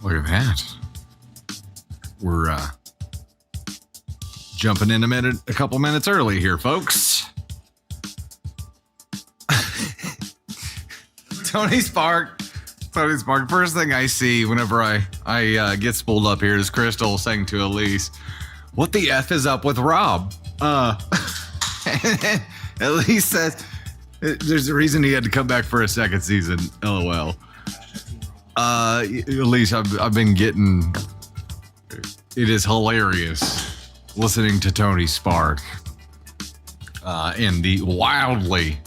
Look at that. We're jumping in a couple minutes early here, folks. Tony Spark. First thing I see whenever I get spooled up here is Crystal saying to Elise, "What the F is up with Rob?" Elise says, "There's a reason he had to come back for a second season." LOL. Elise, I've been getting. It is hilarious listening to Tony Spark and the wildly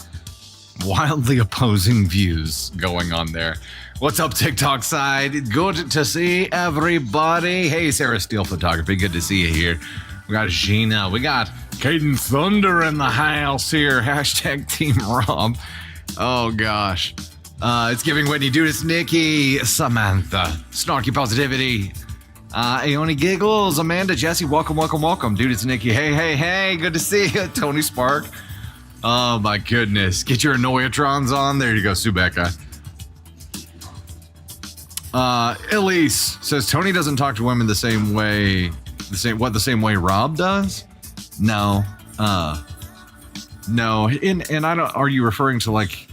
opposing views going on there. What's up, TikTok side? Good to see everybody. Hey, Sarah Steele Photography. Good to see you here. We got Gina. We got Caden Thunder in the house here. Hashtag Team Rob. Oh, gosh. It's giving Whitney, Dude, it's Nikki, Samantha, Snarky Positivity, Aoni Giggles, Amanda, Jesse, welcome. Dude, it's Nikki. Hey, good to see you. Tony Spark. Oh, my goodness. Get your Annoyatrons on. There you go, Subeka. Elise says Tony doesn't talk to women the same way Rob does? No. No. And I don't, are you referring to like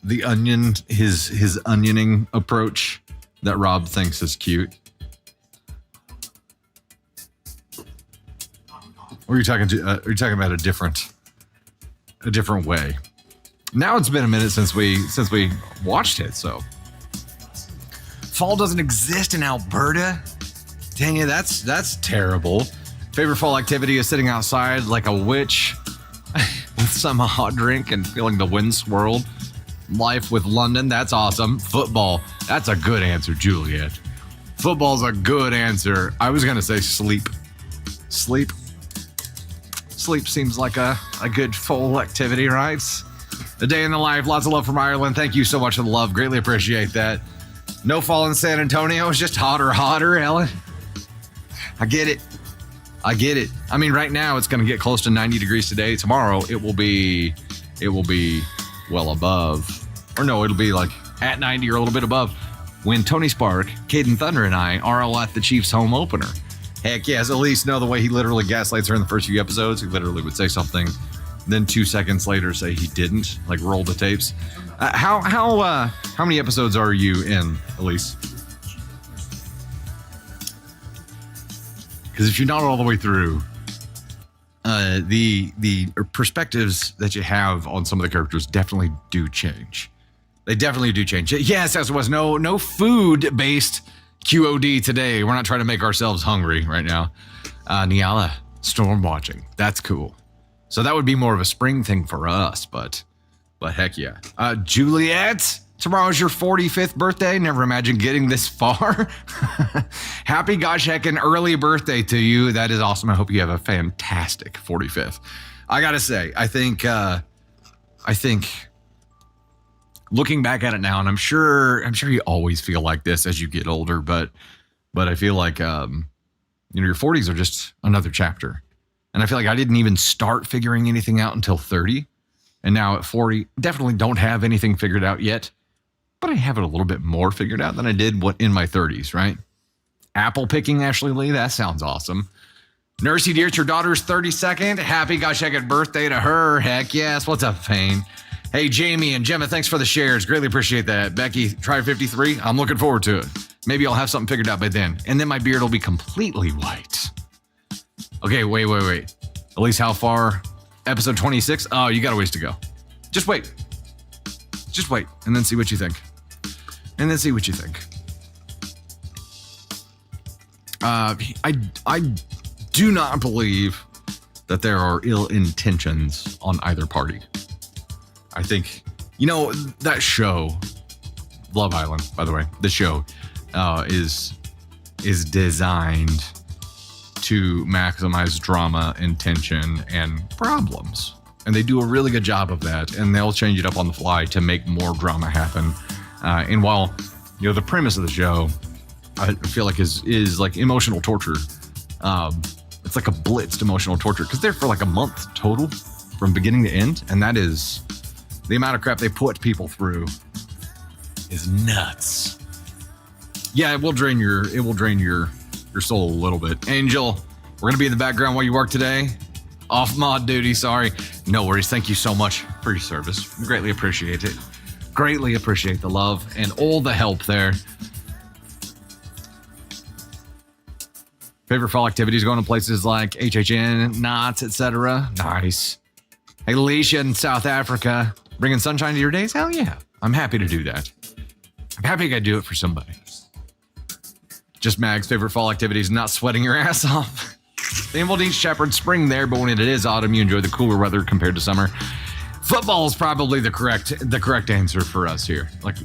the onion, his onioning approach that Rob thinks is cute? Or are you talking about a different way? Now it's been a minute since we watched it, so. Fall doesn't exist in Alberta? Dang it, that's terrible. Favorite fall activity is sitting outside like a witch with some hot drink and feeling the wind swirl. Life with London, that's awesome. Football, that's a good answer, Juliet. Football's a good answer. I was gonna say sleep. Sleep seems like a good fall activity, right? A day in the life, lots of love from Ireland. Thank you so much for the love, greatly appreciate that. No fall in San Antonio, it's just hotter, Ellen. I get it. I mean, right now it's gonna get close to 90 degrees today. Tomorrow it will be well above, or no, it'll be like at 90 or a little bit above when Tony Spark, Caden Thunder, and I are all at the Chiefs home opener. Heck yes, at least know the way he literally gaslights her in the first few episodes. He literally would say something, then 2 seconds later say he didn't, like roll the tapes. How many episodes are you in, Elise? Because if you're not all the way through, the perspectives that you have on some of the characters definitely do change. They definitely do change. Yes, as it was no food-based QOD today. We're not trying to make ourselves hungry right now. Niala, storm watching. That's cool. So that would be more of a spring thing for us, but heck yeah. Juliet, tomorrow's your 45th birthday. Never imagined getting this far. Happy gosh heckin' early birthday to you. That is awesome. I hope you have a fantastic 45th. I gotta say, I think looking back at it now, and I'm sure you always feel like this as you get older, but I feel like your 40s are just another chapter. And I feel like I didn't even start figuring anything out until 30. And now at 40, definitely don't have anything figured out yet, but I have it a little bit more figured out than I did in my 30s, right? Apple picking, Ashley Lee, that sounds awesome. Nursey dear, it's your daughter's 32nd. Happy gosh heckin' birthday to her. Heck yes. What's up, Fane? Hey, Jamie and Gemma, thanks for the shares. Greatly appreciate that. Becky, try 53. I'm looking forward to it. Maybe I'll have something figured out by then. And then my beard will be completely white. Okay, wait. At least how far? Episode 26? Oh, you got a ways to go. Just wait. And then see what you think. I do not believe that there are ill intentions on either party. I think, that show, Love Island, by the way, the show is designed to maximize drama and tension and problems. And they do a really good job of that. And they'll change it up on the fly to make more drama happen. And while, the premise of the show, I feel like is like emotional torture. It's like a blitzed emotional torture because they're for like a month total from beginning to end. And that is the amount of crap they put people through is nuts. Yeah, it will drain your soul a little bit. Angel, we're gonna be in the background while you work today. Off mod duty, sorry. No worries. Thank you so much for your service. Greatly appreciate it. Greatly appreciate the love and all the help there. Favorite fall activities, going to places like HHN, Knott's, etc. Nice. Hey, Alicia in South Africa, bringing sunshine to your days? Hell yeah. I'm happy to do that. I'm happy I could do it for somebody. Just Mag's favorite fall activities, not sweating your ass off. The Involdean Shepherd spring there, but when it is autumn, you enjoy the cooler weather compared to summer. Football is probably the correct answer for us here. Like,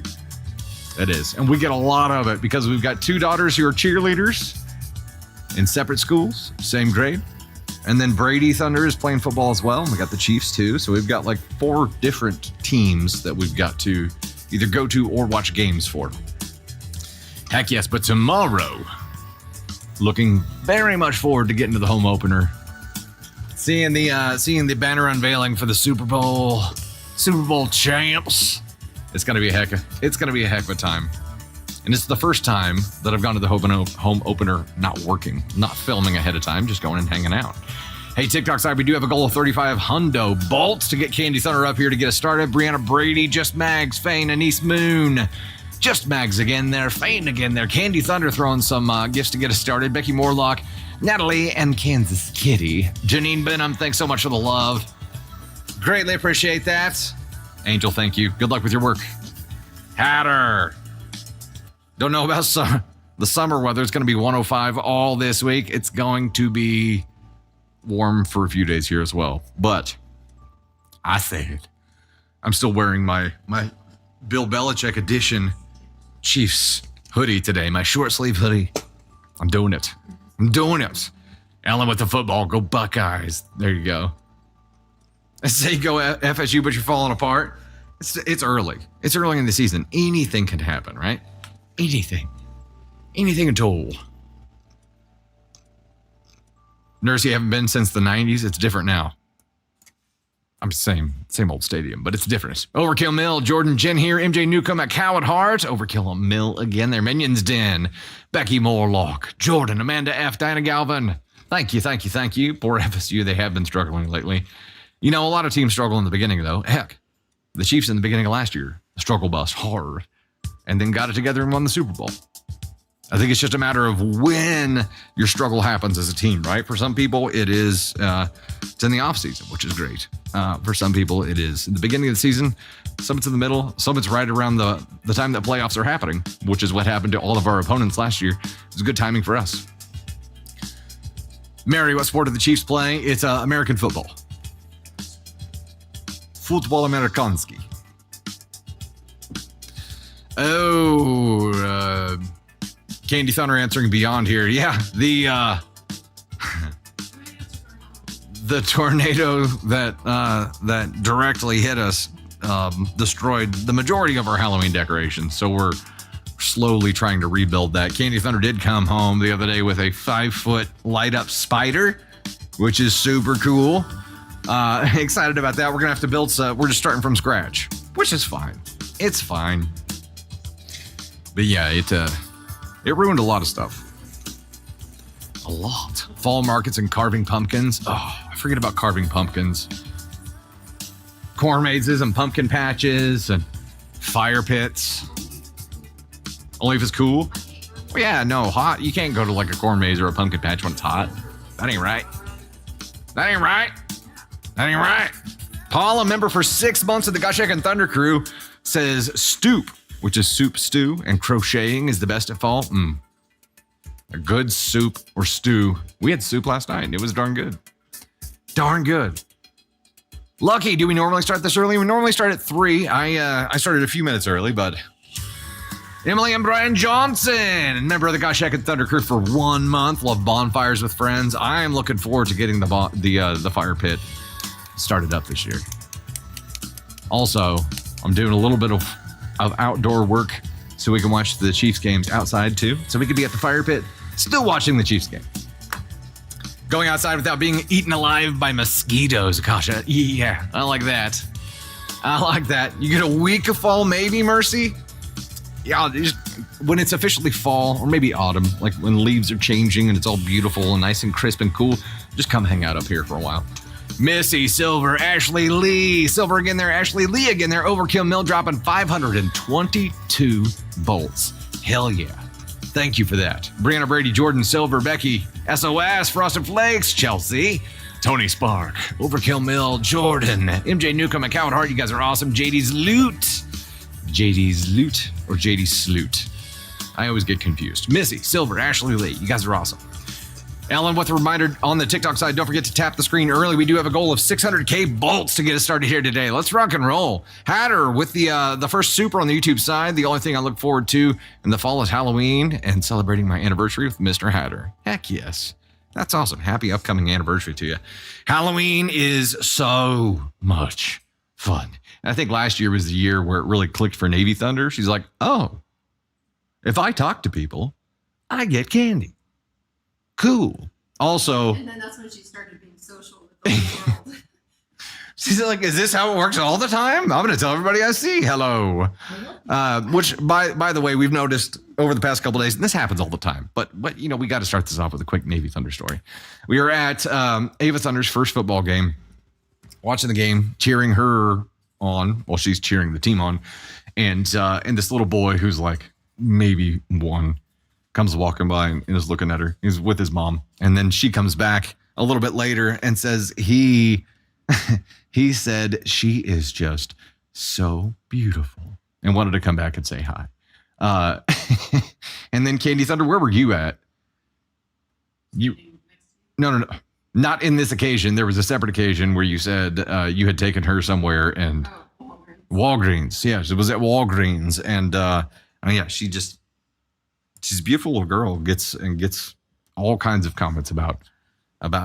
it is. And we get a lot of it because we've got 2 daughters who are cheerleaders in separate schools, same grade. And then Brady Thunder is playing football as well. And we got the Chiefs too. So we've got like 4 different teams that we've got to either go to or watch games for. Heck yes, but tomorrow, looking very much forward to getting to the home opener. Seeing the banner unveiling for the Super Bowl champs. It's gonna be a heck of a time. And it's the first time that I've gone to the home opener not working, not filming ahead of time, just going and hanging out. Hey, TikTok side, we do have a goal of 35 hundo bolts to get Candy Thunder up here to get us started. Brianna Brady, Just Mags, Fane, Anise Moon. Just Mags again there, Fane again there. Candy Thunder throwing some gifts to get us started. Becky Morlock, Natalie, and Kansas Kitty. Janine Benham, thanks so much for the love. Greatly appreciate that. Angel, thank you. Good luck with your work. Hatter. Don't know about the summer weather. It's going to be 105 all this week. It's going to be warm for a few days here as well. But I said, I'm still wearing my Bill Belichick edition Chiefs hoodie today, my short sleeve hoodie. I'm doing it. Ellen with the football, go Buckeyes. There you go. I say go FSU, but you're falling apart. It's early. It's early in the season. Anything can happen, right? Anything at all. Nurse, you haven't been since the 90s. It's different now. I'm same old stadium, but it's different. Overkill Mill, Jordan Jen here, MJ Newcomb at Coward Heart. Overkill Mill again there. Minions Den, Becky Morlock, Jordan, Amanda F, Diana Galvin. Thank you. Poor FSU, they have been struggling lately. You know, a lot of teams struggle in the beginning, though. Heck, the Chiefs in the beginning of last year, struggle bus hard, and then got it together and won the Super Bowl. I think it's just a matter of when your struggle happens as a team, right? For some people, it's in the off season, which is great. For some people, it is in the beginning of the season. Some it's in the middle. Some it's right around the time that playoffs are happening, which is what happened to all of our opponents last year. It's good timing for us. Mary, what sport do the Chiefs play? It's American football. Football Amerikanski. Oh, Candy Thunder answering beyond here. Yeah, the tornado that directly hit us destroyed the majority of our Halloween decorations. So we're slowly trying to rebuild that. Candy Thunder did come home the other day with a 5-foot light up spider, which is super cool. Excited about that. We're gonna have to build we're just starting from scratch, which is fine. It's fine. But yeah, it ruined a lot of stuff. A lot. Fall markets and carving pumpkins. Oh, I forget about carving pumpkins. Corn mazes and pumpkin patches and fire pits. Only if it's cool. Well, yeah, no, hot. You can't go to like a corn maze or a pumpkin patch when it's hot. That ain't right. Paul, a member for 6 months of the Goshek and Thunder crew, says stoop, which is soup stew, and crocheting is the best at fall. A good soup or stew. We had soup last night and it was darn good. Lucky, do we normally start this early? We normally start at 3. I started a few minutes early, but Emily and Brian Johnson, member of the Goshek and Thunder crew for 1 month. Love bonfires with friends. I am looking forward to getting the fire pit started up this year. Also, I'm doing a little bit of outdoor work so we can watch the Chiefs games outside too. So we could be at the fire pit still watching the Chiefs game. Going outside without being eaten alive by mosquitoes. Gosh, yeah, I like that. I like that. You get a week of fall, maybe, Mercy? Yeah, just when it's officially fall, or maybe autumn, like when leaves are changing and it's all beautiful and nice and crisp and cool, just come hang out up here for a while. Missy, Silver, Ashley Lee. Silver again there, Ashley Lee again there. Overkill Mill dropping 522 bolts. Hell yeah. Thank you for that. Brianna Brady, Jordan, Silver, Becky, SOS, Frosted Flakes, Chelsea, Tony Spark, Overkill Mill, Jordan, MJ Newcomb, and Coward Hart. You guys are awesome. JD's Loot. JD's Loot or JD Sloot. I always get confused. Missy, Silver, Ashley Lee. You guys are awesome. Ellen, with a reminder on the TikTok side, don't forget to tap the screen early. We do have a goal of 600K bolts to get us started here today. Let's rock and roll. Hatter with the first super on the YouTube side. The only thing I look forward to in the fall is Halloween and celebrating my anniversary with Mr. Hatter. Heck yes. That's awesome. Happy upcoming anniversary to you. Halloween is so much fun. I think last year was the year where it really clicked for Navy Thunder. She's like, oh, if I talk to people, I get candy. Cool. Also, and then that's when she started being social with the whole world. She's like, is this how it works all the time? I'm going to tell everybody I see hello. Which, by the way, we've noticed over the past couple of days, and this happens all the time, but you know, we got to start this off with a quick Navy Thunder story. We were at Ava Thunder's first football game, watching the game, cheering her on while she's cheering the team on, and this little boy who's like maybe one comes walking by and is looking at her. He's with his mom. And then she comes back a little bit later and says he said she is just so beautiful and wanted to come back and say hi. And then Candy Thunder, where were you at? No. Not in this occasion. There was a separate occasion where you said you had taken her somewhere and Walgreens. Yes, it was at Walgreens. And yeah, she's a beautiful little girl, gets all kinds of comments about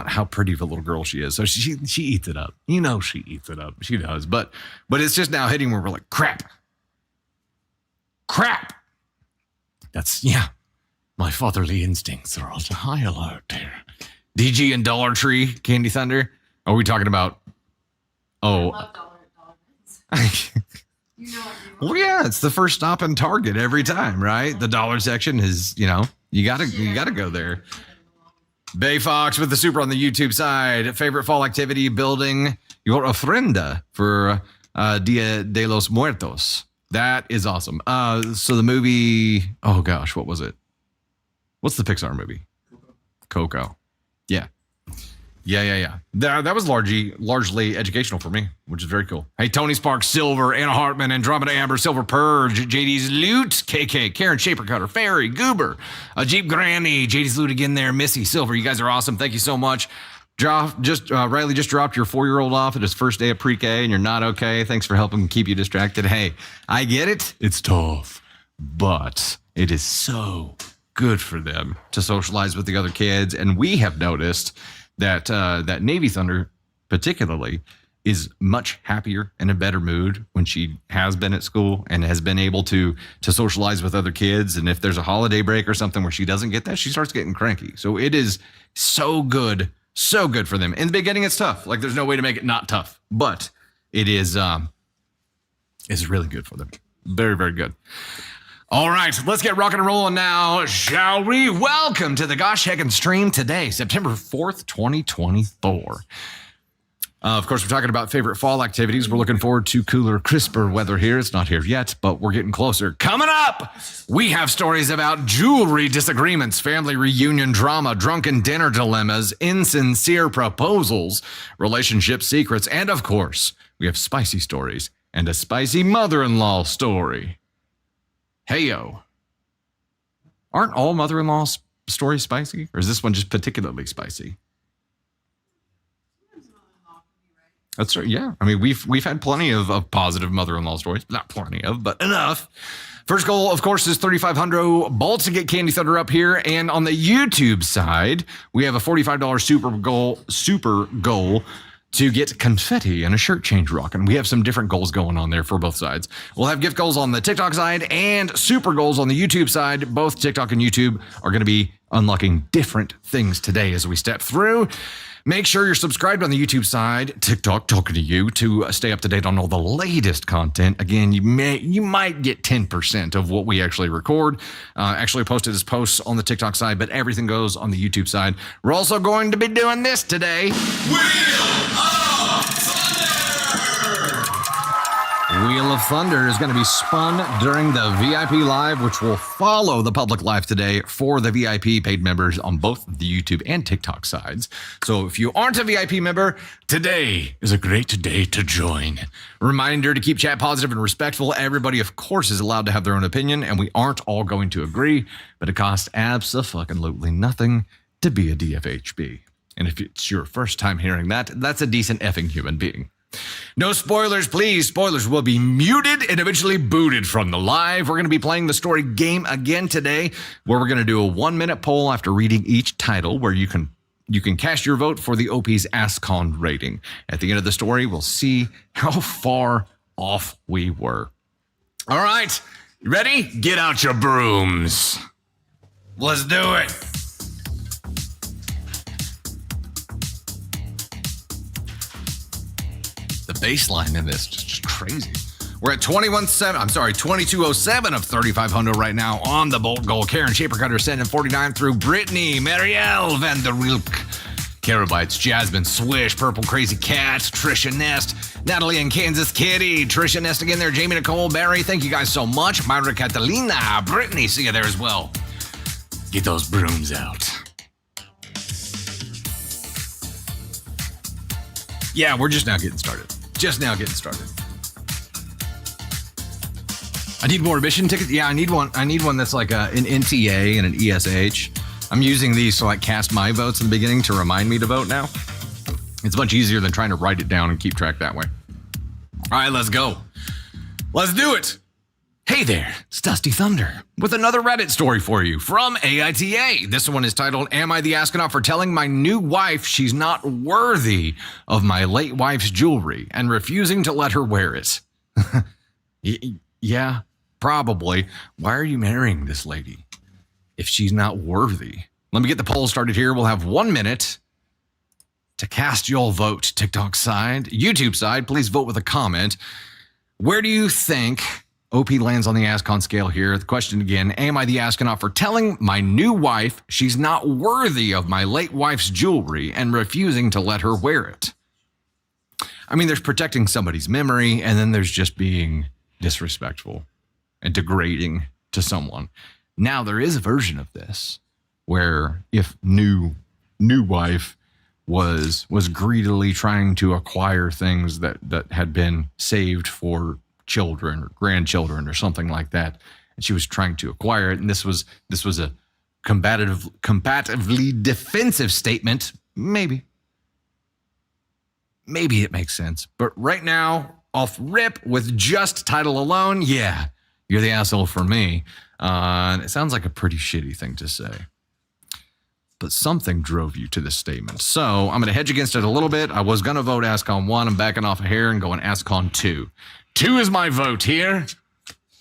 how pretty of a little girl she is. So she eats it up. You know, she eats it up. She does. But it's just now hitting where we're like, crap. That's, yeah. My fatherly instincts are on high alert here. DG and Dollar Tree, Candy Thunder. Are we talking about? Oh. I love Dollar You know what you well, yeah, it's the first stop in Target every time, right? The dollar section is, you know, you gotta go there. Bay Fox with the super on the YouTube side. Favorite fall activity, building your ofrenda for Dia de los Muertos. That is awesome. So the movie, oh gosh, what was it? What's the Pixar movie? Coco. Yeah. That was largely educational for me, which is very cool. Hey, Tony Sparks, Silver, Anna Hartman, Andromeda Amber, Silver Purge, JD's Loot, KK, Karen Shaper Cutter, Fairy, Goober, Jeep Granny, JD's Loot again there, Missy, Silver. You guys are awesome. Thank you so much. Riley just dropped your 4-year-old off at his first day of pre-K and you're not okay. Thanks for helping keep you distracted. Hey, I get it. It's tough, but it is so good for them to socialize with the other kids. And we have noticed that Navy Thunder particularly is much happier and in a better mood when she has been at school and has been able to socialize with other kids. And if there's a holiday break or something where she doesn't get that, she starts getting cranky. So it is so good for them. In the beginning, it's tough. Like there's no way to make it not tough, but it is it's really good for them. Very, very good. All right, let's get rocking and rolling now, shall we? Welcome to the Gosh Heckin' stream today, September 4th, 2024. Of course, we're talking about favorite fall activities. We're looking forward to cooler, crisper weather here. It's not here yet, but we're getting closer. Coming up, we have stories about jewelry disagreements, family reunion drama, drunken dinner dilemmas, insincere proposals, relationship secrets, and of course, we have spicy stories and a spicy mother-in-law story. Heyo. Aren't all mother-in-law stories spicy? Or is this one just particularly spicy? That's right. Yeah. I mean, we've had plenty of positive mother-in-law stories. Not plenty of, but enough. First goal, of course, is 3,500 bolts to get Candy Thunder up here. And on the YouTube side, we have a $45 super goal to get confetti and a shirt change rocking. We have some different goals going on there for both sides. We'll have gift goals on the TikTok side and super goals on the YouTube side. Both TikTok and YouTube are going to be unlocking different things today as we step through. Make sure you're subscribed on the YouTube side, TikTok talking to you, to stay up to date on all the latest content. Again, you might get 10% of what we actually record. Actually posted as posts on the TikTok side, but everything goes on the YouTube side. We're also going to be doing this today. Wheel of Thunder is going to be spun during the VIP Live, which will follow the public live today for the VIP paid members on both the YouTube and TikTok sides. So if you aren't a VIP member, today is a great day to join. Reminder to keep chat positive and respectful. Everybody, of course, is allowed to have their own opinion, and we aren't all going to agree, but it costs abso-fucking-lutely nothing to be a DFHB. And if it's your first time hearing that, that's a decent effing human being. No spoilers, please. Spoilers will be muted and eventually booted from the live. We're going to be playing the story game again today, where we're going to do a 1-minute poll after reading each title, where you can cast your vote for the OP's ASCON rating. At the end of the story, we'll see how far off we were. All right, you ready? Get out your brooms. Let's do it. The baseline in this is just crazy. We're at 2207 of 3500 right now on the Bolt Goal. Karen Shaper Cutter sending 49 through. Brittany, Marielle, Van der Rilk, Carabites, Jasmine, Swish, Purple Crazy Cat, Trisha Nest, Natalie and Kansas Kitty, Trisha Nest again there, Jamie Nicole, Barry, thank you guys so much. Myra Catalina, Brittany, see you there as well. Get those brooms out. Yeah, we're just now getting started. I need more admission tickets. Yeah, I need one that's like an NTA and an ESH. I'm using these to like cast my votes in the beginning to remind me to vote now. It's much easier than trying to write it down and keep track that way. All right, let's go. Let's do it. Hey there, it's Dusty Thunder with another Reddit story for you from AITA. This one is titled, Am I the Astronaut for Telling My New Wife She's Not Worthy of My Late Wife's Jewelry and Refusing to Let Her Wear It? Yeah, probably. Why are you marrying this lady if she's not worthy? Let me get the poll started here. We'll have 1 minute to cast your vote. TikTok side, YouTube side, please vote with a comment. Where do you think OP lands on the ASCON scale here? The question again, am I the astronaut for telling my new wife she's not worthy of my late wife's jewelry and refusing to let her wear it? I mean, there's protecting somebody's memory, and then there's just being disrespectful and degrading to someone. Now, there is a version of this where if new wife was greedily trying to acquire things that had been saved for children or grandchildren or something like that, and she was trying to acquire it, and this was a combatively defensive statement, maybe it makes sense. But right now, off rip with just title alone, yeah, you're the asshole for me. It sounds like a pretty shitty thing to say, but something drove you to this statement. So I'm going to hedge against it a little bit. I was going to vote ASCON 1. I'm backing off a hair and going ASCON 2. 2 is my vote here.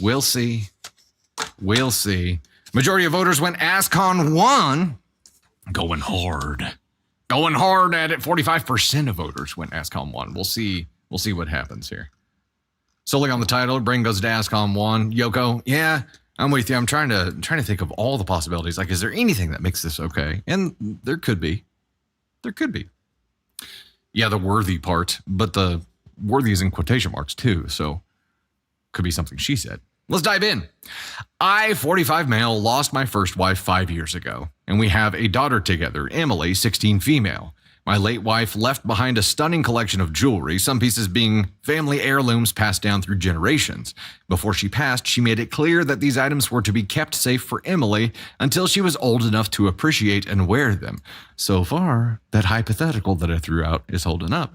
We'll see. Majority of voters went ASCON 1. Going hard at it. 45% of voters went ASCON 1. We'll see what happens here. Solely on the title, brain goes to ASCON 1. Yoko, yeah, I'm with you. I'm trying to think of all the possibilities. Like, is there anything that makes this okay? And there could be. Yeah, the worthy part, but the worthy is in quotation marks too, so could be something she said. Let's dive in. I, 45 male, lost my first wife 5 years ago, and we have a daughter together, Emily, 16 female. My late wife left behind a stunning collection of jewelry, some pieces being family heirlooms passed down through generations. Before she passed, she made it clear that these items were to be kept safe for Emily until she was old enough to appreciate and wear them. So far, that hypothetical that I threw out is holding up.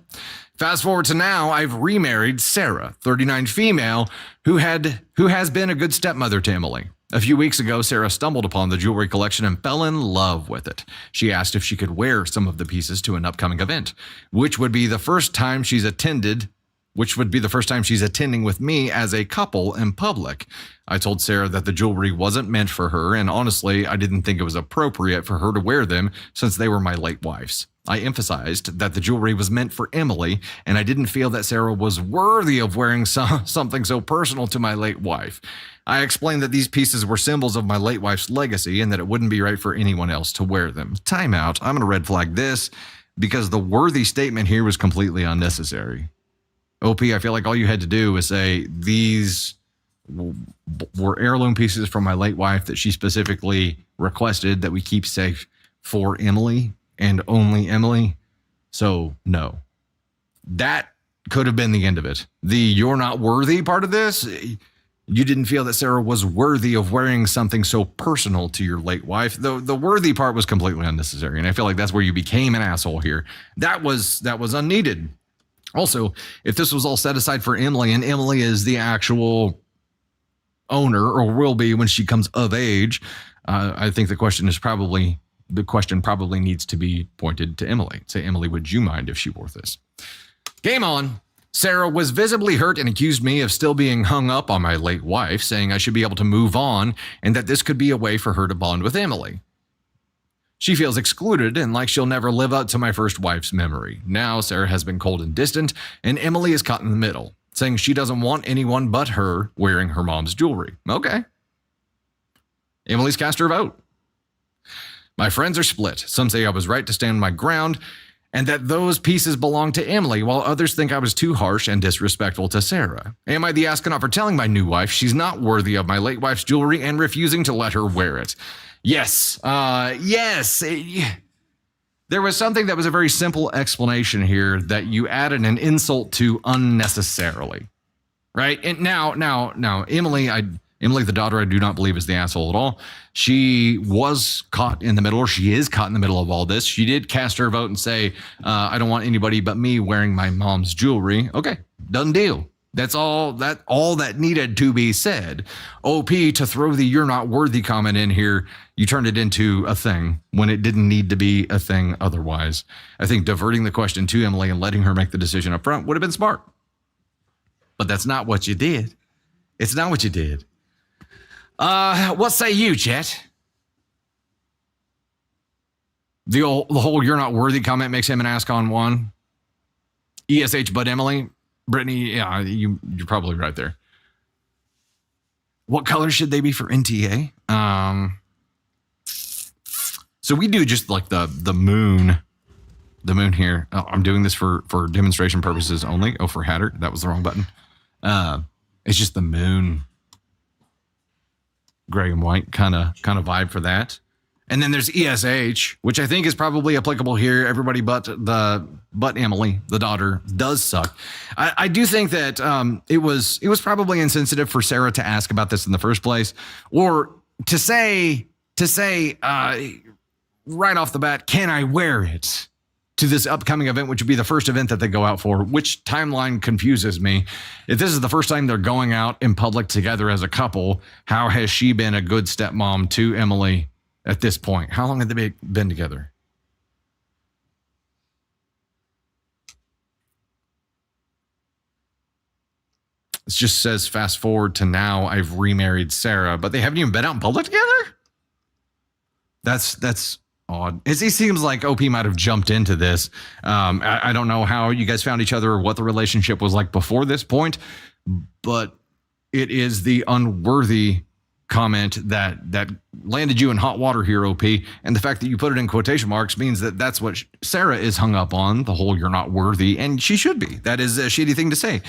Fast forward to now, I've remarried Sarah, 39 female, who has been a good stepmother to Emily. A few weeks ago, Sarah stumbled upon the jewelry collection and fell in love with it. She asked if she could wear some of the pieces to an upcoming event, which would be the first time she's attended which would be the first time she's attending with me as a couple in public. I told Sarah that the jewelry wasn't meant for her, and honestly, I didn't think it was appropriate for her to wear them since they were my late wife's. I emphasized that the jewelry was meant for Emily, and I didn't feel that Sarah was worthy of wearing something so personal to my late wife. I explained that these pieces were symbols of my late wife's legacy and that it wouldn't be right for anyone else to wear them. Time out. I'm going to red flag this because the worthy statement here was completely unnecessary. OP, I feel like all you had to do was say these were heirloom pieces from my late wife that she specifically requested that we keep safe for Emily and only Emily. So no, that could have been the end of it. The you're not worthy part of this, you didn't feel that Sarah was worthy of wearing something so personal to your late wife. The worthy part was completely unnecessary. And I feel like that's where you became an asshole here. That was unneeded. Also, if this was all set aside for Emily and Emily is the actual owner or will be when she comes of age, I think the question probably needs to be pointed to Emily. Say, Emily, would you mind if she wore this? Game on. Sarah was visibly hurt and accused me of still being hung up on my late wife, saying I should be able to move on and that this could be a way for her to bond with Emily. She feels excluded and like she'll never live up to my first wife's memory. Now Sarah has been cold and distant, and Emily is caught in the middle, saying she doesn't want anyone but her wearing her mom's jewelry. Okay. Emily's cast her vote. My friends are split. Some say I was right to stand my ground and that those pieces belong to Emily, while others think I was too harsh and disrespectful to Sarah. Am I the astronaut for telling my new wife she's not worthy of my late wife's jewelry and refusing to let her wear it? Yes. Yes. There was something that was a very simple explanation here that you added an insult to unnecessarily, right? And now, Emily, the daughter, I do not believe is the asshole at all. She was caught in the middle, or she is caught in the middle of all this. She did cast her vote and say, I don't want anybody but me wearing my mom's jewelry. Okay, done deal. That's all that needed to be said. OP, to throw the you're not worthy comment in here, you turned it into a thing when it didn't need to be a thing otherwise. I think diverting the question to Emily and letting her make the decision up front would have been smart. But that's not what you did. It's not what you did. What say you, Chet? The whole you're not worthy comment makes him an ask on one. ESH but Emily. Brittany, yeah, you're probably right there. What color should they be for NTA? So we do just like the moon here. Oh, I'm doing this for demonstration purposes only. Oh, for Hatter, that was the wrong button. It's just the moon, gray and white kind of vibe for that. And then there's ESH, which I think is probably applicable here. Everybody but Emily, the daughter, does suck. I do think that it was probably insensitive for Sarah to ask about this in the first place, or to say right off the bat, can I wear it to this upcoming event, which would be the first event that they go out for, which timeline confuses me. If this is the first time they're going out in public together as a couple, how has she been a good stepmom to Emily at this point? How long have they been together? It just says fast forward to now, I've remarried Sarah, but they haven't even been out in public together? That's odd. It seems like OP might have jumped into this. I don't know how you guys found each other or what the relationship was like before this point, but it is the unworthy comment that landed you in hot water here, OP. And the fact that you put it in quotation marks means that that's what Sarah is hung up on, the whole you're not worthy, and she should be. That is a shitty thing to say.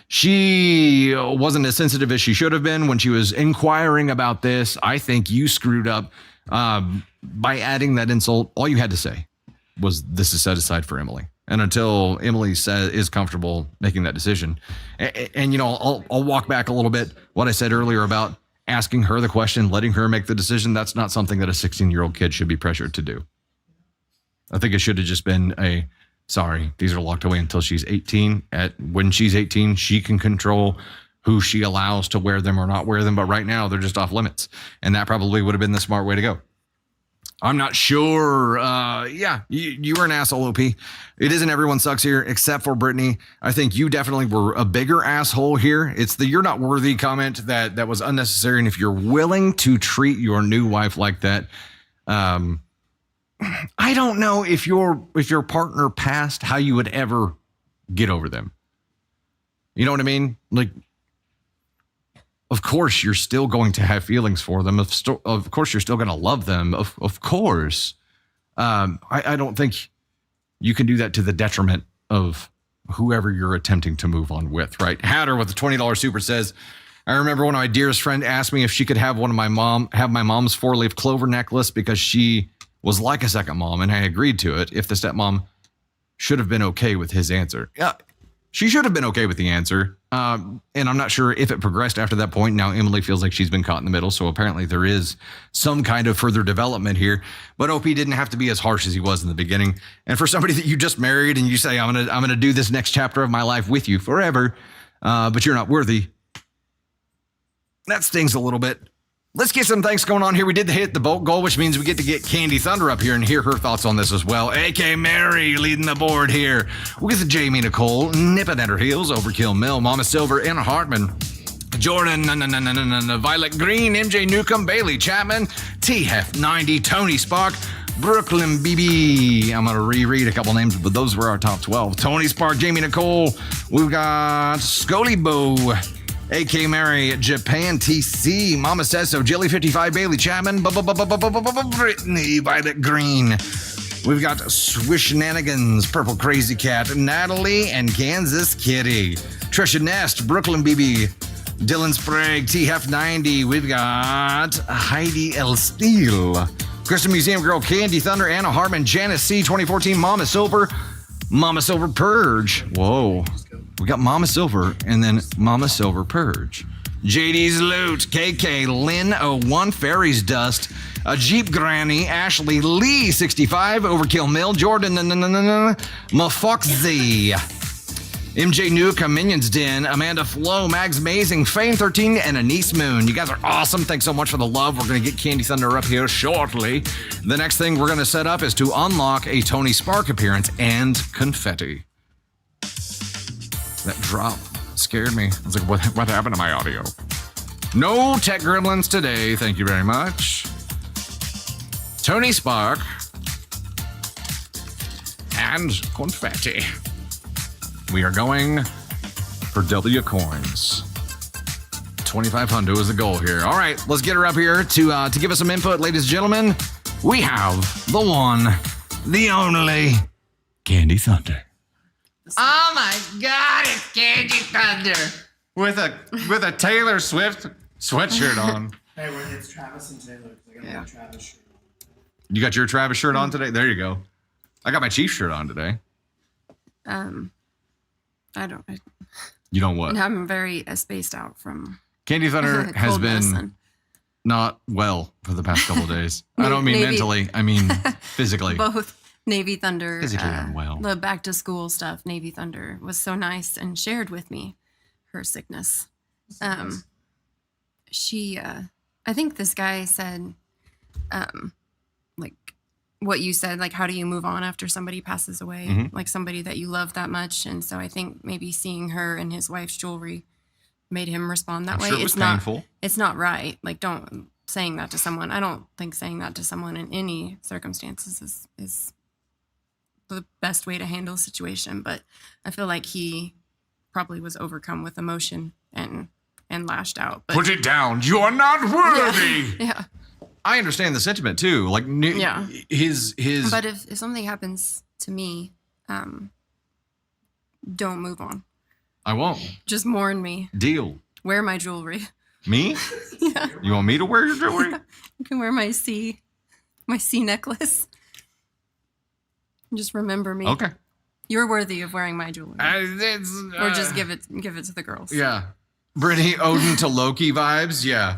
She wasn't as sensitive as she should have been when she was inquiring about this. I think you screwed up by adding that insult. All you had to say was this is set aside for Emily. And until Emily is comfortable making that decision. And you know, I'll walk back a little bit. What I said earlier about asking her the question, letting her make the decision, that's not something that a 16-year-old kid should be pressured to do. I think it should have just been sorry, these are locked away until she's 18. When she's 18, she can control who she allows to wear them or not wear them. But right now, they're just off limits. And that probably would have been the smart way to go. I'm not sure. Yeah, you were an asshole, OP. It isn't everyone sucks here except for Brittany. I think you definitely were a bigger asshole here. It's the "you're not worthy" comment that was unnecessary. And if you're willing to treat your new wife like that, I don't know if your partner passed, how you would ever get over them. You know what I mean? Like, of course, you're still going to have feelings for them. Of course, you're still going to love them. Of course. I don't think you can do that to the detriment of whoever you're attempting to move on with, right? Hatter with the $20 super says, I remember one of my dearest friend asked me if she could have my mom's 4-leaf clover necklace because she was like a second mom, and I agreed to it if the stepmom should have been okay with his answer. Yeah, she should have been okay with the answer. And I'm not sure if it progressed after that point. Now Emily feels like she's been caught in the middle. So apparently there is some kind of further development here. But OP didn't have to be as harsh as he was in the beginning. And for somebody that you just married and you say, I'm gonna do this next chapter of my life with you forever, but you're not worthy, that stings a little bit. Let's get some thanks going on here. We did hit the bulk goal, which means we get to get Candy Thunder up here and hear her thoughts on this as well. AK Mary leading the board here with Jamie Nicole, nipping at her heels, Overkill Mill, Mama Silver, Anna Hartman, Jordan, Violet Green, MJ Newcomb, Bailey Chapman, T-Hef90, Tony Spark, Brooklyn BB. I'm going to reread a couple names, but those were our top 12. Tony Spark, Jamie Nicole. We've got Scully Bow, AK Mary, Japan TC, Mama Says So, Jelly55, Bailey Chapman, Brittany, Violet Green. We've got Swish Shenanigans, Purple Crazy Cat, Natalie, and Kansas Kitty. Trisha Nest, Brooklyn BB, Dylan Sprague, T-Hef90. We've got Heidi L. Steele, Kristen Museum Girl, Candy Thunder, Anna Hartman, Janice C, 2014, Mama Silver Purge. Whoa. We got Mama Silver and then Mama Silver Purge. JD's Loot, KK, Lynn 01, Fairy's Dust, a Jeep Granny, Ashley Lee 65, Overkill Mill, Jordan, Mafoxy, MJ Nuke, Minions Den, Amanda Flo, Mags Amazing, Fane 13, and Anise Moon. You guys are awesome. Thanks so much for the love. We're going to get Candy Thunder up here shortly. The next thing we're going to set up is to unlock a Tony Spark appearance and confetti. That drop scared me. I was like, what happened to my audio? No tech gremlins today. Thank you very much. Tony Spark and confetti. We are going for W coins. 2,500 is the goal here. All right, let's get her up here to give us some input, ladies and gentlemen. We have the one, the only Candy Thunder. Oh my God, it's Candy Thunder. With a Taylor Swift sweatshirt on. Hey, it's Travis and Taylor. I got my Travis shirt on. You got your Travis shirt on today? There you go. I got my Chiefs shirt on today. I don't. You don't what? I'm very spaced out from. Candy Thunder has cold been medicine. not well for the past couple of days. I don't mean mentally. I mean physically. Both. Navy Thunder, Physically unwell. The back to school stuff. Navy Thunder was so nice and shared with me her sickness. She, I think this guy said, like what you said, like how do you move on after somebody passes away, like somebody that you love that much. And so I think maybe seeing her and his wife's jewelry made him respond that way. Sure it was painful. It's not right. Like I don't think saying that to someone in any circumstances is the best way to handle a situation, but I feel like he probably was overcome with emotion and lashed out. But, put it down. You are not worthy. Yeah. I understand the sentiment too. Like his. But if something happens to me, don't move on. I won't. Just mourn me. Deal. Wear my jewelry. Me? Yeah. You want me to wear your jewelry? You can wear my C necklace. Just remember me. Okay. You're worthy of wearing my jewelry. Or just give it to the girls. Yeah. Brittany Odin to Loki vibes. Yeah.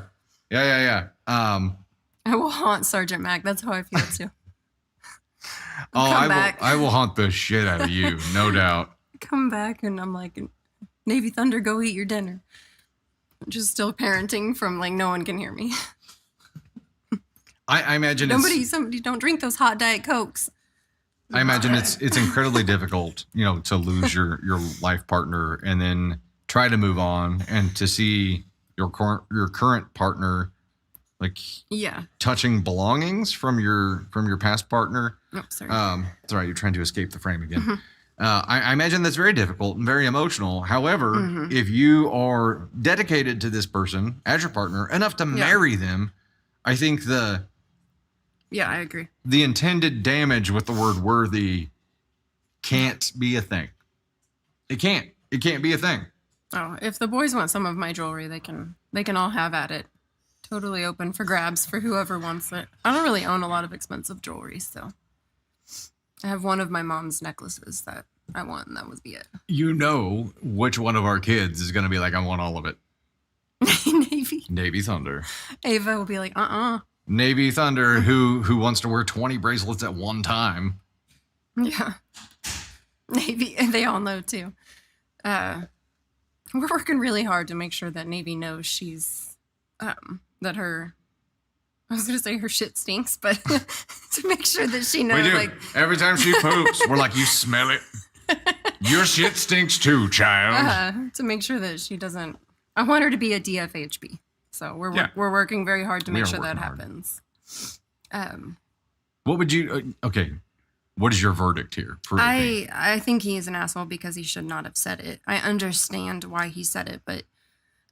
I will haunt Sergeant Mac. That's how I feel too. I will haunt the shit out of you, no doubt. Come back and I'm like, Navy Thunder, go eat your dinner. Just still parenting from like no one can hear me. I imagine Somebody don't drink those hot Diet Cokes. I imagine it's incredibly difficult, to lose your life partner and then try to move on, and to see your current partner like touching belongings from your past partner. Oh, sorry. It's all right. You're trying to escape the frame again. Mm-hmm. I imagine that's very difficult and very emotional. However, if you are dedicated to this person as your partner enough to marry them, I think I agree. the intended damage with the word worthy can't be a thing. It can't be a thing. Oh, if the boys want some of my jewelry, they can all have at it. Totally open for grabs for whoever wants it. I don't really own a lot of expensive jewelry, so I have one of my mom's necklaces that I want, and that would be it. You know which one of our kids is going to be like, I want all of it. Navy Thunder. Ava will be like, Navy Thunder, who wants to wear 20 bracelets at one time. Yeah. Navy, and they all know too. We're working really hard to make sure that Navy knows she's, that her, I was going to say her shit stinks, but to make sure that she knows. We do. Like, every time she poops, we're like, you smell it? Your shit stinks too, child. To make sure that she doesn't, I want her to be a DFHB. So we're working very hard to make sure that happens. What would you, okay, what is your verdict here? I think he is an asshole because he should not have said it. I understand why he said it, but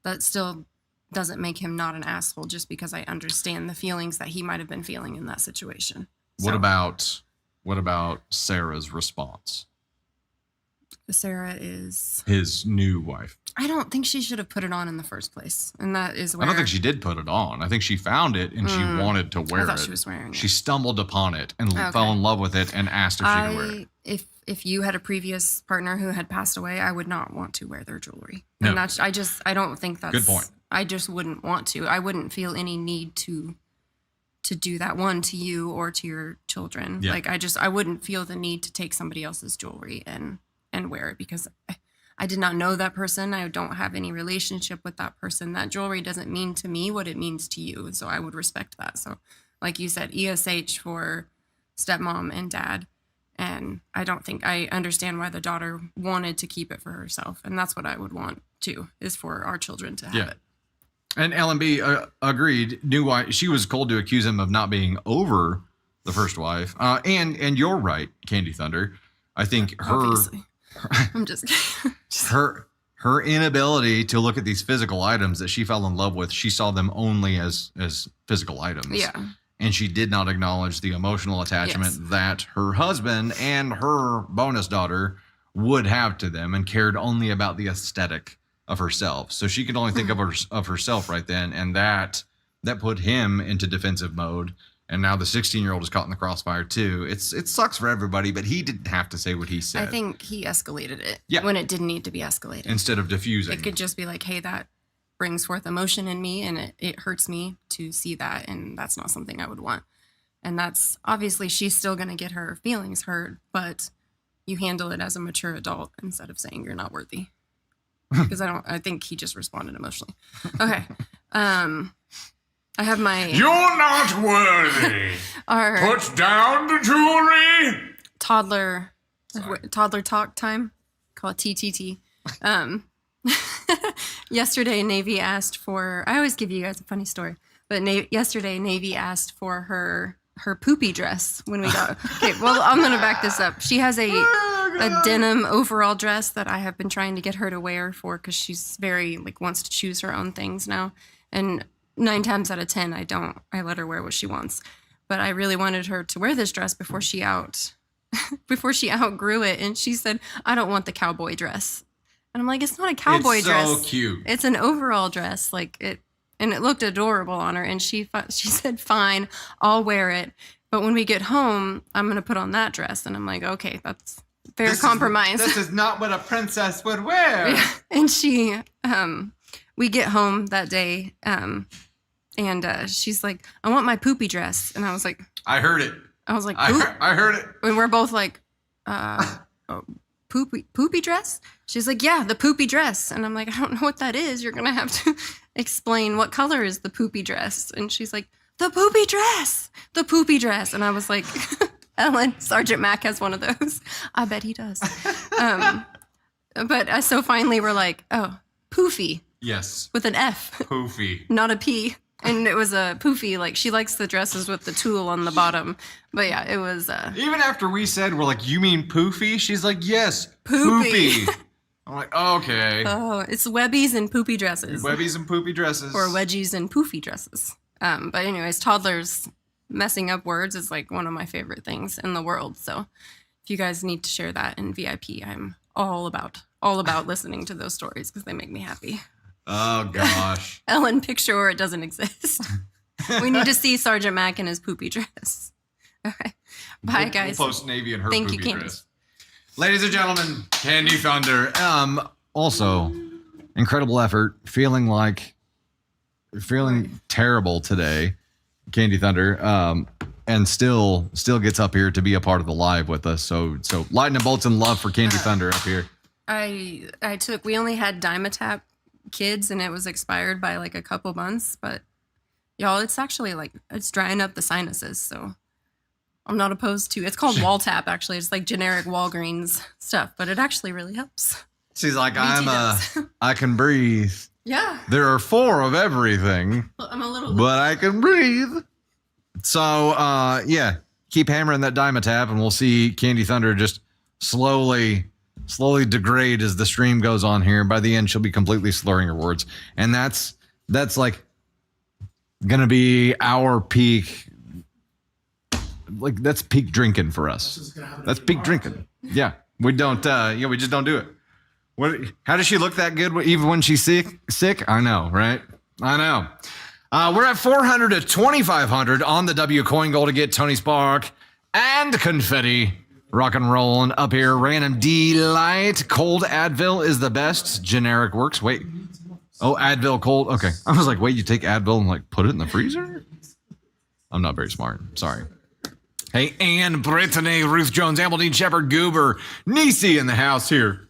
that still doesn't make him not an asshole just because I understand the feelings that he might have been feeling in that situation. What about Sarah's response? Sarah is his new wife. I don't think she should have put it on in the first place. And that is where I don't think she did put it on. I think she found it and she wanted to wear it. I thought she was wearing it. She stumbled upon it and fell in love with it and asked if she could wear it. If you had a previous partner who had passed away, I would not want to wear their jewelry. No. And I don't think that's good point. I just wouldn't want to. I wouldn't feel any need to do that one to you or to your children. Yeah. Like I wouldn't feel the need to take somebody else's jewelry and wear it because I did not know that person. I don't have any relationship with that person. That jewelry doesn't mean to me what it means to you. So I would respect that. So like you said, ESH for stepmom and dad. And I don't think I understand why the daughter wanted to keep it for herself. And that's what I would want too, is for our children to have it. And LMB agreed. New wife, she was cold to accuse him of not being over the first wife. And you're right, Candy Thunder. I think Obviously. I'm just kidding. her inability to look at these physical items that she fell in love with, she saw them only as physical items. Yeah. And she did not acknowledge the emotional attachment that her husband and her bonus daughter would have to them, and cared only about the aesthetic of herself. So she could only think of herself right then, and that put him into defensive mode. And now the 16-year-old is caught in the crossfire too. It sucks for everybody, but he didn't have to say what he said. I think he escalated it when it didn't need to be escalated. Instead of diffusing. It could just be like, hey, that brings forth emotion in me and it hurts me to see that. And that's not something I would want. And that's obviously she's still going to get her feelings hurt, but you handle it as a mature adult instead of saying you're not worthy. Because I think he just responded emotionally. Okay. I have my... You're not worthy. Put down the jewelry. Toddler talk time. Call it TTT. Yesterday, Navy asked for... I always give you guys a funny story. But yesterday, Navy asked for her poopy dress when we got... Okay, well, I'm going to back this up. She has a denim overall dress that I have been trying to get her to wear for because she's very, wants to choose her own things now. And 9 times out of 10, I let her wear what she wants. But I really wanted her to wear this dress before she outgrew it. And she said, I don't want the cowboy dress. And I'm like, it's not a cowboy dress. It's so cute. It's an overall dress. And it looked adorable on her. And she said, fine, I'll wear it. But when we get home, I'm going to put on that dress. And I'm like, okay, that's fair compromise. This is not what a princess would wear. Yeah. And we get home that day. And she's like, I want my poopy dress. And I was like, I heard it. I was like, I heard it. And we're both like, poopy dress? She's like, yeah, the poopy dress. And I'm like, I don't know what that is. You're going to have to explain what color is the poopy dress. And she's like, the poopy dress. And I was like, Ellen, Sergeant Mac has one of those. I bet he does. But so finally we're like, oh, poofy Yes. with an F, Poofy. not a P. And it was a poofy. Like, she likes the dresses with the tulle on the bottom. But yeah, it was Even after we said, we're like, you mean poofy? She's like, yes, Poopy. poopy. I'm like, okay. oh, it's webbies and poopy dresses. Webbies and poopy dresses. Or wedgies and poofy dresses. But anyways, toddlers messing up words is like one of my favorite things in the world. So if you guys need to share that in VIP, I'm all about listening to those stories because they make me happy. Oh, gosh. Ellen, picture where it doesn't exist. We need to see Sergeant Mac in his poopy dress. All right. Bye, guys. We'll post Navy in her Thank you, poopy Candy. dress. Ladies and gentlemen, Candy Thunder. Also, incredible effort. Feeling terrible today, Candy Thunder. And still gets up here to be a part of the live with us. So lightning bolts and love for Candy Thunder up here. We only had Dimetap kids and it was expired by like a couple months, but y'all, it's actually like, it's drying up the sinuses. So I'm not opposed to, it's called Wall Tap actually. It's like generic Walgreens stuff, but it actually really helps. She's like, does. I can breathe. Yeah. There are 4 of everything, I'm a little, but I can breathe. So, yeah, keep hammering that Dimetap and we'll see Candy Thunder just slowly degrade as the stream goes on here. By the end, she'll be completely slurring her words. And that's like going to be our peak. Like, that's peak drinking for us. That's peak drinking. Yeah. We don't, we just don't do it. How does she look that good even when she's sick? I know, right? I know. We're at 400 to 2,500 on the W coin goal to get Tony Spark and confetti. Rock and rolling up here. Random delight. Cold Advil is the best. Generic works. Wait. Oh, Advil cold. Okay. I was like, wait, you take Advil and like put it in the freezer? I'm not very smart. Sorry. Hey, Ann, Brittany, Ruth Jones, Ambledine, Shepard, Goober, Nisi in the house here.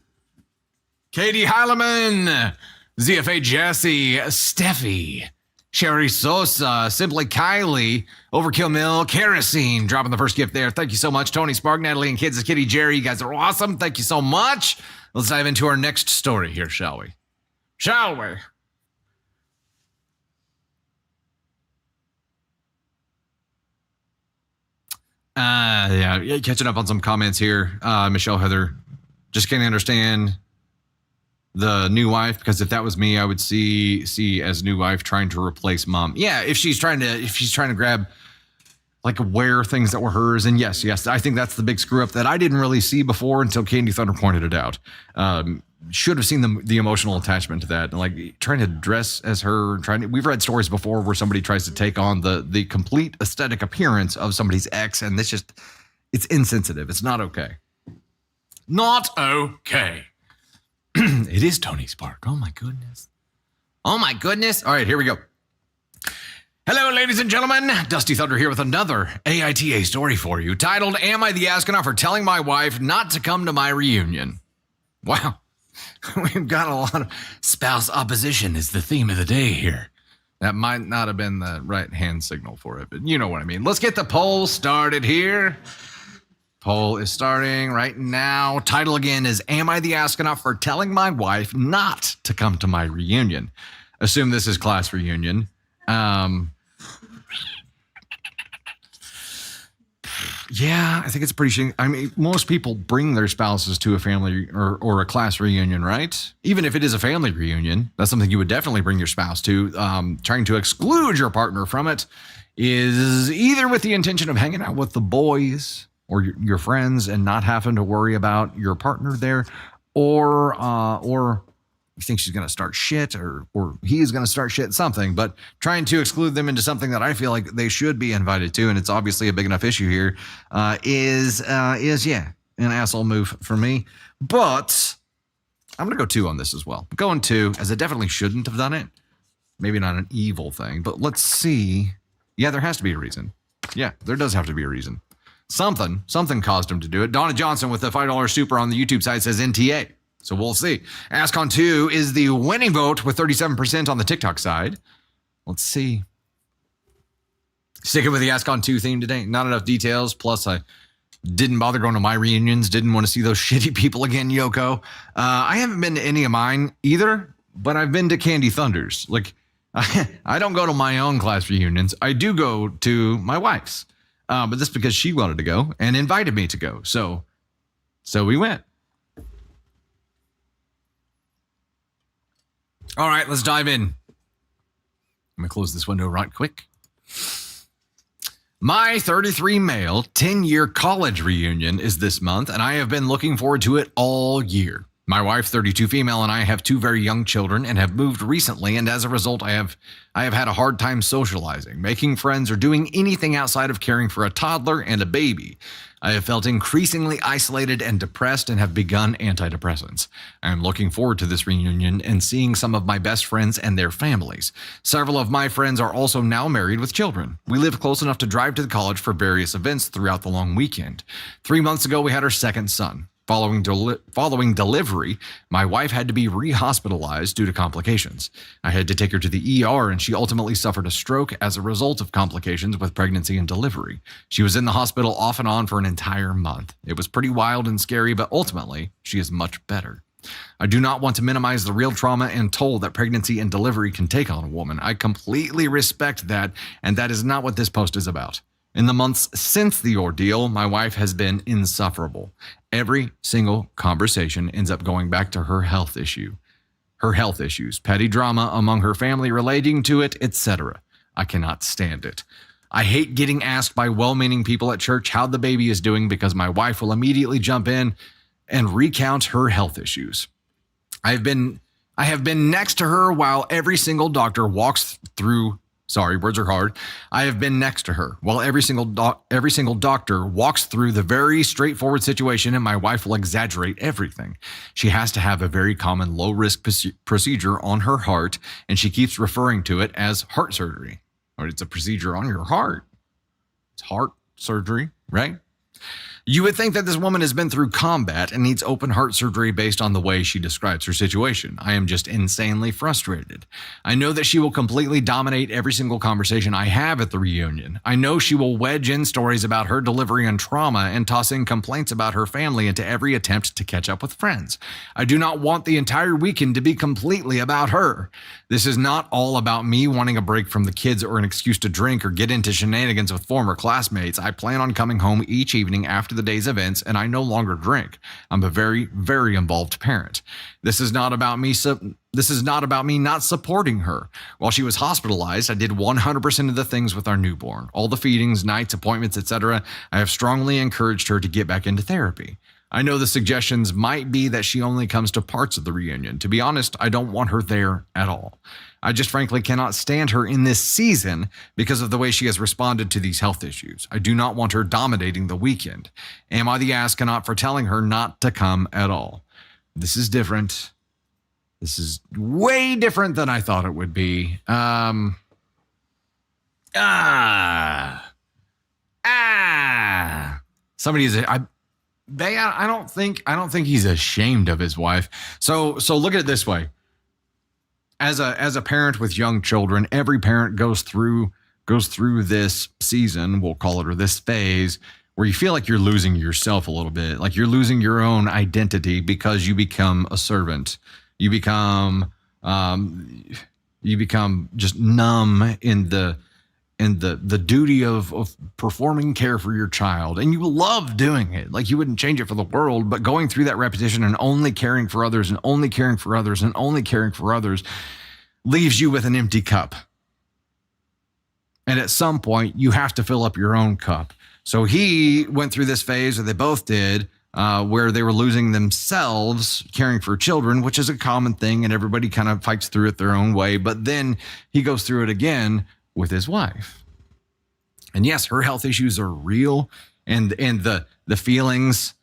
Katie Heileman, ZFA Jesse, Steffi, Sherry Sosa, Simply Kylie, Overkill Mill, Kerosene, dropping the first gift there. Thank you so much, Tony Spark, Natalie, and Kids, Kitty, Jerry. You guys are awesome. Thank you so much. Let's dive into our next story here, shall we? Shall we? Yeah, catching up on some comments here. Michelle Heather, just can't understand the new wife, because if that was me, I would see as new wife trying to replace mom. Yeah, if she's trying to grab, like, wear things that were hers. And yes, I think that's the big screw up that I didn't really see before until Candy Thunder pointed it out. Should have seen the emotional attachment to that, like trying to dress as her. We've read stories before where somebody tries to take on the complete aesthetic appearance of somebody's ex, and it's insensitive. It's not okay. Not okay. It is Tony Spark. Oh my goodness. Oh my goodness. All right, here we go. Hello, ladies and gentlemen. Dusty Thunder here with another AITA story for you, titled, Am I the Astronaut for Telling My Wife Not to Come to My Reunion? Wow. We've got a lot of spouse opposition is the theme of the day here. That might not have been the right hand signal for it, but you know what I mean. Let's get the poll started here. Poll is starting right now. Title again is, Am I the Astronaut for Telling My Wife Not to Come to My Reunion? Assume this is class reunion. Yeah, I think it's pretty shitty. I mean, most people bring their spouses to a family or a class reunion, right? Even if it is a family reunion, that's something you would definitely bring your spouse to. Trying to exclude your partner from it is either with the intention of hanging out with the boys or your friends and not having to worry about your partner there, or you think she's going to start shit or he is going to start shit, something, but trying to exclude them into something that I feel like they should be invited to, and it's obviously a big enough issue here, is an asshole move for me. But I'm going to go 2 on this as well. I'm going 2, as I definitely shouldn't have done it. Maybe not an evil thing, but let's see. Yeah, there has to be a reason. Yeah, there does have to be a reason. Something caused him to do it. Donna Johnson with the $5 super on the YouTube side says NTA. So we'll see. Ask on 2 is the winning vote with 37% on the TikTok side. Let's see. Sticking with the AskOn 2 theme today. Not enough details. Plus, I didn't bother going to my reunions. Didn't want to see those shitty people again, Yoko. I haven't been to any of mine either, but I've been to Candy Thunder's. Like, I don't go to my own class reunions. I do go to my wife's. But that's because she wanted to go and invited me to go. So we went. All right, let's dive in. I'm going to close this window right quick. My 33 male 10-year college reunion is this month, and I have been looking forward to it all year. My wife, 32 female, and I have 2 very young children and have moved recently, and as a result, I have had a hard time socializing, making friends, or doing anything outside of caring for a toddler and a baby. I have felt increasingly isolated and depressed and have begun antidepressants. I am looking forward to this reunion and seeing some of my best friends and their families. Several of my friends are also now married with children. We live close enough to drive to the college for various events throughout the long weekend. 3 months ago, we had our second son. Following delivery, my wife had to be rehospitalized due to complications. I had to take her to the ER, and she ultimately suffered a stroke as a result of complications with pregnancy and delivery. She was in the hospital off and on for an entire month. It was pretty wild and scary, but ultimately, she is much better. I do not want to minimize the real trauma and toll that pregnancy and delivery can take on a woman. I completely respect that, and that is not what this post is about. In the months since the ordeal, my wife has been insufferable. Every single conversation ends up going back to her health issues, petty drama among her family relating to it, etc. I cannot stand it. I hate getting asked by well-meaning people at church how the baby is doing because my wife will immediately jump in and recount her health issues. I have been next to her while every single doctor walks through. Sorry, words are hard. I have been next to her while every single doctor walks through the very straightforward situation, and my wife will exaggerate everything. She has to have a very common low-risk procedure on her heart, and she keeps referring to it as heart surgery. Or it's a procedure on your heart. It's heart surgery, right? You would think that this woman has been through combat and needs open heart surgery based on the way she describes her situation. I am just insanely frustrated. I know that she will completely dominate every single conversation I have at the reunion. I know she will wedge in stories about her delivery and trauma and toss in complaints about her family into every attempt to catch up with friends. I do not want the entire weekend to be completely about her. This is not all about me wanting a break from the kids or an excuse to drink or get into shenanigans with former classmates. I plan on coming home each evening after the day's events, and I no longer drink. I'm a very, very involved parent. This is not about me not supporting her. While she was hospitalized, I did 100% of the things with our newborn. All the feedings, nights, appointments, etc. I have strongly encouraged her to get back into therapy. I know the suggestions might be that she only comes to parts of the reunion. To be honest, I don't want her there at all. I just frankly cannot stand her in this season because of the way she has responded to these health issues. I do not want her dominating the weekend. Am I the astronaut for telling her not to come at all? This is different. This is way different than I thought it would be. I don't think he's ashamed of his wife. So look at it this way. As a parent with young children, every parent goes through this season, we'll call it, or this phase, where you feel like you're losing yourself a little bit, like you're losing your own identity because you become a servant. You become just numb in the duty of performing care for your child. And you love doing it. Like you wouldn't change it for the world, but going through that repetition and only caring for others and only caring for others and only caring for others leaves you with an empty cup. And at some point you have to fill up your own cup. So he went through this phase, or they both did, where they were losing themselves caring for children, which is a common thing, and everybody kind of fights through it their own way. But then he goes through it again with his wife. And yes, her health issues are real, and the feelings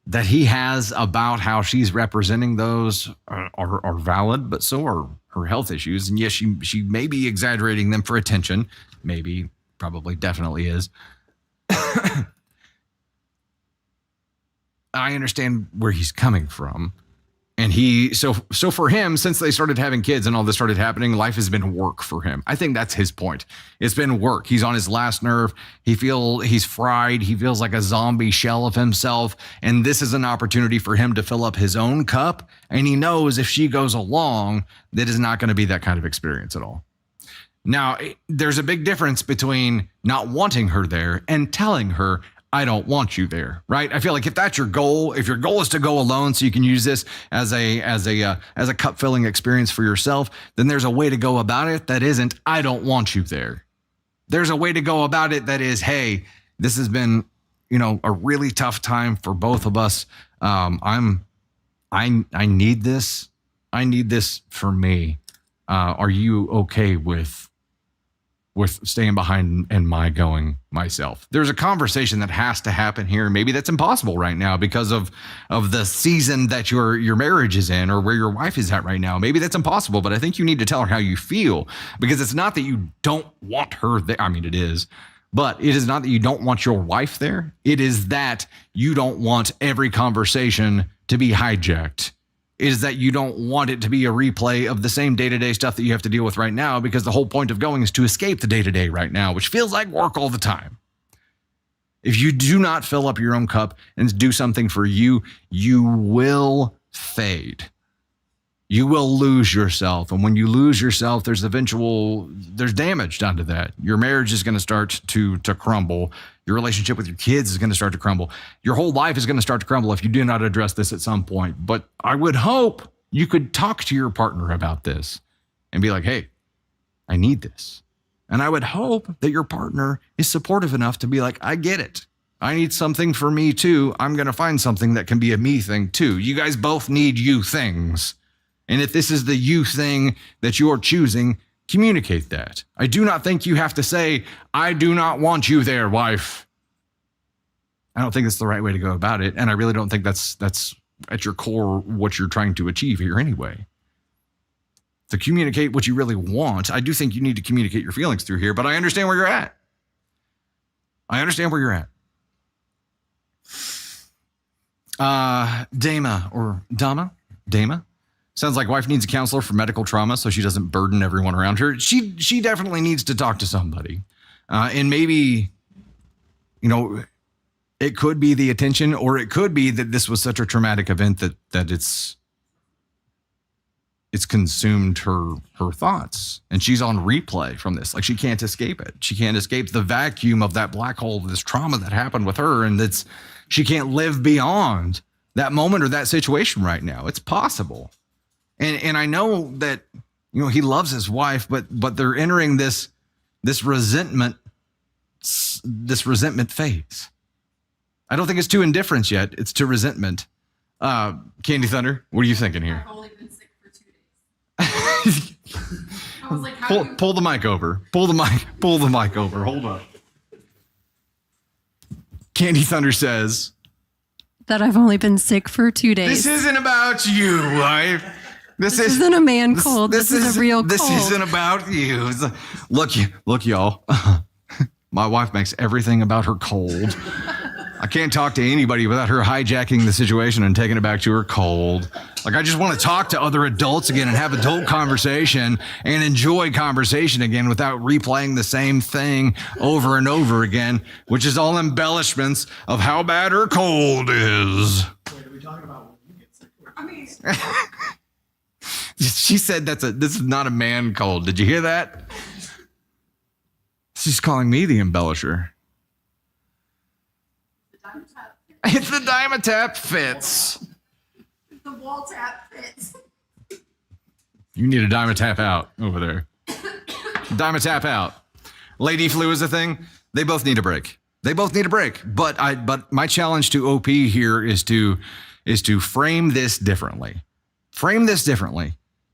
that he has about how she's representing those are valid, but so are her health issues. And yes, she may be exaggerating them for attention. Maybe, probably, definitely is. I understand where he's coming from. And so for him, since they started having kids and all this started happening, life has been work for him. I think that's his point. It's been work. He's on his last nerve. He's fried. He feels like a zombie shell of himself. And this is an opportunity for him to fill up his own cup. And he knows if she goes along, that is not going to be that kind of experience at all. Now, there's a big difference between not wanting her there and telling her, I don't want you there, right? I feel like if that's your goal, if your goal is to go alone so you can use this as a cup filling experience for yourself, then there's a way to go about it that isn't, I don't want you there. There's a way to go about it that is, hey, this has been, a really tough time for both of us. I need this. I need this for me. Are you okay with staying behind and my going myself? There's a conversation that has to happen here. Maybe that's impossible right now because of the season that your marriage is in or where your wife is at right now. Maybe that's impossible, but I think you need to tell her how you feel, because it's not that you don't want her there. I mean, it is, but it is not that you don't want your wife there. It is that you don't want every conversation to be hijacked. Is that you don't want it to be a replay of the same day-to-day stuff that you have to deal with right now, because the whole point of going is to escape the day-to-day right now, which feels like work all the time. If you do not fill up your own cup and do something for you, you will fade. You will lose yourself. And when you lose yourself, there's damage done to that. Your marriage is going to start to crumble. Your relationship with your kids is going to start to crumble. Your whole life is going to start to crumble if you do not address this at some point. But I would hope you could talk to your partner about this and be like, hey, I need this. And I would hope that your partner is supportive enough to be like, I get it. I need something for me too. I'm going to find something that can be a me thing too. You guys both need you things. And if this is the you thing that you're choosing, communicate that. I do not think you have to say, I do not want you there, wife. I don't think that's the right way to go about it. And I really don't think that's at your core what you're trying to achieve here anyway. To communicate what you really want, I do think you need to communicate your feelings through here, but I understand where you're at. Dama. Sounds like wife needs a counselor for medical trauma so she doesn't burden everyone around her. She definitely needs to talk to somebody. And maybe, it could be the attention, or it could be that this was such a traumatic event that it's consumed her thoughts. And she's on replay from this. Like, she can't escape it. She can't escape the vacuum of that black hole, this trauma that happened with her. And she can't live beyond that moment or that situation right now. It's possible. And I know that, he loves his wife, but they're entering this resentment phase. I don't think it's to indifference yet. It's to resentment. Candy Thunder, what are you thinking here? I've only been sick for 2 days. I was like, pull the mic over. Pull the mic over. Hold on. Candy Thunder says that I've only been sick for 2 days. This isn't about you, wife. This isn't a man cold. This is a real cold. This isn't about you. Look, y'all. My wife makes everything about her cold. I can't talk to anybody without her hijacking the situation and taking it back to her cold. Like, I just want to talk to other adults again and have adult conversation and enjoy conversation again without replaying the same thing over and over again, which is all embellishments of how bad her cold is. Wait, are we talking about when you get sick? I mean, She said this is not a man cold. Did you hear that? She's calling me the embellisher. It's the Dimetap fits. the wall tap fits. You need a Dimetap out over there. Dimetap out. Lady flu is a thing. They both need a break. But my challenge to OP here is to frame this differently.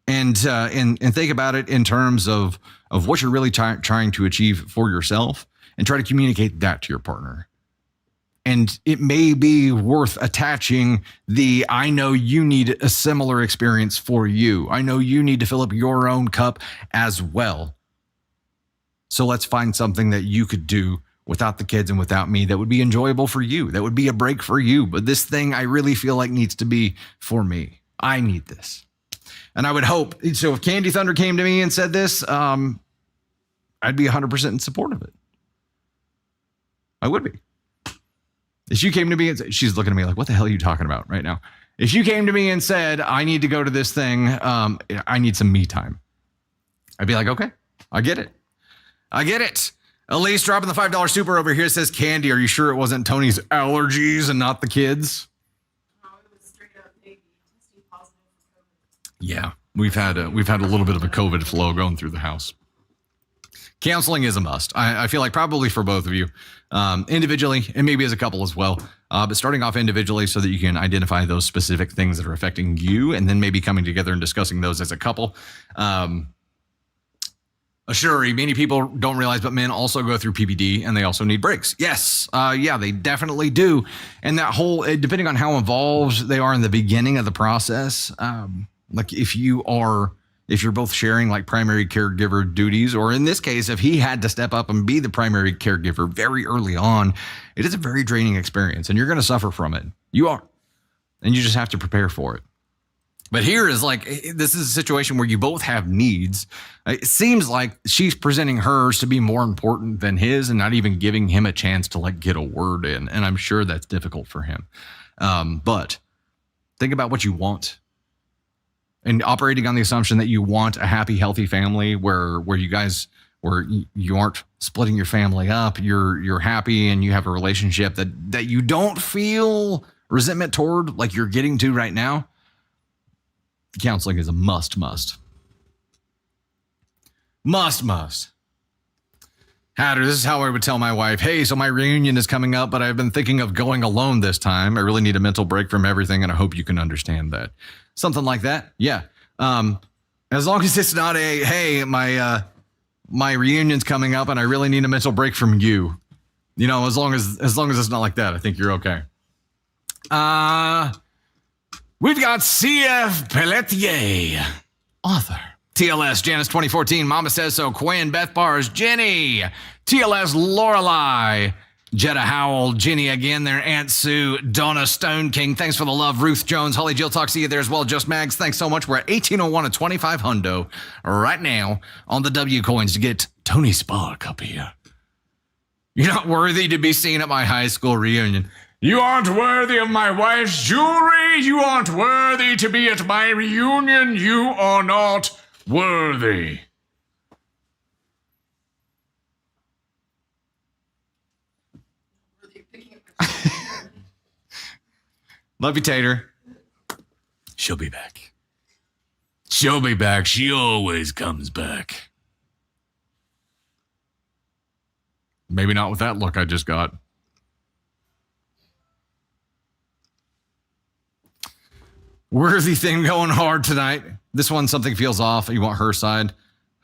And think about it in terms of what you're really trying to achieve for yourself, and try to communicate that to your partner. And it may be worth attaching I know you need a similar experience for you. I know you need to fill up your own cup as well. So let's find something that you could do without the kids and without me that would be enjoyable for you. That would be a break for you. But this thing I really feel like needs to be for me. I need this. And I would hope, so if Candy Thunder came to me and said this, I'd be 100% in support of it. I would be. If she came to me and said, she's looking at me like, what the hell are you talking about right now? If you came to me and said, I need to go to this thing, I need some me time, I'd be like, okay, I get it. I get it. Elise dropping the $5 super over here says, Candy, are you sure it wasn't Tony's allergies and not the kids? No, it was straight up baby testing positive for COVID. Yeah, we've had a little bit of a COVID flow going through the house. Counseling is a must. I feel like probably for both of you, individually and maybe as a couple as well. But starting off individually so that you can identify those specific things that are affecting you, and then maybe coming together and discussing those as a couple. Sure, many people don't realize, but men also go through PPD and they also need breaks. Yes, yeah, they definitely do. And that whole, depending on how involved they are in the beginning of the process, like if you're both sharing like primary caregiver duties, or in this case, if he had to step up and be the primary caregiver very early on, it is a very draining experience and you're going to suffer from it. You are. And you just have to prepare for it. But here is like, this is a situation where you both have needs. It seems like she's presenting hers to be more important than his and not even giving him a chance to like get a word in. And I'm sure that's difficult for him. But think about what you want. And operating on the assumption that you want a happy, healthy family where you aren't splitting your family up, you're happy and you have a relationship that you don't feel resentment toward like you're getting to right now. Counseling is a must. Hatter, this is how I would tell my wife, hey, so my reunion is coming up, but I've been thinking of going alone this time. I really need a mental break from everything, and I hope you can understand that. Something like that. Yeah. As long as it's not hey, my reunion's coming up and I really need a mental break from you. You know, as long as it's not like that, I think you're okay. We've got C.F. Pelletier, author. TLS, Janice 2014, Mama Says So, Quinn, Beth Bars, Jenny, TLS, Lorelei, Jetta Howell, Jenny again there, Aunt Sue, Donna Stone King, thanks for the love, Ruth Jones, Holly Jill, talk to you there as well, Just Mags, thanks so much. We're at 1801 and 25 hundo right now on the W coins to get Tony Spark up here. You're not worthy to be seen at my high school reunion. You aren't worthy of my wife's jewelry. You aren't worthy to be at my reunion. You are not worthy. Love you, Tater. She'll be back. She'll be back. She always comes back. Maybe not with that look I just got. Worthy thing going hard tonight. This one, something feels off. You want her side.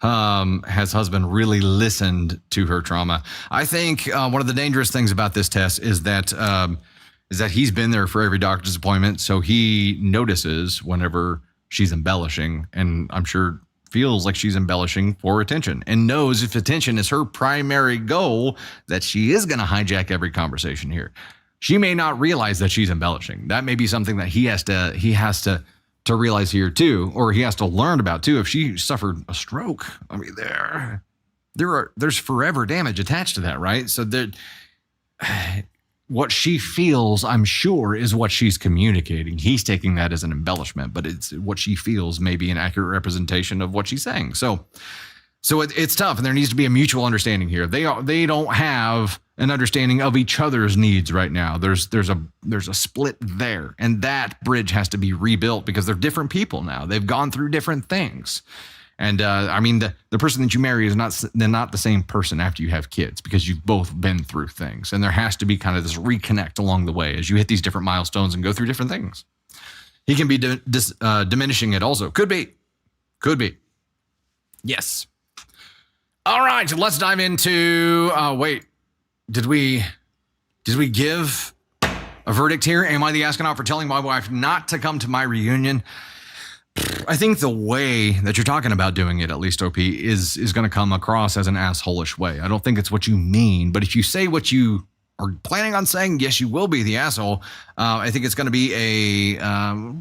Has husband really listened to her trauma? I think one of the dangerous things about this test is that he's been there for every doctor's appointment. So he notices whenever she's embellishing, and I'm sure feels like she's embellishing for attention, and knows if attention is her primary goal, that she is going to hijack every conversation here. She may not realize that she's embellishing. That may be something that he has to realize here too, or he has to learn about too. If she suffered a stroke, I mean, there's forever damage attached to that, right? So that what she feels, I'm sure, is what she's communicating. He's taking that as an embellishment, but it's what she feels may be an accurate representation of what she's saying. So it's tough, and there needs to be a mutual understanding here. They don't have an understanding of each other's needs right now. There's a split there, and that bridge has to be rebuilt because they're different people now. They've gone through different things, and I mean the person that you marry is not the same person after you have kids, because you've both been through things, and there has to be kind of this reconnect along the way as you hit these different milestones and go through different things. He can be diminishing it also. Could be. Yes. All right, let's dive into, wait, did we give a verdict here? Am I the astronaut for telling my wife not to come to my reunion? I think the way that you're talking about doing it, at least OP, is going to come across as an asshole-ish way. I don't think it's what you mean, but if you say what you are planning on saying, yes, you will be the asshole, I think it's going to be a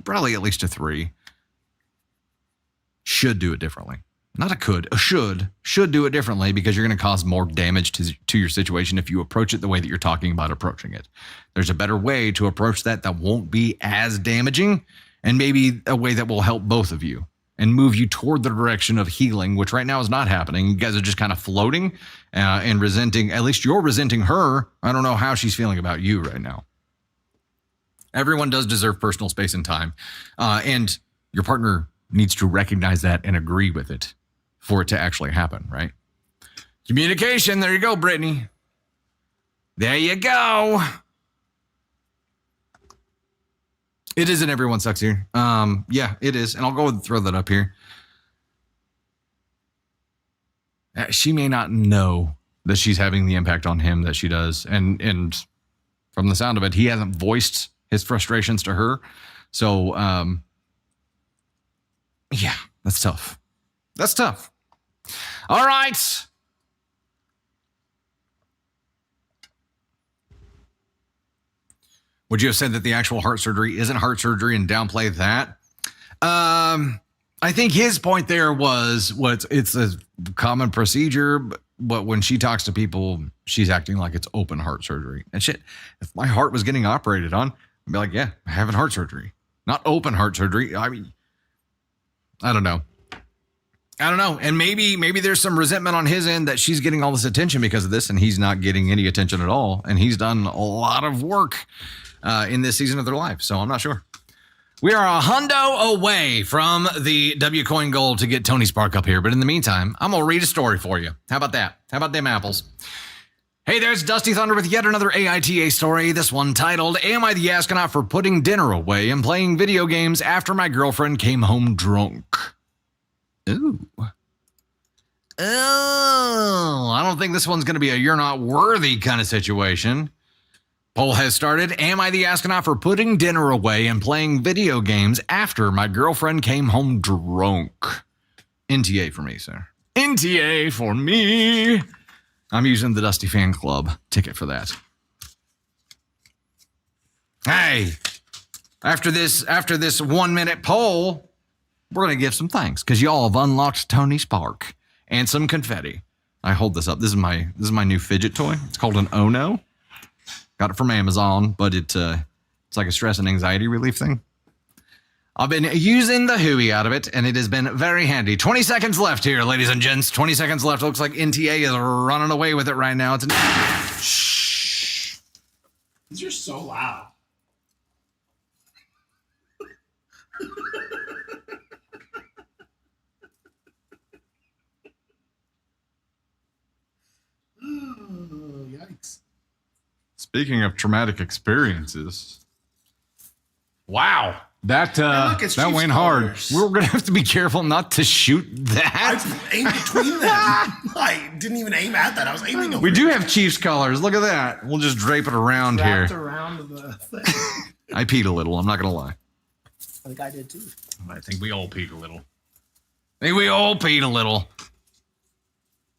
probably at least a 3. Should do it differently. Not a could, a should do it differently, because you're going to cause more damage to your situation if you approach it the way that you're talking about approaching it. There's a better way to approach that won't be as damaging, and maybe a way that will help both of you and move you toward the direction of healing, which right now is not happening. You guys are just kind of floating and resenting. At least you're resenting her. I don't know how she's feeling about you right now. Everyone does deserve personal space and time. And your partner needs to recognize that and agree with it for it to actually happen, right? Communication. There you go, Brittany. There you go. It isn't everyone sucks here. Yeah, it is. And I'll go and throw that up here. She may not know that she's having the impact on him that she does. And from the sound of it, he hasn't voiced his frustrations to her. So, yeah, that's tough. That's tough. All right. Would you have said that the actual heart surgery isn't heart surgery and downplay that? I think his point there was it's a common procedure, but when she talks to people, she's acting like it's open heart surgery. And shit, if my heart was getting operated on, I'd be like, yeah, I'm having heart surgery. Not open heart surgery. I mean, I don't know. And maybe there's some resentment on his end that she's getting all this attention because of this and he's not getting any attention at all. And he's done a lot of work in this season of their life. So I'm not sure. We are a hundo away from the W coin goal to get Tony Spark up here. But in the meantime, I'm going to read a story for you. How about that? How about them apples? Hey, there's Dusty Thunder with yet another AITA story. This one titled, Am I the Astronaut for Putting Dinner Away and Playing Video Games After My Girlfriend Came Home Drunk? Ooh. Oh, I don't think this one's going to be a you're not worthy kind of situation. Poll has started. Am I the astronaut for putting dinner away and playing video games after my girlfriend came home drunk? NTA for me, sir. NTA for me. I'm using the Dusty Fan Club ticket for that. Hey, after this 1 minute poll, we're going to give some thanks because y'all have unlocked Tony Spark and some confetti. I hold this up. This is my new fidget toy. It's called an Ono. Got it from Amazon, but it's like a stress and anxiety relief thing. I've been using the hooey out of it, and it has been very handy. 20 seconds left here, ladies and gents. 20 seconds left. Looks like NTA is running away with it right now. Shh. These are so loud. Oh, yikes. Speaking of traumatic experiences, wow, that went hard. We're gonna have to be careful not to shoot that. I aimed between them. I didn't even aim at that. I was aiming over. We do have Chiefs colors. Look at that. We'll just drape it around here. Around the thing. I peed a little. I'm not gonna lie. I think I did too. I think we all peed a little.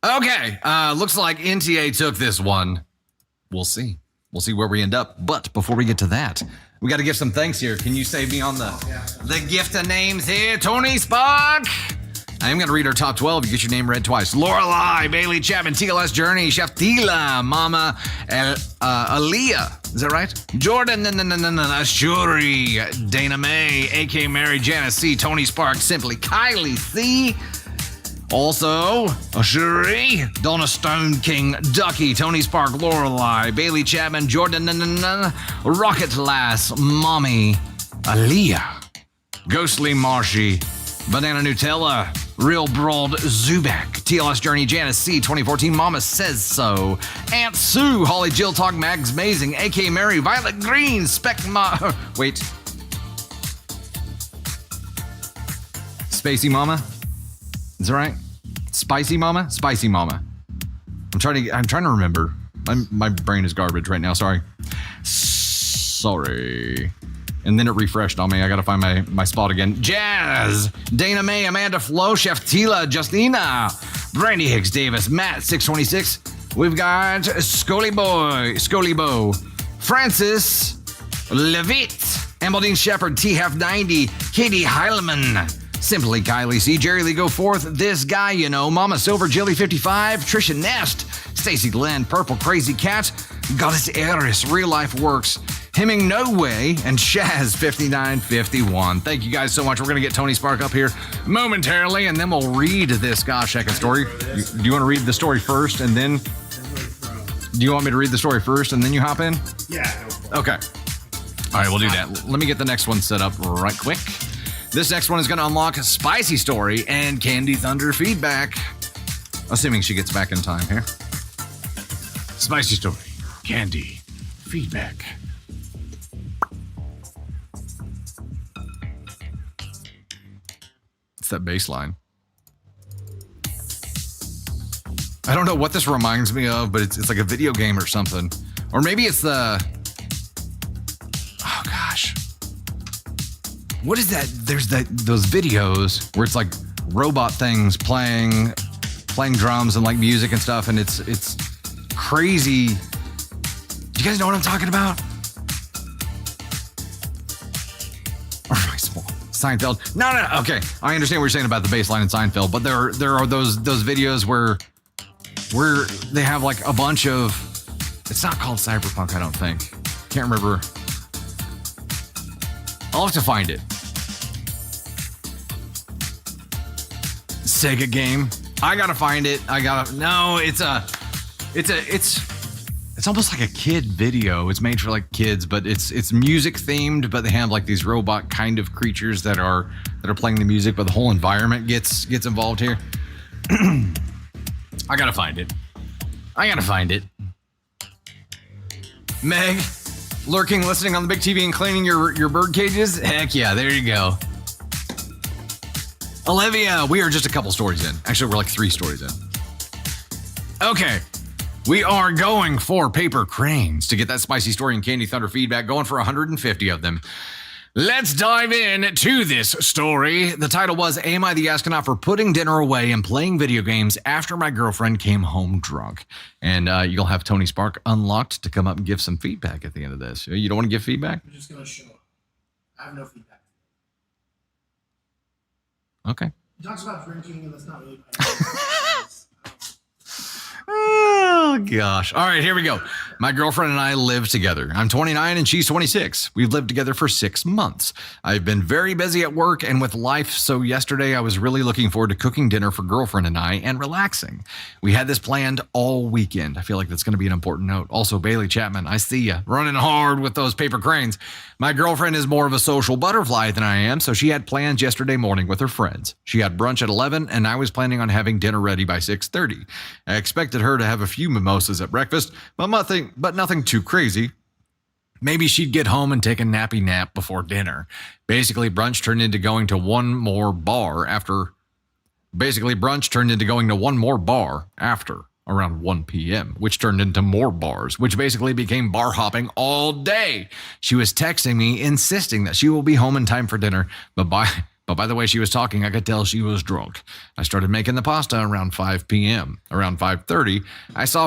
Okay, looks like NTA took this one. We'll see. We'll see where we end up. But before we get to that, we got to give some thanks here. Can you save me on the gift of names here? Tony Spark. I am going to read our top 12. You get your name read twice. Lorelei, Bailey Chapman, TLS Journey, Chef Tila, Mama Aaliyah. Is that right? Jordan, Ashuri, Dana May, AK Mary, Janice C, Tony Spark, Simply Kylie C. Also, Ashuri, Donna Stone King, Ducky, Tony Spark, Lorelei, Bailey Chapman, Jordan, Rocket Lass, Mommy, Aaliyah, Ghostly Marshy, Banana Nutella, Real Broad Zubak, TLS Journey, Janice C, 2014, Mama Says So, Aunt Sue, Holly Jill Talk, Mags Amazing, AK Mary, Violet Green, wait. Spacey Mama? Is that right? Spicy Mama? Spicy Mama. I'm trying to remember. My brain is garbage right now. Sorry. And then it refreshed on me. I got to find my spot again. Jazz, Dana May, Amanda Flo, Chef Tila, Justina, Brandy Hicks Davis, Matt 626, We've got Scully Bo, Francis Levitt, Ambaldine Shepherd, T Half 90, Katie Heileman, Simply Kylie C, Jerry Lee Go Forth, This Guy You Know, Mama Silver, Jilly 55, Trisha Nest, Stacy Glenn, Purple Crazy Cat, Goddess Eris, Real Life Works, Hemming No Way, and Shaz 5951. Thank you guys so much. We're going to get Tony Spark up here momentarily, and then we'll read this Gosh Heckin' story. Do you want to read the story first, and then... Do you want me to read the story first, and then you hop in? Yeah. Okay. All right, we'll do that. Let me get the next one set up right quick. This next one is going to unlock a spicy story and Candy Thunder feedback. Assuming she gets back in time here. Spicy story, Candy feedback. It's that bass line. I don't know what this reminds me of, but it's like a video game or something. Or maybe it's the... Oh, gosh. What is that? There's those videos where it's like robot things playing drums and like music and stuff, and it's crazy. Do you guys know what I'm talking about? Or am I small? Seinfeld. No. Okay, I understand what you're saying about the bass line in Seinfeld, but there are those videos where they have like a bunch of... It's not called cyberpunk, I don't think. Can't remember. I'll have to find it. Sega game. I gotta find it. No, it's almost like a kid video. It's made for like kids, but it's music themed, but they have like these robot kind of creatures that are playing the music, but the whole environment gets involved here. I gotta find it. Meg, lurking, listening on the big TV and cleaning your bird cages? Heck yeah, there you go. Olivia, we are just a couple stories in. Actually, we're like 3 stories in. Okay, we are going for paper cranes to get that spicy story and Candy Thunder feedback, going for 150 of them. Let's dive in to this story. The title was, Am I the Astronaut for Putting Dinner Away and Playing Video Games After My Girlfriend Came Home Drunk? And you'll have Tony Spark unlocked to come up and give some feedback at the end of this. You don't want to give feedback? I'm just going to show up. I have no feedback. Okay. He talks about drinking, and that's not really Oh, gosh. All right, here we go. My girlfriend and I live together. I'm 29 and she's 26. We've lived together for 6 months. I've been very busy at work and with life, so yesterday I was really looking forward to cooking dinner for girlfriend and I and relaxing. We had this planned all weekend. I feel like that's going to be an important note. Also, Bailey Chapman, I see ya running hard with those paper cranes. My girlfriend is more of a social butterfly than I am, so she had plans yesterday morning with her friends. She had brunch at 11, and I was planning on having dinner ready by 6:30. I expected her to have a few mimosas at breakfast, but nothing too crazy. Maybe she'd get home and take a nappy nap before dinner. Basically, brunch turned into going to one more bar after around 1 p.m., which turned into more bars, which basically became bar hopping all day. She was texting me, insisting that she will be home in time for dinner, but by the way she was talking, I could tell she was drunk. I started making the pasta around 5 p.m. Around 5:30, I saw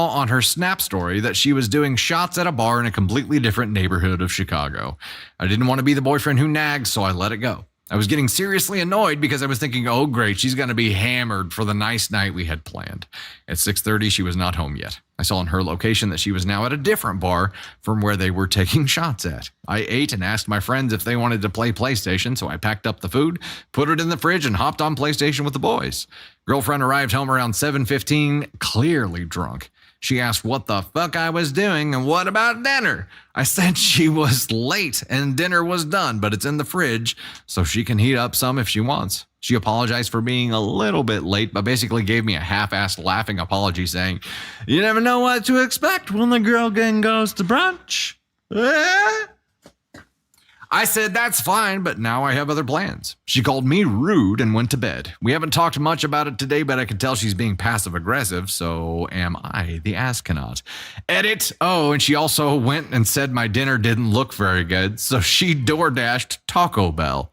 on her Snap story that she was doing shots at a bar in a completely different neighborhood of Chicago. I didn't want to be the boyfriend who nags, so I let it go. I was getting seriously annoyed because I was thinking, oh great, she's going to be hammered for the nice night we had planned. At 6:30, she was not home yet. I saw on her location that she was now at a different bar from where they were taking shots at. I ate and asked my friends if they wanted to play PlayStation, so I packed up the food, put it in the fridge, and hopped on PlayStation with the boys. Girlfriend arrived home around 7:15, clearly drunk. She asked what the fuck I was doing and what about dinner? I said she was late and dinner was done, but it's in the fridge, so she can heat up some if she wants. She apologized for being a little bit late, but basically gave me a half-assed laughing apology saying, you never know what to expect when the girl gang goes to brunch. I said, that's fine, but now I have other plans. She called me rude and went to bed. We haven't talked much about it today, but I can tell she's being passive-aggressive, so am I the astronaut. Edit. Oh, and she also went and said my dinner didn't look very good, so she door-dashed Taco Bell.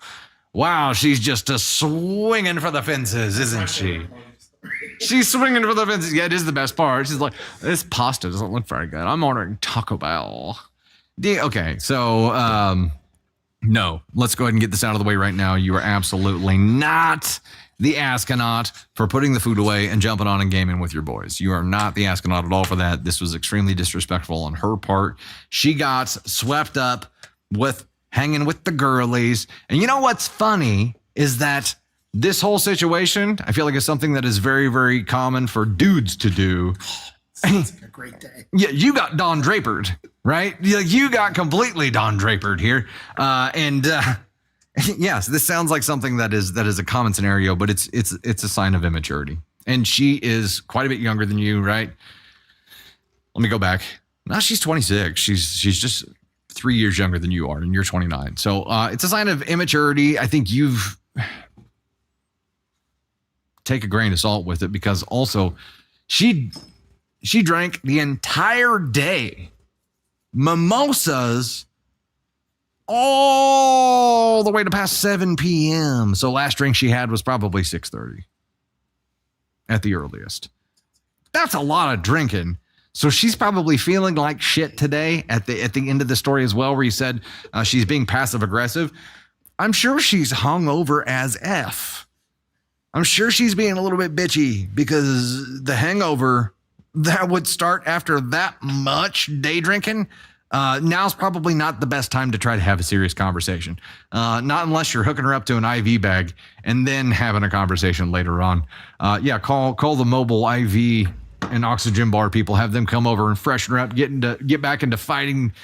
Wow, she's just a swinging for the fences, isn't she? She's swinging for the fences. Yeah, it is the best part. She's like, this pasta doesn't look very good. I'm ordering Taco Bell. Okay, so no, let's go ahead and get this out of the way right now. You are absolutely not the astronaut for putting the food away and jumping on and gaming with your boys. You are not the astronaut at all for that. This was extremely disrespectful on her part. She got swept up with hanging with the girlies. And you know what's funny is that this whole situation, I feel like, is something that is very, very common for dudes to do. Sounds like a great day. Yeah, you got Don Drapered, right? You got completely Don Drapered here. Yes, this sounds like something that is a common scenario, but it's a sign of immaturity. And she is quite a bit younger than you, right? Let me go back. Now she's 26. She's just 3 years younger than you are, and you're 29. So it's a sign of immaturity. I think you've take a grain of salt with it, because also she drank the entire day mimosas all the way to past 7 p.m. So last drink she had was probably 6:30 at the earliest. That's a lot of drinking. So she's probably feeling like shit today at the end of the story as well, where you said she's being passive aggressive. I'm sure she's hungover as F. I'm sure she's being a little bit bitchy because the hangover that would start after that much day drinking, now's probably not the best time to try to have a serious conversation. Not unless you're hooking her up to an IV bag and then having a conversation later on. Call the mobile IV and oxygen bar people, have them come over and freshen her up, get back into fighting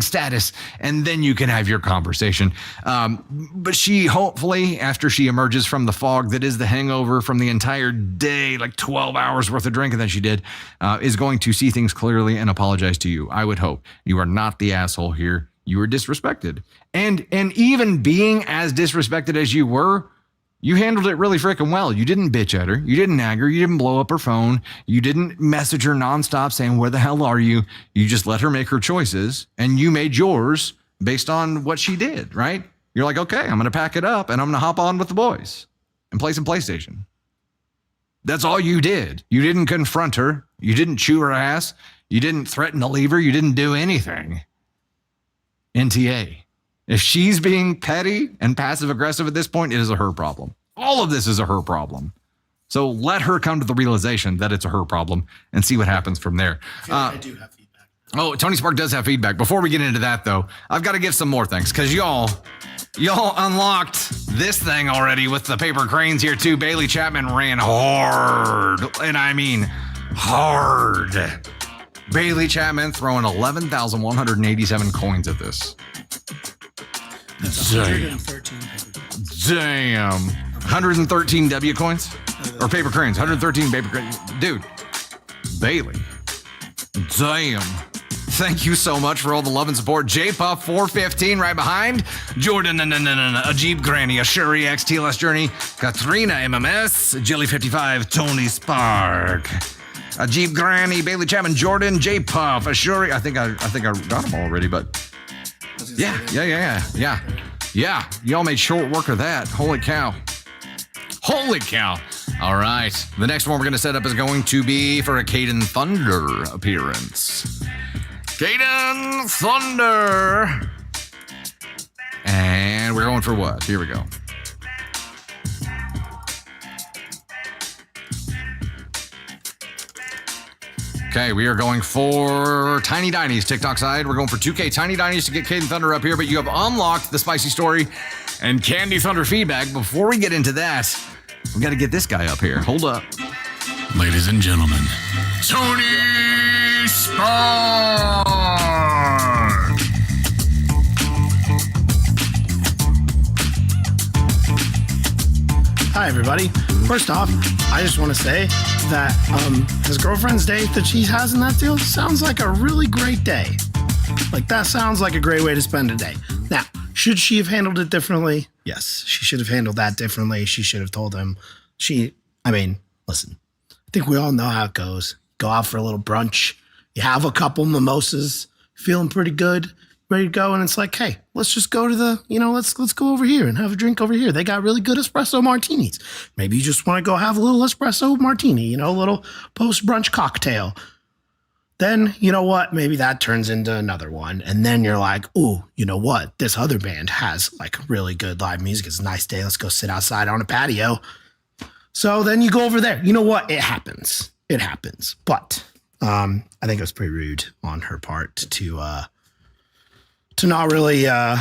status, and then you can have your conversation. But she, hopefully, after she emerges from the fog that is the hangover from the entire day, like 12 hours worth of drinking that she did, is going to see things clearly and apologize to you. I would hope. You are not the asshole here. You were disrespected. And even being as disrespected as you were, you handled it really freaking well. You didn't bitch at her. You didn't nag her. You didn't blow up her phone. You didn't message her nonstop saying, where the hell are you? You just let her make her choices, and you made yours based on what she did, right? You're like, okay, I'm going to pack it up and I'm going to hop on with the boys and play some PlayStation. That's all you did. You didn't confront her. You didn't chew her ass. You didn't threaten to leave her. You didn't do anything. NTA. If she's being petty and passive aggressive at this point, it is a her problem. All of this is a her problem. So let her come to the realization that it's a her problem and see what happens from there. I feel like I do have feedback. Oh, Tony Spark does have feedback. Before we get into that, though, I've got to give some more thanks, because y'all unlocked this thing already with the paper cranes here too. Bailey Chapman ran hard, and I mean hard. Bailey Chapman throwing 11,187 coins at this. That's 113. Damn. 113 W coins? Or paper cranes. 113 paper cranes. Dude. Bailey. Damn. Thank you so much for all the love and support. J-Puff 415 right behind. Jordan, Ajib Granny, Ashuri X, TLS Journey, Katrina MMS, Jilly 55, Tony Spark. Ajib Granny, Bailey Chapman, Jordan, J-Puff, Ashuri. I think I got them already, but yeah. Y'all made short work of that. Holy cow. All right. The next one we're going to set up is going to be for a Caden Thunder appearance. Caden Thunder. And we're going for what? Here we go. Okay, we are going for Tiny Dinies, TikTok side. We're going for 2K Tiny Dinies to get Caden Thunder up here, but you have unlocked the spicy story and Candy Thunder feedback. Before we get into that, we got to get this guy up here. Hold up. Ladies and gentlemen, Tony Spark. Hi, everybody. First off, I just want to say that his girlfriend's date that she has in that deal sounds like a really great day. Like, that sounds like a great way to spend a day. Now, should she have handled it differently? Yes, she should have handled that differently. She should have told him. Listen, I think we all know how it goes. Go out for a little brunch. You have a couple mimosas, feeling pretty good. ready to go, and it's like, hey, let's just go to the, let's go over here and have a drink over here. They got really good espresso martinis. Maybe you just want to go have a little espresso martini, a little post-brunch cocktail. Then, you know what? Maybe that turns into another one. And then you're like, ooh, you know what? This other band has like really good live music. It's a nice day. Let's go sit outside on a patio. So then you go over there. You know what? It happens. It happens. But I think it was pretty rude on her part to not really, I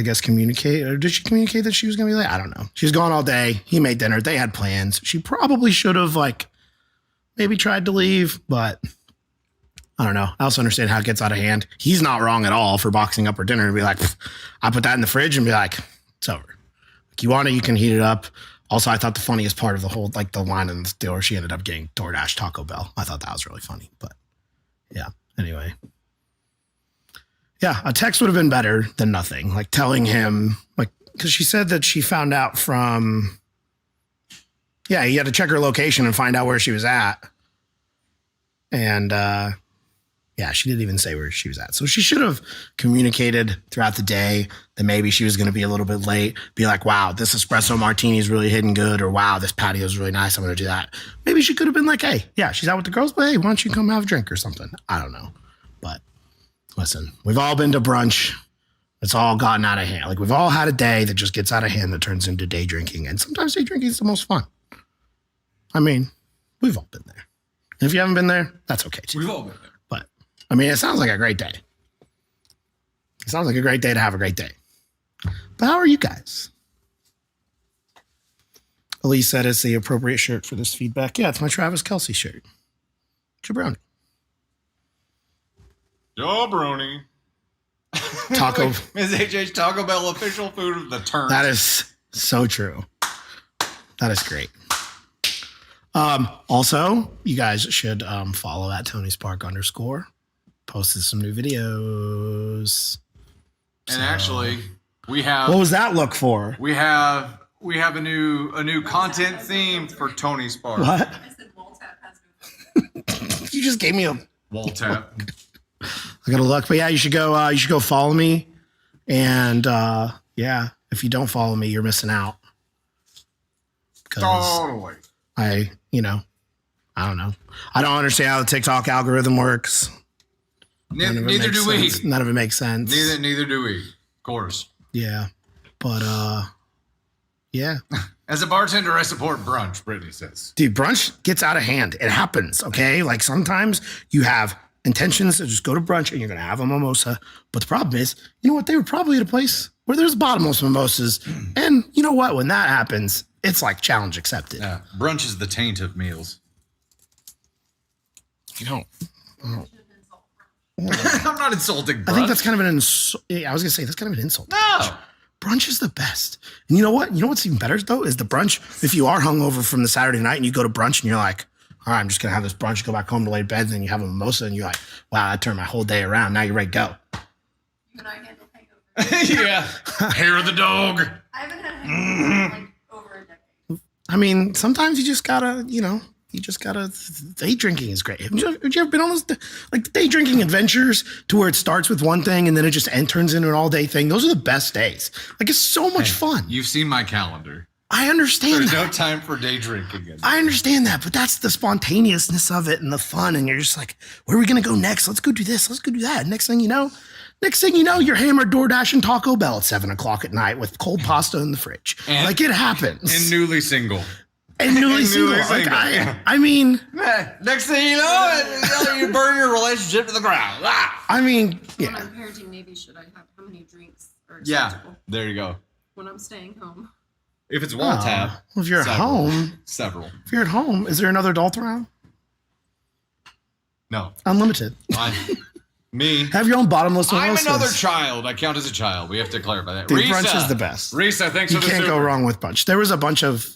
guess communicate. Or did she communicate that she was going to be late? I don't know. She's gone all day. He made dinner. They had plans. She probably should have maybe tried to leave, but I don't know. I also understand how it gets out of hand. He's not wrong at all for boxing up her dinner and be like, I put that in the fridge and be like, it's over. Like, you want it, you can heat it up. Also, I thought the funniest part of the whole, the line in the store, she ended up getting DoorDash Taco Bell. I thought that was really funny, but yeah. Anyway. Yeah, a text would have been better than nothing. Like telling him, because she said that she found out from, he had to check her location and find out where she was at. And, she didn't even say where she was at. So she should have communicated throughout the day that maybe she was going to be a little bit late. Be like, wow, this espresso martini is really hitting good. Or wow, this patio is really nice. I'm going to do that. Maybe she could have been like, hey, yeah, she's out with the girls, but hey, why don't you come have a drink or something? I don't know. But listen, we've all been to brunch. It's all gotten out of hand. Like, we've all had a day that just gets out of hand that turns into day drinking. And sometimes day drinking is the most fun. I mean, we've all been there. And if you haven't been there, that's okay too. We've all been there. But I mean, it sounds like a great day. It sounds like a great day to have a great day. But how are you guys? Elise said it's the appropriate shirt for this feedback. Yeah, it's my Travis Kelce shirt. Jabroni. Jabroni. Taco. Ms. HH, Taco Bell official food of the turn. That is so true. That is great. Also, you guys should follow at Tony Spark _. Posted some new videos. And actually, we have. What was that look for? We have a new content theme for Tony Spark. What? I said Waltap has no. You just gave me a Wall tap. I gotta look, but yeah, you should go follow me, and if you don't follow me, you're missing out. Totally. I don't know. I don't understand how the TikTok algorithm works. Neither do we. None of it makes sense. Neither do we. Of course. Yeah, but yeah. As a bartender, I support brunch. Brittany says, Dude, brunch gets out of hand. It happens. Okay, like sometimes you have intentions to just go to brunch and you're gonna have a mimosa, but the problem is, you know what? They were probably at a place where there's bottomless mimosas, and you know what? When that happens, it's like challenge accepted. yeah, brunch is the taint of meals. You don't. I'm not insulting brunch. I think that's kind of an insult. I was gonna say that's kind of an insult. No. Brunch is the best. And you know what? You know what's even better though is the brunch. If you are hungover from the Saturday night and you go to brunch and you're like, all right, I'm just gonna have this brunch, go back home to lay to bed, and then you have a mimosa and you're like, wow, that turned my whole day around. Now you're ready to go. You and I handle hangovers. Yeah. Hair of the dog. I haven't had hangovers in over a decade. I mean, sometimes you just gotta, day drinking is great. Have you ever been on those, day drinking adventures to where it starts with one thing and then it just turns into an all day thing? Those are the best days. Like, it's so much fun. You've seen my calendar. I understand There's that. no time for day drinking. I understand that, but that's the spontaneousness of it and the fun. And you're just like, where are we going to go next? Let's go do this. Let's go do that. Next thing you know, you're hammered DoorDash and Taco Bell at 7:00 at night with cold pasta in the fridge. And- like, it happens. And newly single. And newly single. Like, I mean, Next thing you know, you burn your relationship to the ground. Ah! I mean, When yeah. I'm parenting, maybe should I have how many drinks are Yeah. acceptable There you go. when I'm staying home? If it's wall tap. Well, if you're at home, is there another adult around? No. Unlimited. Me. Have your own bottomless I'm mimosas. another child. I count as a child. We have to clarify that. Dude, Risa. brunch is the best. Risa, thanks You for the can't super. go wrong with brunch. There was a bunch of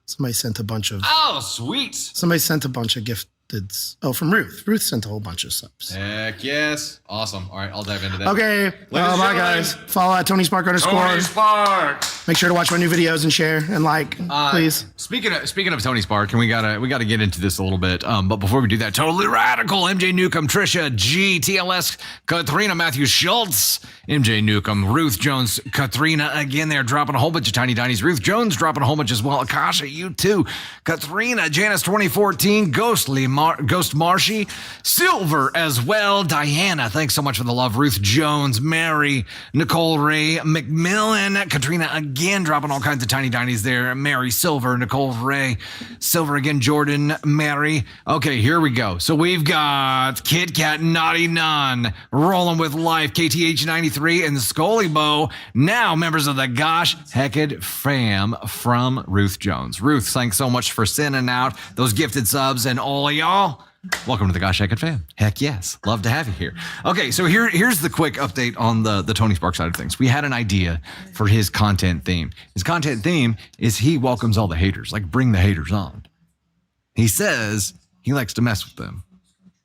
somebody sent a bunch of Oh, sweet. somebody sent a bunch of gift from Ruth. Ruth sent a whole bunch of subs. Heck yes. Awesome. All right, I'll dive into that. Okay. Bye, guys. Follow at Tony Spark _. Tony Spark. Make sure to watch my new videos and share and like, please. Speaking of Tony Spark, and we gotta get into this a little bit. But before we do that, Totally Radical, MJ Newcomb, Trisha G, TLS, Katrina, Matthew Schultz, MJ Newcomb, Ruth Jones, Katrina again. They're dropping a whole bunch of tiny tinies. Ruth Jones dropping a whole bunch as well. Akasha, you too. Katrina, Janice 2014, Ghost Marshy, Silver as well. Diana, thanks so much for the love. Ruth Jones, Mary, Nicole Ray, McMillan, Katrina again dropping all kinds of tiny tinies there. Mary, Silver, Nicole Ray, Silver again, Jordan, Mary. Okay, here we go. So we've got Kit Kat, Naughty Nun, Rolling with Life, KTH 93, and Scully Bow. Now members of the Gosh Hecked fam from Ruth Jones. Ruth, thanks so much for sending out those gifted subs, and all of y'all, welcome to the Gosh Hecked fam. Heck yes. Love to have you here. Okay, so here's the quick update on the Tony Spark side of things. We had an idea for his content theme. His content theme is he welcomes all the haters, like bring the haters on. He says he likes to mess with them.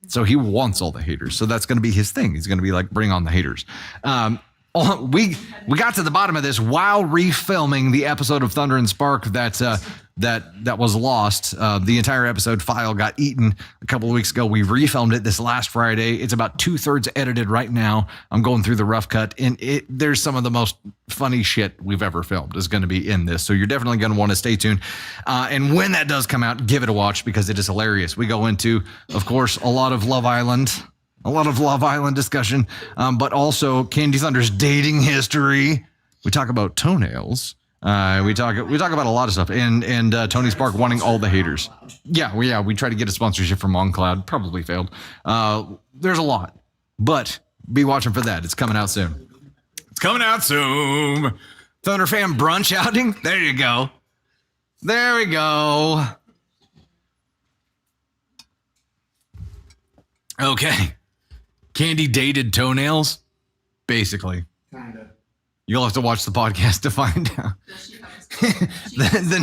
So he wants all the haters. So that's going to be his thing. He's going to be like, bring on the haters. We got to the bottom of this while refilming the episode of Thunder and Spark that was lost. The entire episode file got eaten a couple of weeks ago. We refilmed it this last Friday. It's about 2/3 edited right now. I'm going through the rough cut, and there's some of the most funny shit we've ever filmed is going to be in this. So you're definitely going to want to stay tuned. And when that does come out, give it a watch because it is hilarious. We go into, of course, a lot of Love Island discussion, but also Candy Thunder's dating history. We talk about toenails. We talk about a lot of stuff, and Tony Spark wanting all the haters. We tried to get a sponsorship from OnCloud, probably failed. There's a lot, but be watching for that. It's coming out soon. Thunder Fam brunch outing. There you go. There we go. Okay. Candy dated toenails, basically. Kinda. You'll have to watch the podcast to find out. the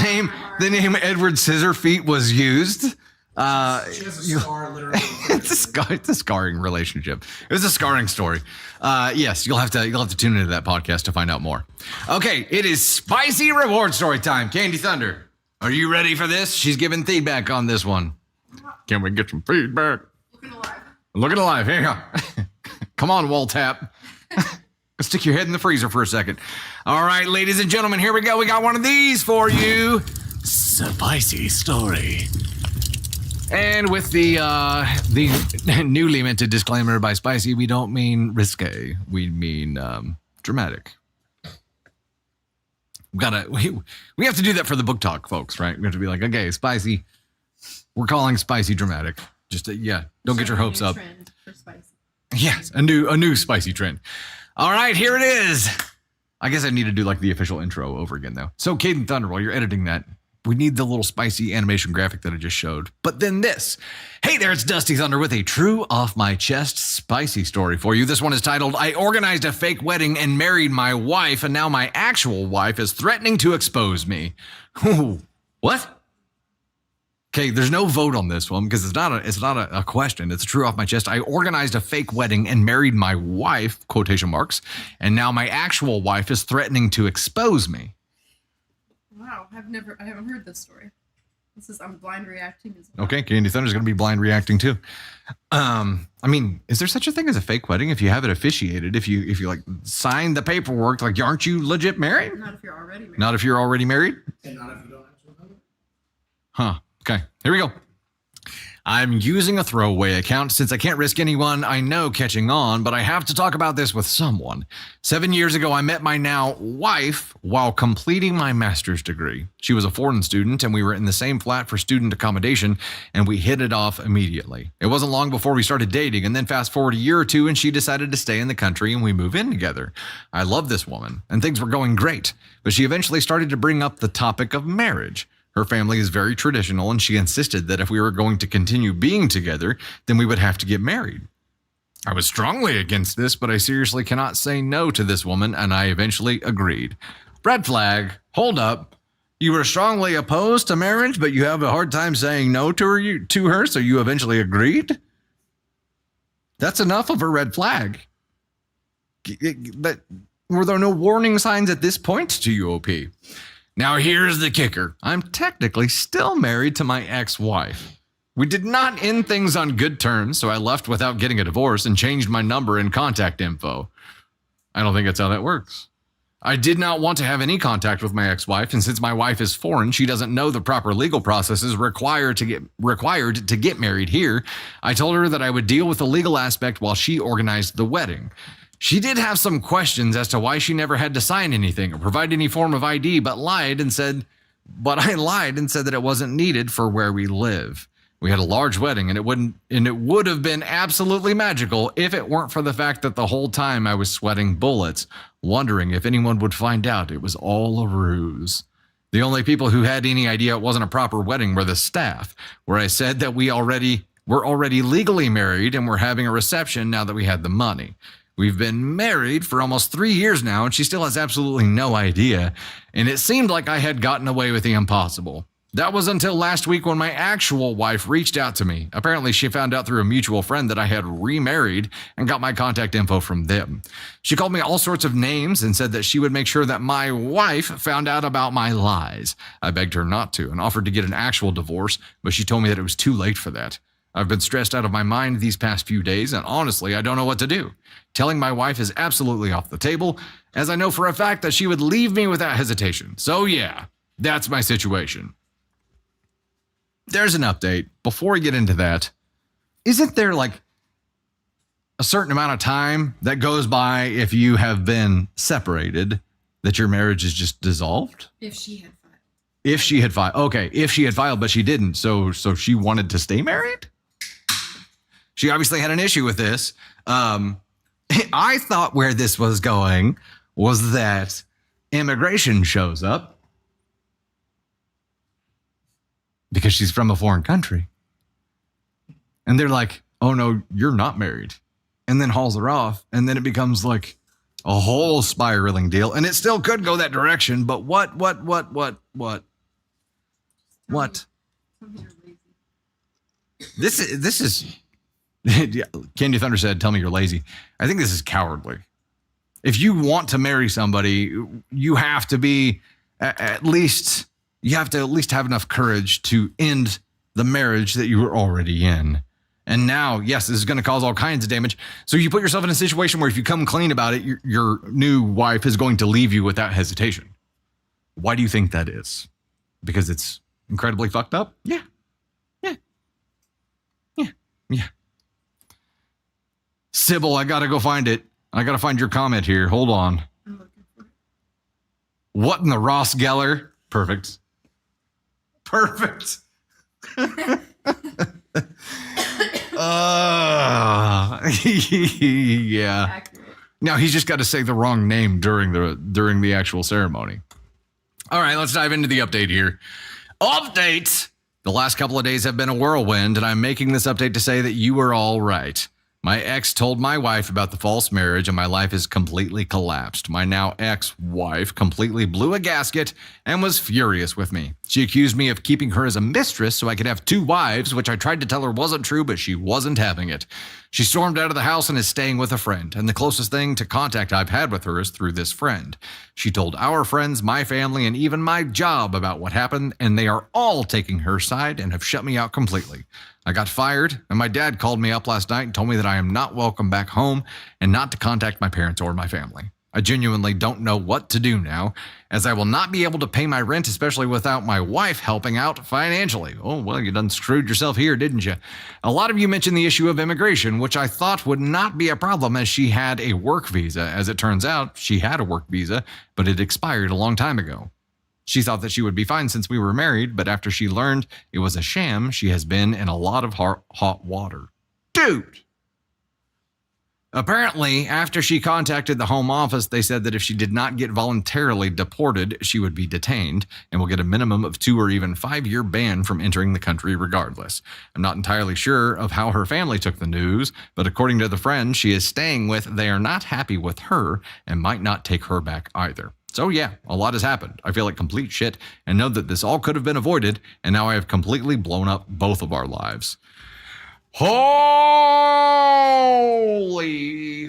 name Edward Scissorfeet was used. She has a scar, literally. It's a scarring relationship. It was a scarring story. Yes, you'll have to tune into that podcast to find out more. Okay, it is spicy reward story time. Candy Thunder, are you ready for this? She's giving feedback on this one. Can we get some feedback? Looking alive. Here you go. Come on, Wall Tap. Stick your head in the freezer for a second. All right, ladies and gentlemen, here we go. We got one of these for you. Spicy story. And with the newly minted disclaimer by Spicy, we don't mean risque. We mean dramatic. We have to do that for the book talk, folks, right? We have to be like, okay, Spicy. We're calling Spicy dramatic. Just don't get your hopes up. Trend for spicy. Yes, a new spicy trend. All right, here it is. I guess I need to do like the official intro over again though. So Caden Thunder, while you're editing that, we need the little spicy animation graphic that I just showed. But then this. Hey there, it's Dusty Thunder with a true off my chest spicy story for you. This one is titled, I organized a fake wedding and married my wife, and now my actual wife is threatening to expose me. Ooh, what? Okay, there's no vote on this one because it's not a question. It's true off my chest. I organized a fake wedding and married my wife, quotation marks, and now my actual wife is threatening to expose me. Wow, I haven't heard this story. I'm blind reacting as well. Okay, Candy Thunder's going to be blind reacting too. I mean, is there such a thing as a fake wedding if you have it officiated? If you like sign the paperwork, like aren't you legit married? Not if you're already married. Not if you're already married? And not if you don't actually know it. Huh. Okay, here we go. I'm using a throwaway account since I can't risk anyone I know catching on, but I have to talk about this with someone. 7 years ago, I met my now wife while completing my master's degree. She was a foreign student, and we were in the same flat for student accommodation, and we hit it off immediately. It wasn't long before we started dating, and then fast forward a year or two, and she decided to stay in the country, and we move in together. I love this woman, and things were going great, but she eventually started to bring up the topic of marriage. Her family is very traditional, and she insisted that if we were going to continue being together, then we would have to get married. I was strongly against this, but I seriously cannot say no to this woman, and I eventually agreed. Red flag, hold up. You were strongly opposed to marriage, but you have a hard time saying no to her, so you eventually agreed? That's enough of a red flag. But were there no warning signs at this point to you, OP? Now here's the kicker. I'm technically still married to my ex-wife. We did not end things on good terms, so I left without getting a divorce and changed my number and contact info. I don't think that's how that works. I did not want to have any contact with my ex-wife, and since my wife is foreign, she doesn't know the proper legal processes required to get married here. I told her that I would deal with the legal aspect while she organized the wedding. She did have some questions as to why she never had to sign anything or provide any form of ID, but I lied and said that it wasn't needed for where we live. We had a large wedding, and it would have been absolutely magical if it weren't for the fact that the whole time I was sweating bullets, wondering if anyone would find out it was all a ruse. The only people who had any idea it wasn't a proper wedding were the staff, where I said that we're already legally married and we're having a reception now that we had the money. We've been married for almost 3 years now, and she still has absolutely no idea, and it seemed like I had gotten away with the impossible. That was until last week when my actual wife reached out to me. Apparently, she found out through a mutual friend that I had remarried and got my contact info from them. She called me all sorts of names and said that she would make sure that my wife found out about my lies. I begged her not to and offered to get an actual divorce, but she told me that it was too late for that. I've been stressed out of my mind these past few days, and honestly, I don't know what to do. Telling my wife is absolutely off the table, as I know for a fact that she would leave me without hesitation. So yeah, that's my situation. There's an update. Before we get into that, isn't there like a certain amount of time that goes by if you have been separated that your marriage is just dissolved? If she had filed. If she had filed. Okay, if she had filed, but she didn't. So she wanted to stay married? She obviously had an issue with this. I thought where this was going was that immigration shows up because she's from a foreign country. And they're like, oh no, you're not married. And then hauls her off. And then it becomes like a whole spiraling deal. And it still could go that direction. But what? This is Candy Thunder said, tell me you're lazy. I think this is cowardly. If you want to marry somebody, you have to be at least have enough courage to end the marriage that you were already in. And now, yes, this is going to cause all kinds of damage. So you put yourself in a situation where if you come clean about it, your new wife is going to leave you without hesitation. Why do you think that is? Because it's incredibly fucked up? Yeah. Sybil, I got to go find it. I got to find your comment here. Hold on. I'm looking for it. What in the Ross Geller? Perfect. Yeah. Accurate. Now he's just got to say the wrong name during the actual ceremony. All right, let's dive into the update here. Update! The last couple of days have been a whirlwind, and I'm making this update to say that you are all right. My ex told my wife about the false marriage, and my life has completely collapsed. My now ex-wife completely blew a gasket and was furious with me. She accused me of keeping her as a mistress so I could have 2 wives, which I tried to tell her wasn't true, but she wasn't having it. She stormed out of the house and is staying with a friend, and the closest thing to contact I've had with her is through this friend. She told our friends, my family, and even my job about what happened, and they are all taking her side and have shut me out completely. I got fired, and my dad called me up last night and told me that I am not welcome back home and not to contact my parents or my family. I genuinely don't know what to do now, as I will not be able to pay my rent, especially without my wife helping out financially. Oh, well, you done screwed yourself here, didn't you? A lot of you mentioned the issue of immigration, which I thought would not be a problem as she had a work visa. As it turns out, she had a work visa, but it expired a long time ago. She thought that she would be fine since we were married, but after she learned it was a sham, she has been in a lot of hot water. Dude! Apparently, after she contacted the home office, they said that if she did not get voluntarily deported, she would be detained and will get a minimum of 2 or even 5-year ban from entering the country regardless. I'm not entirely sure of how her family took the news, but according to the friend she is staying with, they are not happy with her and might not take her back either. So yeah, a lot has happened. I feel like complete shit and know that this all could have been avoided, and now I have completely blown up both of our lives. Holy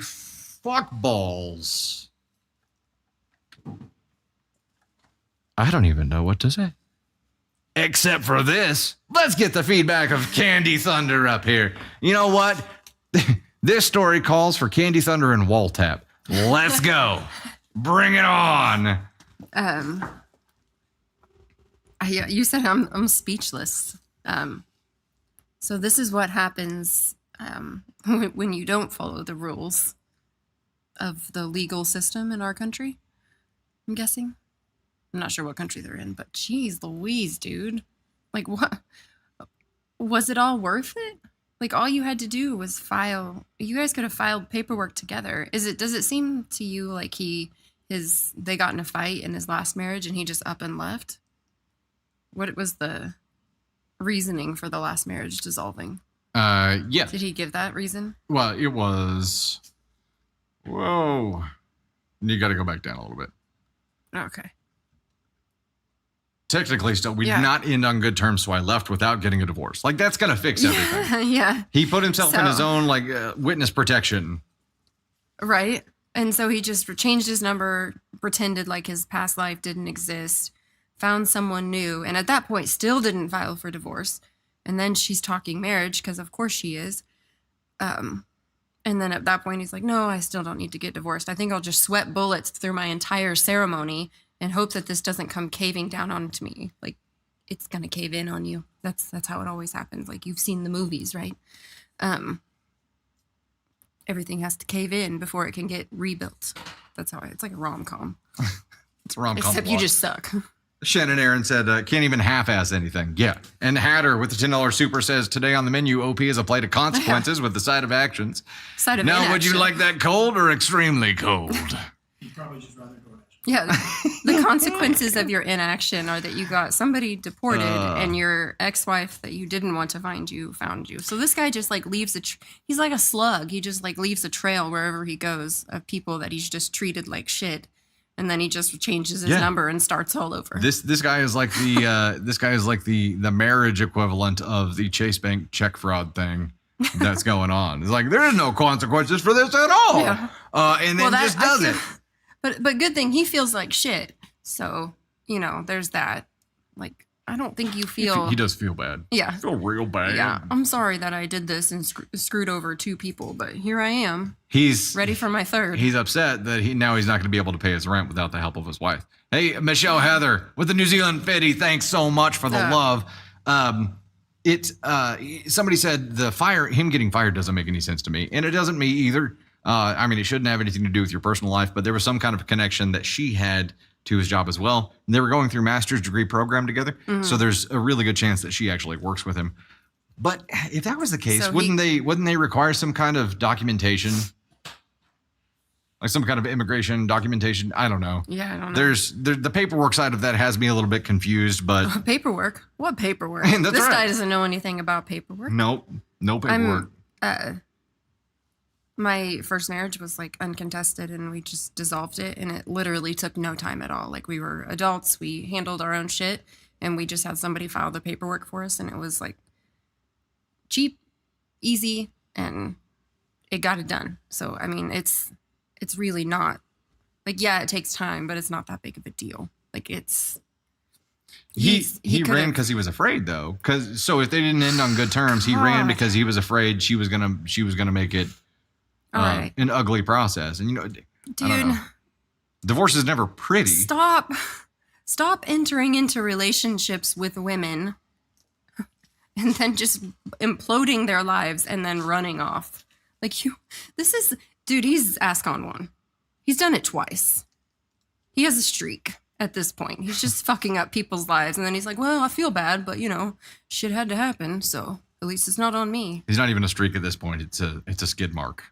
fuck balls. I don't even know what to say. Except for this. Let's get the feedback of Candy Thunder up here. You know what? This story calls for Candy Thunder and Wall Tap. Let's go. Bring it on. You said I'm speechless. So this is what happens when you don't follow the rules of the legal system in our country, I'm guessing. I'm not sure what country they're in, but geez Louise, dude. Like, what? Was it all worth it? Like, all you had to do was file. You guys could have filed paperwork together. Does it seem to you like they got in a fight in his last marriage and he just up and left? What was the reasoning for the last marriage dissolving? Yeah. Did he give that reason? Well, it was. Whoa. You got to go back down a little bit. Okay. Technically, still, we did not end on good terms, so I left without getting a divorce. Like, that's going to fix everything. Yeah. He put himself in his own, witness protection. Right. And so he just changed his number, pretended like his past life didn't exist, found someone new, and at that point still didn't file for divorce. And then she's talking marriage, because of course she is. And then at that point, he's like, no, I still don't need to get divorced. I think I'll just sweat bullets through my entire ceremony and hope that this doesn't come caving down onto me. Like, it's going to cave in on you. That's how it always happens. Like, you've seen the movies, right? Everything has to cave in before it can get rebuilt. That's how it's like a rom-com. It's a rom-com. Except you just suck. Shannon Aaron said, can't even half-ass anything. Yeah. And Hatter with the $10 super says, today on the menu, OP is a plate of consequences with the side of actions. Side of now, inaction. would you like that cold or extremely cold? You'd probably just rather go to Yeah. The consequences of your inaction are that you got somebody deported and your ex-wife that you didn't want to find you found you. So this guy just leaves he's like a slug. He just leaves a trail wherever he goes of people that he's just treated like shit. And then he just changes his number and starts all over. This guy is like the marriage equivalent of the Chase Bank check fraud thing that's going on. It's like, there is no consequences for this at all. Yeah. And then just does it. But good thing he feels like shit. So, there's that. Like, I don't think you feel... He does feel bad. Yeah. I feel real bad. Yeah. I'm sorry that I did this and screwed over 2 people, but here I am. He's ready for my 3rd. He's upset that he's not going to be able to pay his rent without the help of his wife. Hey, Michelle Heather with the New Zealand Fitty, thanks so much for the love. Somebody said him getting fired doesn't make any sense to me, and it doesn't me either. I mean, it shouldn't have anything to do with your personal life, but there was some kind of connection that she had to his job as well. And they were going through master's degree program together. Mm-hmm. So there's a really good chance that she actually works with him. But if that was the case, So wouldn't they require some kind of documentation? Like some kind of immigration documentation? I don't know. Yeah, I don't know. The paperwork side of that has me a little bit confused, but paperwork? What paperwork? That's this right. guy doesn't know anything about paperwork. Nope. No paperwork. My first marriage was uncontested and we just dissolved it, and it literally took no time at all. Like, we were adults, we handled our own shit, and we just had somebody file the paperwork for us, and it was cheap, easy, and it got it done. So, I mean, it's really not it takes time, but it's not that big of a deal. He ran because he was afraid, though. So if they didn't end on good terms, he ran because he was afraid she was gonna make it an ugly process. And dude, I don't know. Divorce is never pretty. Stop entering into relationships with women and then just imploding their lives and then running off. Dude, he's ass on one. He's done it twice. He has a streak at this point. He's just fucking up people's lives. And then he's like, well, I feel bad, but shit had to happen. So at least it's not on me. He's not even a streak at this point. It's a skid mark.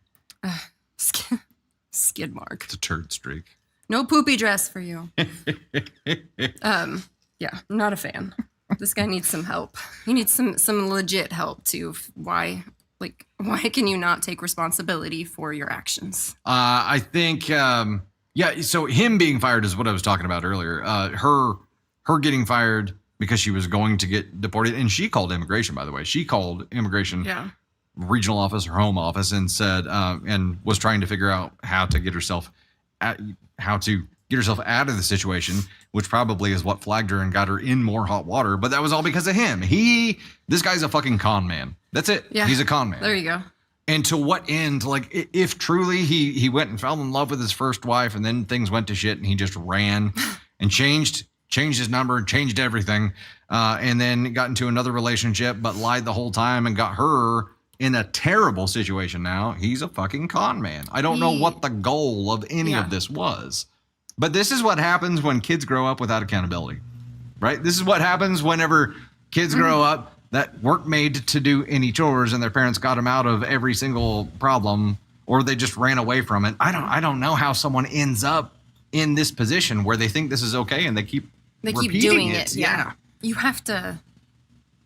Skid mark. It's a turd streak. No poopy dress for you. Yeah, I'm not a fan. This guy needs some help. He needs some legit help too. Why can you not take responsibility for your actions? I think Yeah, so him being fired is what I was talking about earlier. Her getting fired because she was going to get deported, and she called immigration, by the way. She called immigration regional office or home office and said, and was trying to figure out how to get herself out of the situation, which probably is what flagged her and got her in more hot water. But that was all because of him. This guy's a fucking con man. That's it. Yeah. He's a con man. There you go. And to what end? Like, if truly he went and fell in love with his first wife, and then things went to shit, and he just ran and changed his number, changed everything, and then got into another relationship, but lied the whole time and got her in a terrible situation. Now he's a fucking con man. I don't know what the goal of any of this was, but this is what happens when kids grow up without accountability, right? This is what happens whenever kids grow up that weren't made to do any chores, and their parents got them out of every single problem, or they just ran away from it. I don't know how someone ends up in this position where they think this is okay and they keep doing it. Yeah. You have to,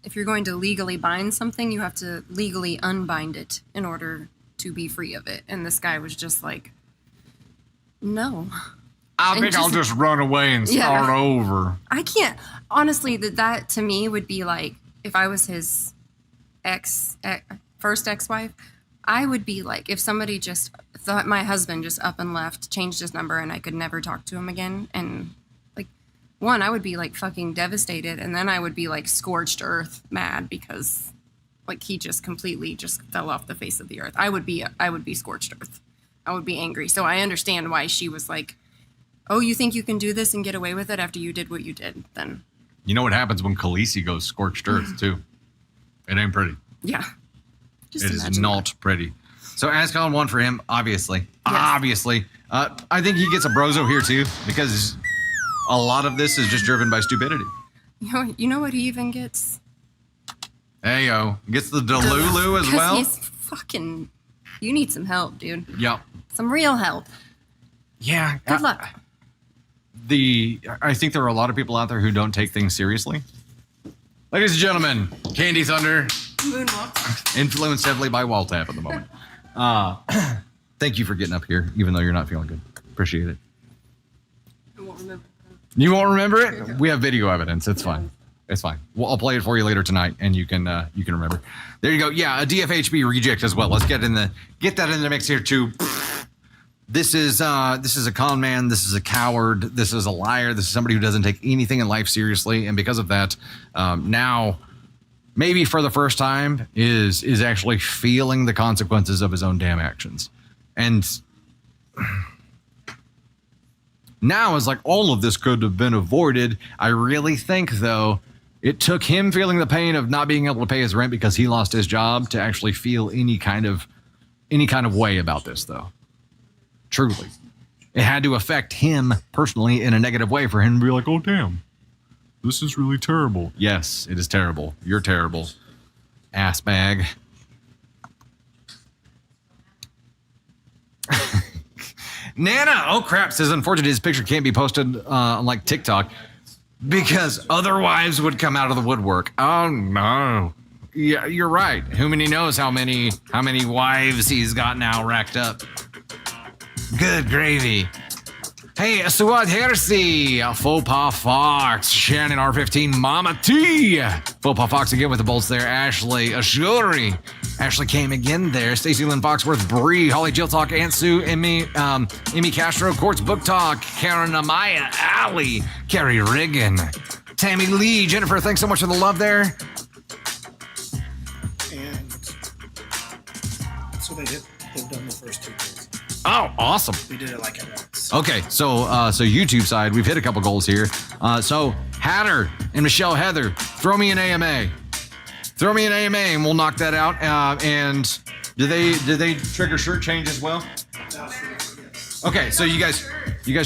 if you're going to legally bind something, you have to legally unbind it in order to be free of it. And this guy was just like, no. I think I'll just run away and start over. I can't. Honestly, that to me would be like, if I was his first ex-wife, I would be like, if somebody just thought my husband just up and left, changed his number, and I could never talk to him again. And like, one, I would be like fucking devastated. And then I would be like scorched earth mad because like he just completely just fell off the face of the earth. I would be scorched earth. I would be angry. So I understand why she was like, oh, you think you can do this and get away with it after you did what you did? Then. You know what happens when Khaleesi goes scorched earth, too? It ain't pretty. Yeah. It is not pretty. So Ascon won for him, obviously. Yes. Obviously. I think he gets a brozo here, too, because a lot of this is just driven by stupidity. You know what he even gets? Ayo. Gets the Delulu as well? He's fucking... You need some help, dude. Yep. Some real help. Yeah. Good luck. I think there are a lot of people out there who don't take things seriously. Ladies and gentlemen, Candy Thunder, Moonwalk. influenced heavily by Wall Tap at the moment. Thank you for getting up here, even though you're not feeling good. Appreciate it. I won't remember. You won't remember it? We have video evidence. It's fine. It's fine. Well, I'll play it for you later tonight, and you can remember. There you go. Yeah, a DFHB reject as well. Let's get that in the mix here too. This is a con man. This is a coward. This is a liar. This is somebody who doesn't take anything in life seriously, and because of that, now maybe for the first time is actually feeling the consequences of his own damn actions. And now is like all of this could have been avoided. I really think though it took him feeling the pain of not being able to pay his rent because he lost his job to actually feel any kind of way about this though. Truly. It had to affect him personally in a negative way for him to be like, oh, damn, this is really terrible. Yes, it is terrible. You're terrible. Ass bag. Nana, oh crap, says unfortunately his picture can't be posted on like TikTok because other wives would come out of the woodwork. Oh no. Yeah, you're right. Who many knows how many wives he's got now racked up. Good gravy. Hey, Suad Hersey, Faux Pas Fox, Shannon R15, Mama T. Faux Pas Fox again with the bolts there. Ashley Ashuri. Ashley came again there. Stacey Lynn Foxworth, Bree, Holly Jill Talk, Aunt Sue, Emmy Castro, Quartz Book Talk, Karen Amaya, Allie, Carrie Riggin, Tammy Lee, Jennifer, thanks so much for the love there. And so they've done the first 2 days. Oh, awesome. We did it like at once. Okay, so YouTube side, we've hit a couple goals here. So Hatter and Michelle Heather, throw me an AMA. Throw me an AMA and we'll knock that out. And did they trigger shirt change as well? Okay, so you guys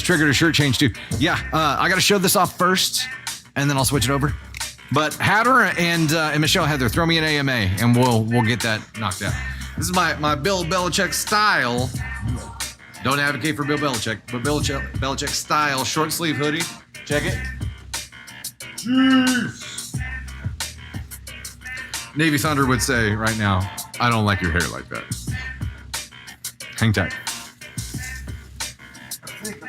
triggered a shirt change too. Yeah, I got to show this off first, and then I'll switch it over. But Hatter and Michelle Heather, throw me an AMA, and we'll get that knocked out. This is my Bill Belichick style. Don't advocate for Bill Belichick, but Belichick style short sleeve hoodie. Check it. Jeez. Navy Thunder would say right now, I don't like your hair like that. Hang tight. I think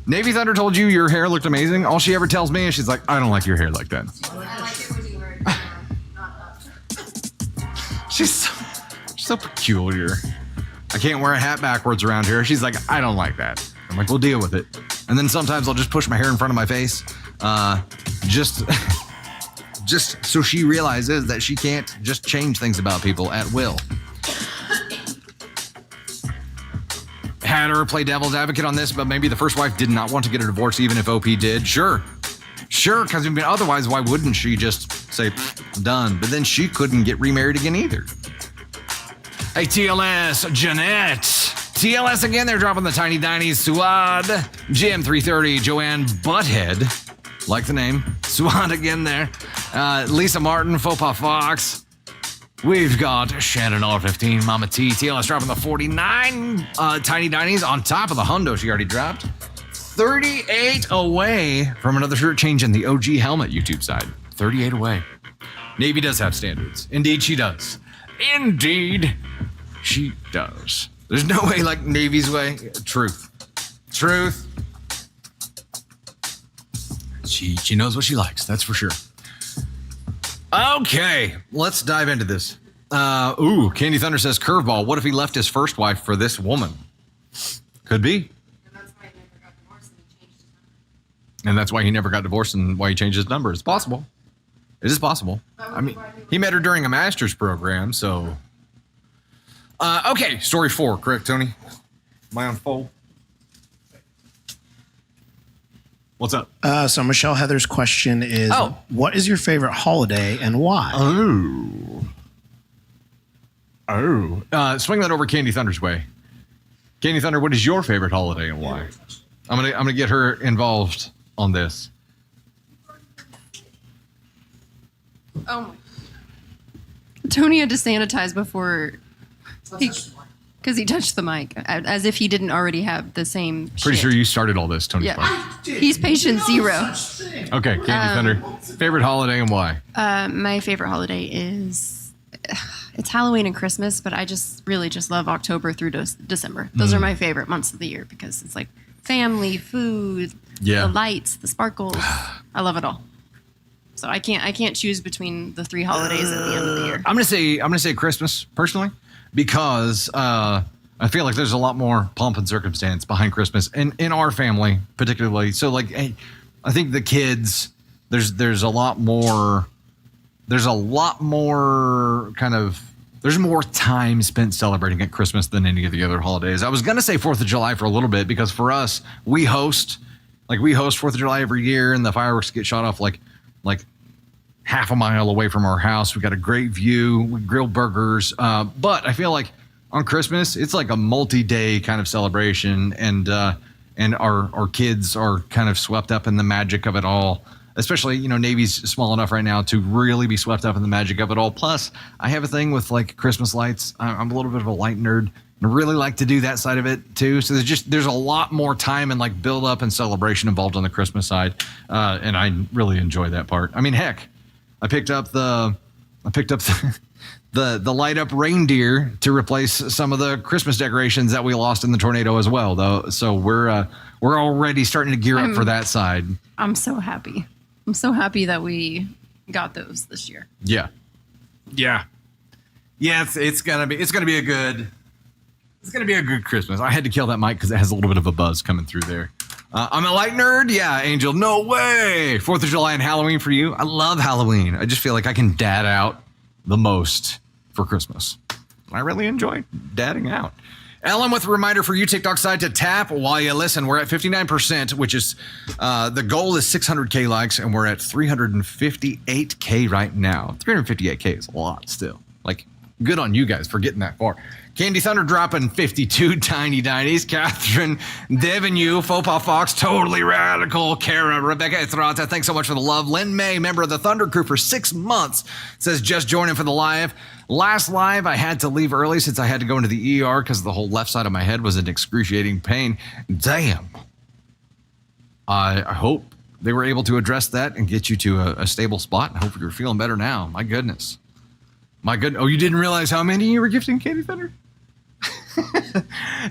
Navy Thunder told you your hair looked amazing. All she ever tells me is she's like, I don't like your hair like that. I like it when you wear it not up. She's so peculiar. I can't wear a hat backwards around here. She's like, I don't like that. I'm like, we'll deal with it. And then sometimes I'll just push my hair in front of my face, just so she realizes that she can't just change things about people at will. Had her play devil's advocate on this, but maybe the first wife did not want to get a divorce even if OP did. Sure, because otherwise, why wouldn't she just say, done? But then she couldn't get remarried again either. Hey, TLS, Jeanette. TLS again, they're dropping the Tiny Dinies. Suad, GM330, Joanne Butthead, like the name. Suad again there. Lisa Martin, Faux Pas Fox. We've got Shannon R15, Mama T. TLS dropping the 49 Tiny Dinies on top of the hundo she already dropped. 38 away from another shirt change in the OG helmet YouTube side. 38 away. Navy does have standards. Indeed, she does. Indeed, she does. There's no way like Navy's way. Truth. She knows what she likes. That's for sure. Okay, let's dive into this. Candy Thunder says curveball. What if he left his first wife for this woman? Could be. And that's why he never got divorced and why he changed his number. It's possible. It is possible. I mean, he met her during a master's program, so. Okay, story 4, correct, Tony? Am I on full? What's up? So Michelle Heather's question is, what is your favorite holiday and why? Swing that over Candy Thunder's way. Candy Thunder, what is your favorite holiday and why? I'm gonna get her involved on this. Oh my. Tony had to sanitize before because he touched the mic, as if he didn't already have the same Pretty shit. sure you started all this, Tony. Yeah. He's patient zero. Okay, Candy Thunder. Favorite holiday and why? My favorite holiday is it's Halloween and Christmas, but I just really just love October through December. Those are my favorite months of the year because it's like family, food, the lights, the sparkles. I love it all. So I can't choose between the 3 holidays at the end of the year. I'm gonna say Christmas personally because I feel like there's a lot more pomp and circumstance behind Christmas in our family particularly. So like, hey, I think the kids there's a lot more there's more time spent celebrating at Christmas than any of the other holidays. I was gonna say 4th of July for a little bit because for us we host 4th of July every year and the fireworks get shot off like half a mile away from our house. We got a great view. We grill burgers. But I feel like on Christmas, it's like a multi-day kind of celebration. And our kids are kind of swept up in the magic of it all. Especially, Navy's small enough right now to really be swept up in the magic of it all. Plus, I have a thing with like Christmas lights. I'm a little bit of a light nerd. I really like to do that side of it too. So there's a lot more time and like build up and celebration involved on the Christmas side. And I really enjoy that part. I mean, heck, I picked up the light up reindeer to replace some of the Christmas decorations that we lost in the tornado as well, though. So we're already starting to gear up for that side. I'm so happy. I'm so happy that we got those this year. Yeah. It's gonna be a good Christmas. I had to kill that mic because it has a little bit of a buzz coming through there. I'm a light nerd. Yeah, Angel. No way. 4th of July and Halloween for you. I love Halloween. I just feel like I can dad out the most for Christmas. I really enjoy dadding out. Ellen with a reminder for you, TikTok side to tap while you listen. We're at 59%, which is the goal is 600K likes, and we're at 358K right now. 358K is a lot still. Like, good on you guys for getting that far. Candy Thunder dropping 52 Tiny Dinies. Catherine, Devin, you, Faux Pas Fox, Totally Radical, Kara, Rebecca Estrata, thanks so much for the love. Lynn May, member of the Thunder Crew for 6 months, says just joining for the live. Last live, I had to leave early since I had to go into the ER because the whole left side of my head was in excruciating pain. Damn. I hope they were able to address that and get you to a stable spot. I hope you're feeling better now. My goodness. Oh, you didn't realize how many you were gifting Candy Thunder?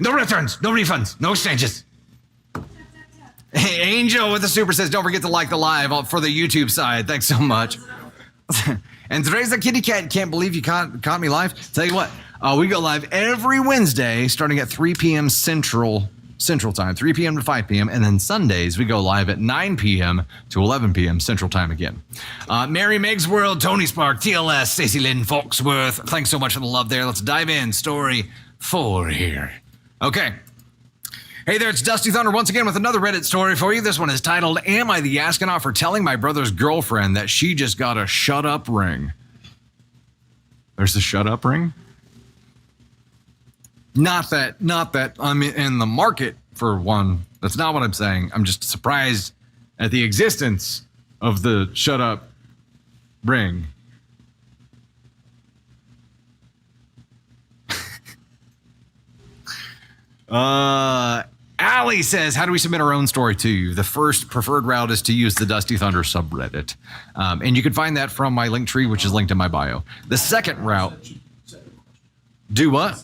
No returns, no refunds, no exchanges. Hey, Angel with the super says, don't forget to like the live for the YouTube side. Thanks so much. And Teresa Kitty Cat, can't believe you caught me live. Tell you what, we go live every Wednesday starting at 3 p.m. Central Time, 3 p.m. to 5 p.m. And then Sundays, we go live at 9 p.m. to 11 p.m. Central Time again. Mary Meg's World, Tony Spark, TLS, Stacey Lynn Foxworth. Thanks so much for the love there. Let's dive in. Story 4 here. Okay. Hey there, it's Dusty Thunder once again with another Reddit story for you. This one is titled, Am I the Astronaut for telling my brother's girlfriend that she just got a shut up ring? There's the shut up ring? Not that I'm in the market for one. That's not what I'm saying. I'm just surprised at the existence of the shut up ring. Allie says, how do we submit our own story to you? The first preferred route is to use the Dusty Thunder subreddit. And you can find that from my link tree, which is linked in my bio. The second route. Do what?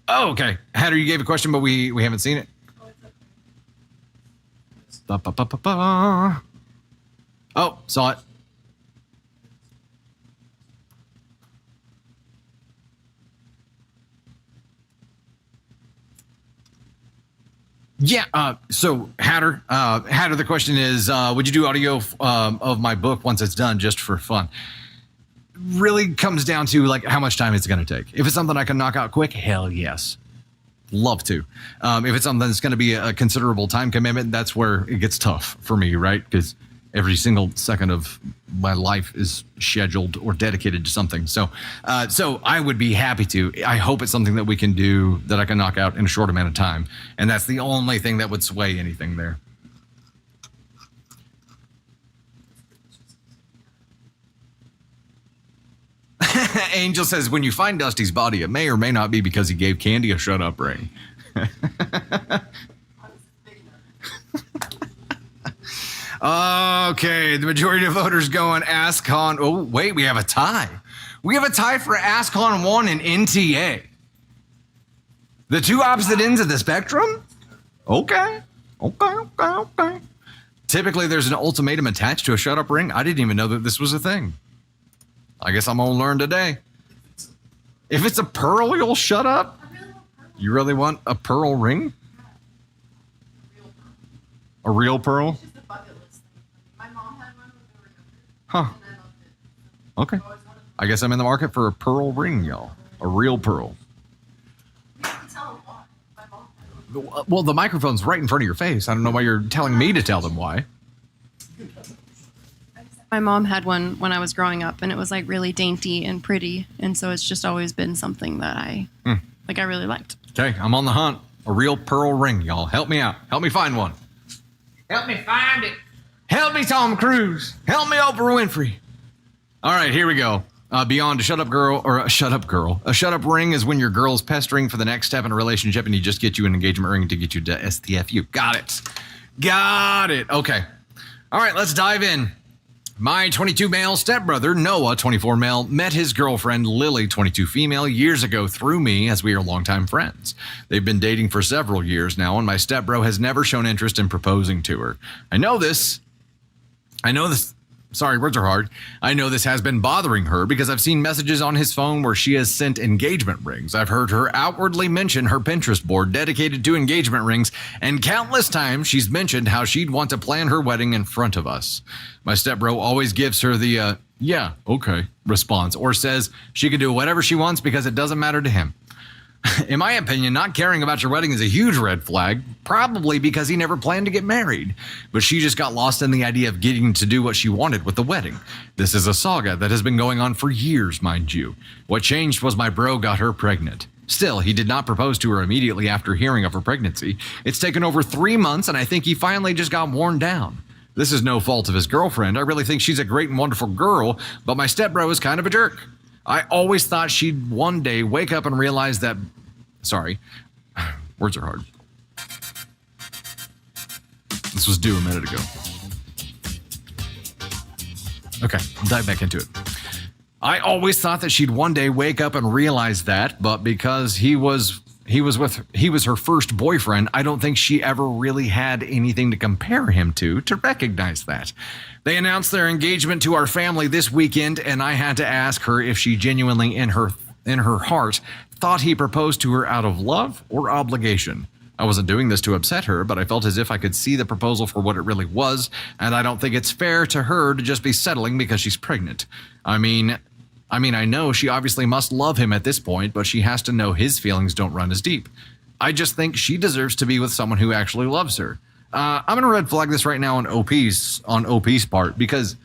Oh, okay. Hatter, you gave a question, but we haven't seen it. Oh, saw it. Yeah, so Hatter, the question is, would you do audio of my book once it's done just for fun? Really comes down to like how much time it's going to take. If it's something I can knock out quick, hell yes. Love to. If it's something that's going to be a considerable time commitment, that's where it gets tough for me, right? Because every single second of my life is scheduled or dedicated to something. So I would be happy to. I hope it's something that we can do that I can knock out in a short amount of time. And that's the only thing that would sway anything there. Angel says, when you find Dusty's body, it may or may not be because he gave Candy a shut up ring. Okay, the majority of voters going AskCon. Oh, wait, we have a tie. We have a tie for AskCon 1 and NTA. The two opposite ends of the spectrum? Okay. Typically, there's an ultimatum attached to a shut up ring. I didn't even know that this was a thing. I guess I'm going to learn today. If it's a pearl, you'll shut up? You really want a pearl ring? A real pearl? Huh. Okay. I guess I'm in the market for a pearl ring, y'all. A real pearl. Well, the microphone's right in front of your face. I don't know why you're telling me to tell them why. My mom had one when I was growing up, and it was like really dainty and pretty, and so it's just always been something that I really liked. Okay, I'm on the hunt. A real pearl ring, y'all. Help me out. Help me find one. Help me find it. Help me, Tom Cruise. Help me, Oprah Winfrey. All right, here we go. Beyond a shut up girl or a shut up girl. A shut up ring is when your girl's pestering for the next step in a relationship and you just get you an engagement ring to get you to STFU. Got it. Okay. All right, let's dive in. My 22 male stepbrother, Noah, 24 male, met his girlfriend, Lily, 22 female, years ago through me as we are longtime friends. They've been dating for several years now, and my stepbro has never shown interest in proposing to her. I know this. Sorry, words are hard. I know this has been bothering her because I've seen messages on his phone where she has sent engagement rings. I've heard her outwardly mention her Pinterest board dedicated to engagement rings, and countless times she's mentioned how she'd want to plan her wedding in front of us. My stepbro always gives her the, yeah, okay, response, or says she can do whatever she wants because it doesn't matter to him. In my opinion, not caring about your wedding is a huge red flag, probably because he never planned to get married. But she just got lost in the idea of getting to do what she wanted with the wedding. This is a saga that has been going on for years, mind you. What changed was my bro got her pregnant. Still, he did not propose to her immediately after hearing of her pregnancy. It's taken over 3 months, and I think he finally just got worn down. This is no fault of his girlfriend. I really think she's a great and wonderful girl, but my stepbro is kind of a jerk. I always thought she'd one day wake up and realize that... Sorry. Words are hard. This was due a minute ago. Okay, I'll dive back into it. I always thought that she'd one day wake up and realize that, but because he was he was her first boyfriend, I don't think she ever really had anything to compare him to recognize that. They announced their engagement to our family this weekend, and I had to ask her if she genuinely in her heart thought he proposed to her out of love or obligation. I wasn't doing this to upset her, but I felt as if I could see the proposal for what it really was, and I don't think it's fair to her to just be settling because she's pregnant. I mean, I know she obviously must love him at this point, but she has to know his feelings don't run as deep. I just think she deserves to be with someone who actually loves her. I'm going to red flag this right now on OP's part, because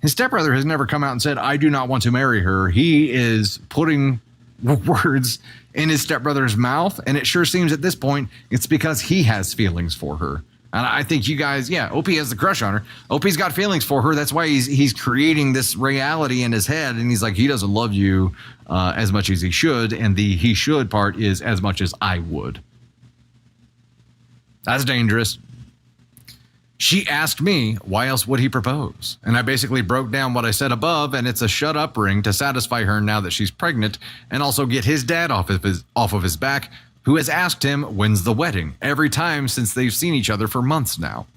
his stepbrother has never come out and said, I do not want to marry her. He is putting words in his stepbrother's mouth, and it sure seems at this point it's because he has feelings for her. And I think you guys, OP has the crush on her. OP's got feelings for her. That's why he's creating this reality in his head, and he's like, he doesn't love you as much as he should, and the he should part is as much as I would. That's dangerous. She asked me, why else would he propose? And I basically broke down what I said above, and it's a shut up ring to satisfy her now that she's pregnant, and also get his dad off of his back, who has asked him, when's the wedding? Every time since they've seen each other for months now.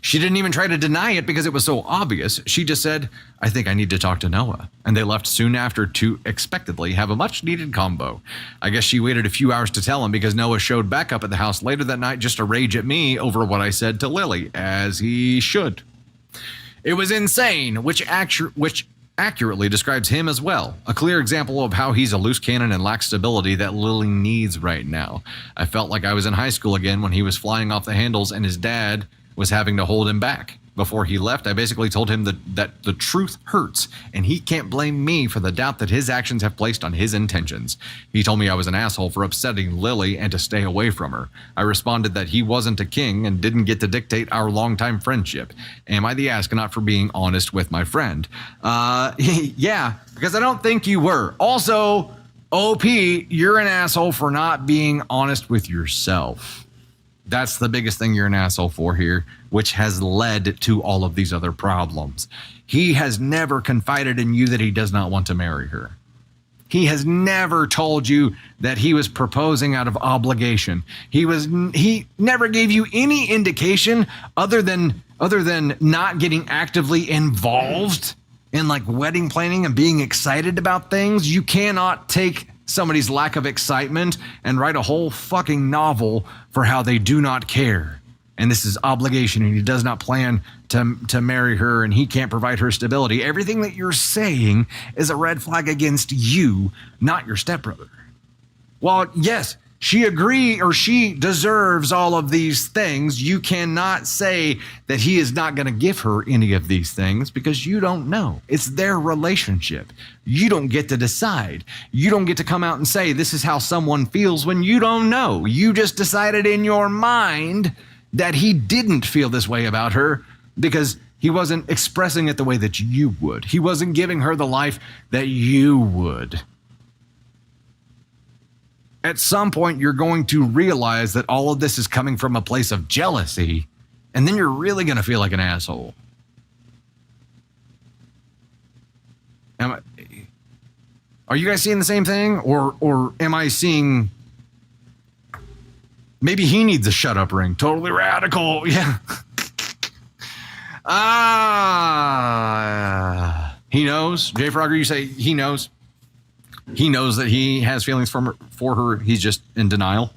She didn't even try to deny it because it was so obvious. She just said, I think I need to talk to Noah. And they left soon after to expectedly have a much needed combo. I guess she waited a few hours to tell him because Noah showed back up at the house later that night just to rage at me over what I said to Lily, as he should. It was insane, which accurately describes him as well. A clear example of how he's a loose cannon and lacks stability that Lily needs right now. I felt like I was in high school again when he was flying off the handles and his dad was having to hold him back. Before he left, I basically told him that the truth hurts, and he can't blame me for the doubt that his actions have placed on his intentions. He told me I was an asshole for upsetting Lily and to stay away from her. I responded that he wasn't a king and didn't get to dictate our longtime friendship. Am I the astronaut for being honest with my friend? Yeah, because I don't think you were. Also, OP, you're an asshole for not being honest with yourself. That's the biggest thing you're an asshole for here, which has led to all of these other problems. He has never confided in you that he does not want to marry her. He has never told you that he was proposing out of obligation. He never gave you any indication other than not getting actively involved in like wedding planning and being excited about things. You cannot take somebody's lack of excitement and write a whole fucking novel for how they do not care. And this is obligation, and he does not plan to marry her, and he can't provide her stability. Everything that you're saying is a red flag against you, not your stepbrother. While, yes, she deserves all of these things, you cannot say that he is not going to give her any of these things because you don't know. It's their relationship. You don't get to decide. You don't get to come out and say this is how someone feels when you don't know. You just decided in your mind that he didn't feel this way about her because he wasn't expressing it the way that you would. He wasn't giving her the life that you would. At some point, you're going to realize that all of this is coming from a place of jealousy, and then you're really going to feel like an asshole. Are you guys seeing the same thing? Or am I seeing maybe he needs a shut up ring? Totally radical. Yeah. He knows. Jay Frogger, you say he knows. He knows that he has feelings for her. He's just in denial.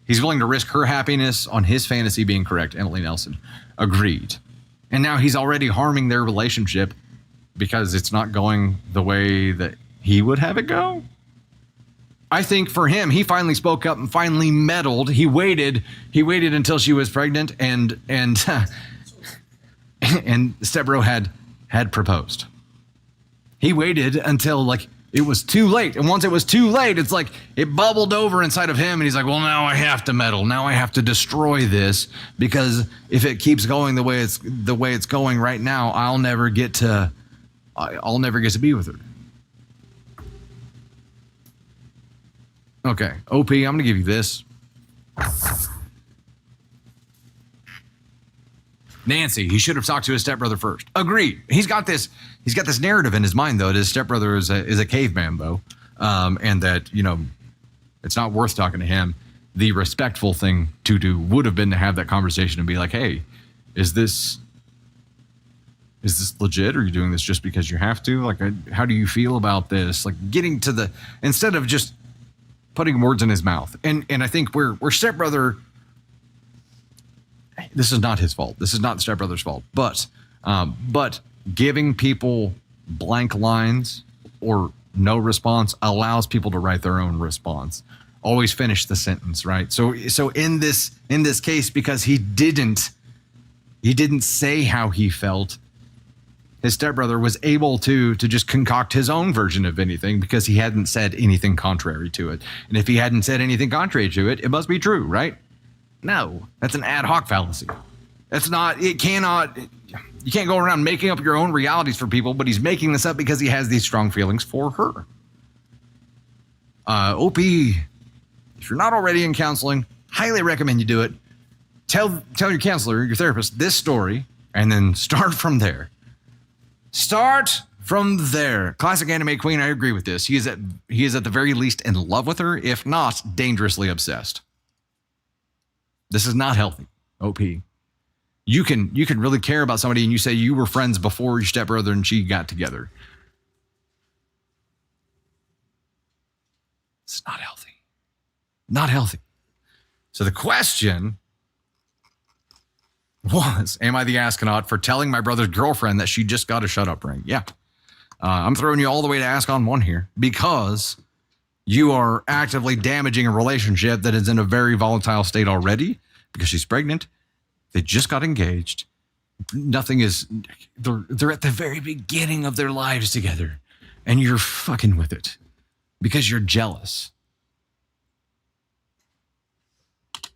He's willing to risk her happiness on his fantasy being correct. Emily Nelson. Agreed. And now he's already harming their relationship because it's not going the way that he would have it go. I think for him, he finally spoke up and finally meddled. He waited until she was pregnant and Stebro had proposed. He waited until like it was too late. And once it was too late, it's like it bubbled over inside of him. And he's like, well, now I have to meddle. Now I have to destroy this because if it keeps going the way it's going right now, I'll never get to be with her. Okay. OP, I'm going to give you this. Nancy, he should have talked to his stepbrother first. Agreed. He's got this narrative in his mind, though, that his stepbrother is a caveman, though. And that, It's not worth talking to him. The respectful thing to do would have been to have that conversation and be like, hey, is this legit? Or are you doing this just because you have to? Like, how do you feel about this? Like, getting to the, instead of just putting words in his mouth. And I think where stepbrother, this is not his fault. This is not the stepbrother's fault. But giving people blank lines or no response allows people to write their own response. Always finish the sentence, right? So in this case, because he didn't say how he felt, his stepbrother was able to just concoct his own version of anything because he hadn't said anything contrary to it. And if he hadn't said anything contrary to it, it must be true, right? No, that's an ad hoc fallacy. That's not, you can't go around making up your own realities for people, but he's making this up because he has these strong feelings for her. OP, if you're not already in counseling, highly recommend you do it. Tell your counselor, your therapist, this story, and then start from there. Start from there. Classic anime queen, I agree with this. He is at the very least in love with her, if not dangerously obsessed. This is not healthy, OP. You can really care about somebody and you say you were friends before your stepbrother and she got together. It's not healthy. Not healthy. So the question was, am I the astronaut for telling my brother's girlfriend that she just got a shut up ring? Yeah. I'm throwing you all the way to ask on one here because you are actively damaging a relationship that is in a very volatile state already because she's pregnant. They just got engaged. Nothing is, they're at the very beginning of their lives together and you're fucking with it because you're jealous.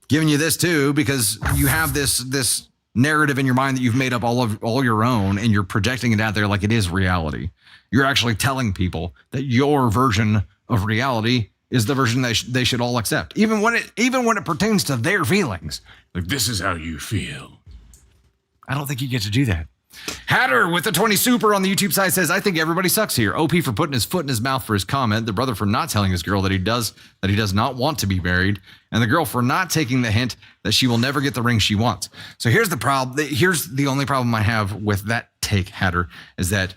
Giving you this too because you have this narrative in your mind that you've made up all your own and you're projecting it out there like it is reality. You're actually telling people that your version of reality is the version they should all accept, even when it pertains to their feelings. Like, this is how you feel. I don't think you get to do that. Hatter with the 20 super on the YouTube side says, I think everybody sucks here. OP for putting his foot in his mouth for his comment, the brother for not telling his girl that he does not want to be married, and the girl for not taking the hint that she will never get the ring she wants. So here's the problem. Here's the only problem I have with that take, Hatter, is that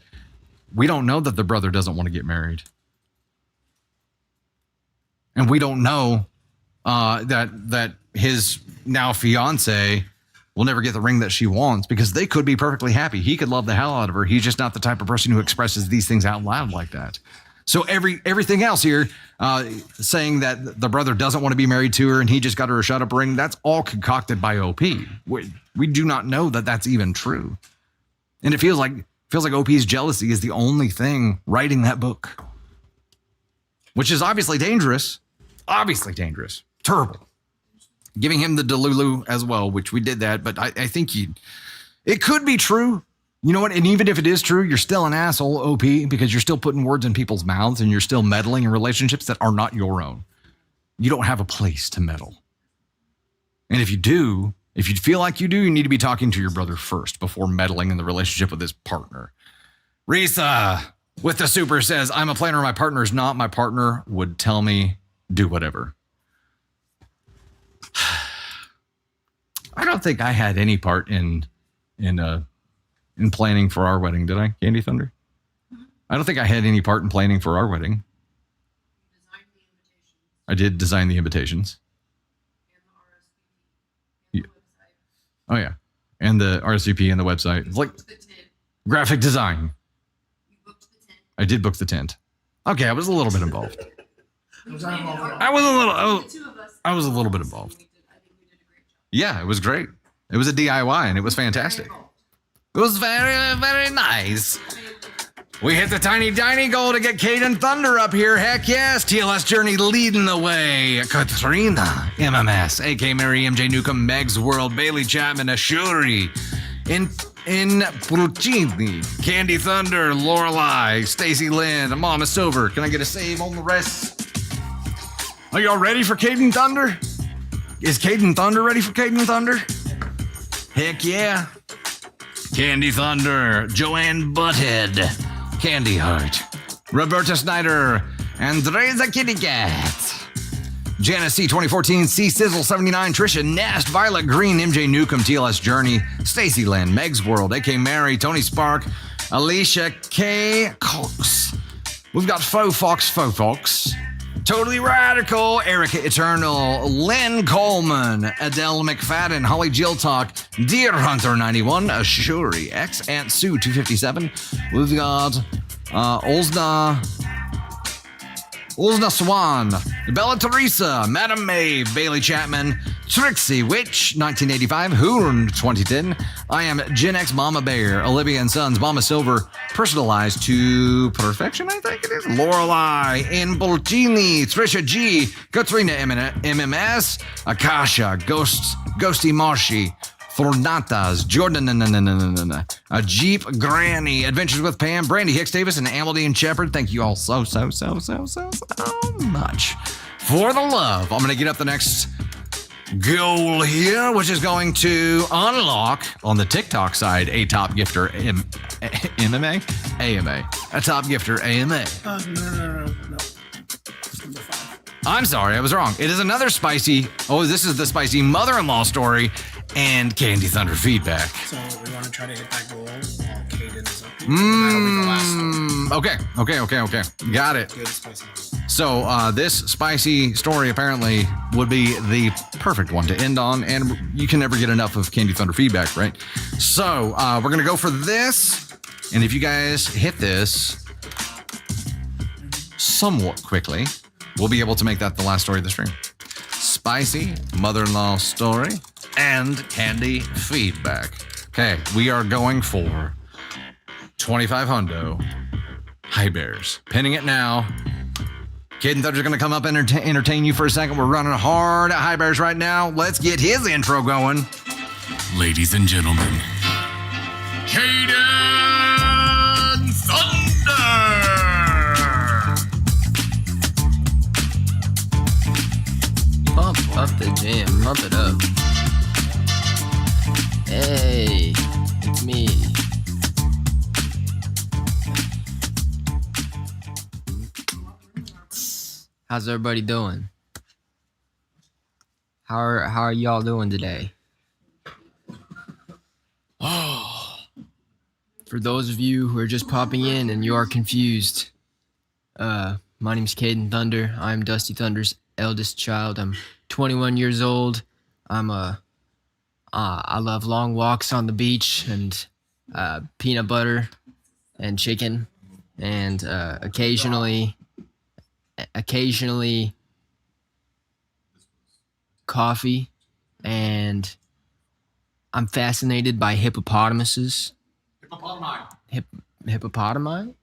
we don't know that the brother doesn't want to get married. And we don't know that his now fiance will never get the ring that she wants because they could be perfectly happy. He could love the hell out of her. He's just not the type of person who expresses these things out loud like that. So everything else here, saying that the brother doesn't want to be married to her and he just got her a shut up ring, that's all concocted by OP. We do not know that that's even true. And it feels like OP's jealousy is the only thing writing that book, which is obviously dangerous, terrible. Giving him the Delulu as well, which we did that, but I think it could be true. You know what? And even if it is true, you're still an asshole, OP, because you're still putting words in people's mouths and you're still meddling in relationships that are not your own. You don't have a place to meddle. And if you feel like you do, you need to be talking to your brother first before meddling in the relationship with his partner. Risa with the super says, I'm a planner, my partner is not. My partner would tell me, do whatever. I don't think I had any part in planning for our wedding, did I, Candy Thunder? I don't think I had any part in planning for our wedding. I did design the invitations. Yeah. Oh yeah, and the RSVP and the website. It's like graphic design. I did book the tent. Okay, I was a little bit involved. I was a little bit involved. Yeah, it was great. It was a DIY and it was fantastic. It was very, very nice. We hit the tiny goal to get Caden Thunder up here. Heck yes. TLS Journey leading the way. Katrina, MMS, AK Mary, MJ Newcomb, Meg's World, Bailey Chapman, Ashuri, in Puccini, Candy Thunder, Lorelai, Stacy Lynn, Mama Silver. Can I get a save on the rest? Are y'all ready for Caden Thunder? Is Caden Thunder ready for Caden Thunder? Heck yeah. Candy Thunder, Joanne Butthead, Candy Heart, Roberta Snyder, Andrea the Kitty Cat, Janice C 2014, C Sizzle 79, Trisha Nest, Violet Green, MJ Newcomb, TLS Journey, Stacy Lynn, Meg's World, AK Mary, Tony Spark, Alicia K Cox. We've got Faux Fox, Totally Radical, Erica Eternal, Lynn Coleman, Adele McFadden, Holly Jill Talk, Deer Hunter 91, Ashuri X, Aunt Sue 257. We've got Ulzna Swan, Bella Teresa, Madam Maeve, Bailey Chapman, Trixie Witch, 1985, Hoorn, 2010. I am Gen X Mama Bear, Olivia and Sons, Mama Silver, Personalized to Perfection, I think it is. Lorelei, Inbolcini, Trisha G, Katrina MMS, Akasha, Ghosty Marshy, Fornatas, Jordan, a Jeep Granny, Adventures with Pam, Brandy Hicks Davis, and Amaldine Shepard. Thank you all so much for the love. I'm going to get up the next goal here, which is going to unlock on the TikTok side a top gifter MMA, AMA, a top gifter AMA. No. It's number 5. I'm sorry, I was wrong. It is another spicy. Oh, this is the spicy mother-in-law story and Candy Thunder feedback. So we want to try to hit that goal while Caden is up here. That'll be the last one. Okay. Got it. Good spicy. So this spicy story apparently would be the perfect one to end on, and you can never get enough of Candy Thunder feedback, right? So we're going to go for this, and if you guys hit this somewhat quickly, we'll be able to make that the last story of the stream. Spicy mother-in-law story and candy feedback. Okay, we are going for 25 hundo. High Bears. Pinning it now. Caden Thunder's going to come up and entertain you for a second. We're running hard at High Bears right now. Let's get his intro going. Ladies and gentlemen, Caden Thunder! Pump up the jam, pump it up. Hey, it's me. How's everybody doing? How are y'all doing today? Oh, for those of you who are just popping in and you are confused, my name's Caden Thunder. I'm Dusty Thunder's eldest child. I'm 21 years old. I love long walks on the beach and peanut butter and chicken and occasionally coffee, and I'm fascinated by hippopotamuses. Hippopotami?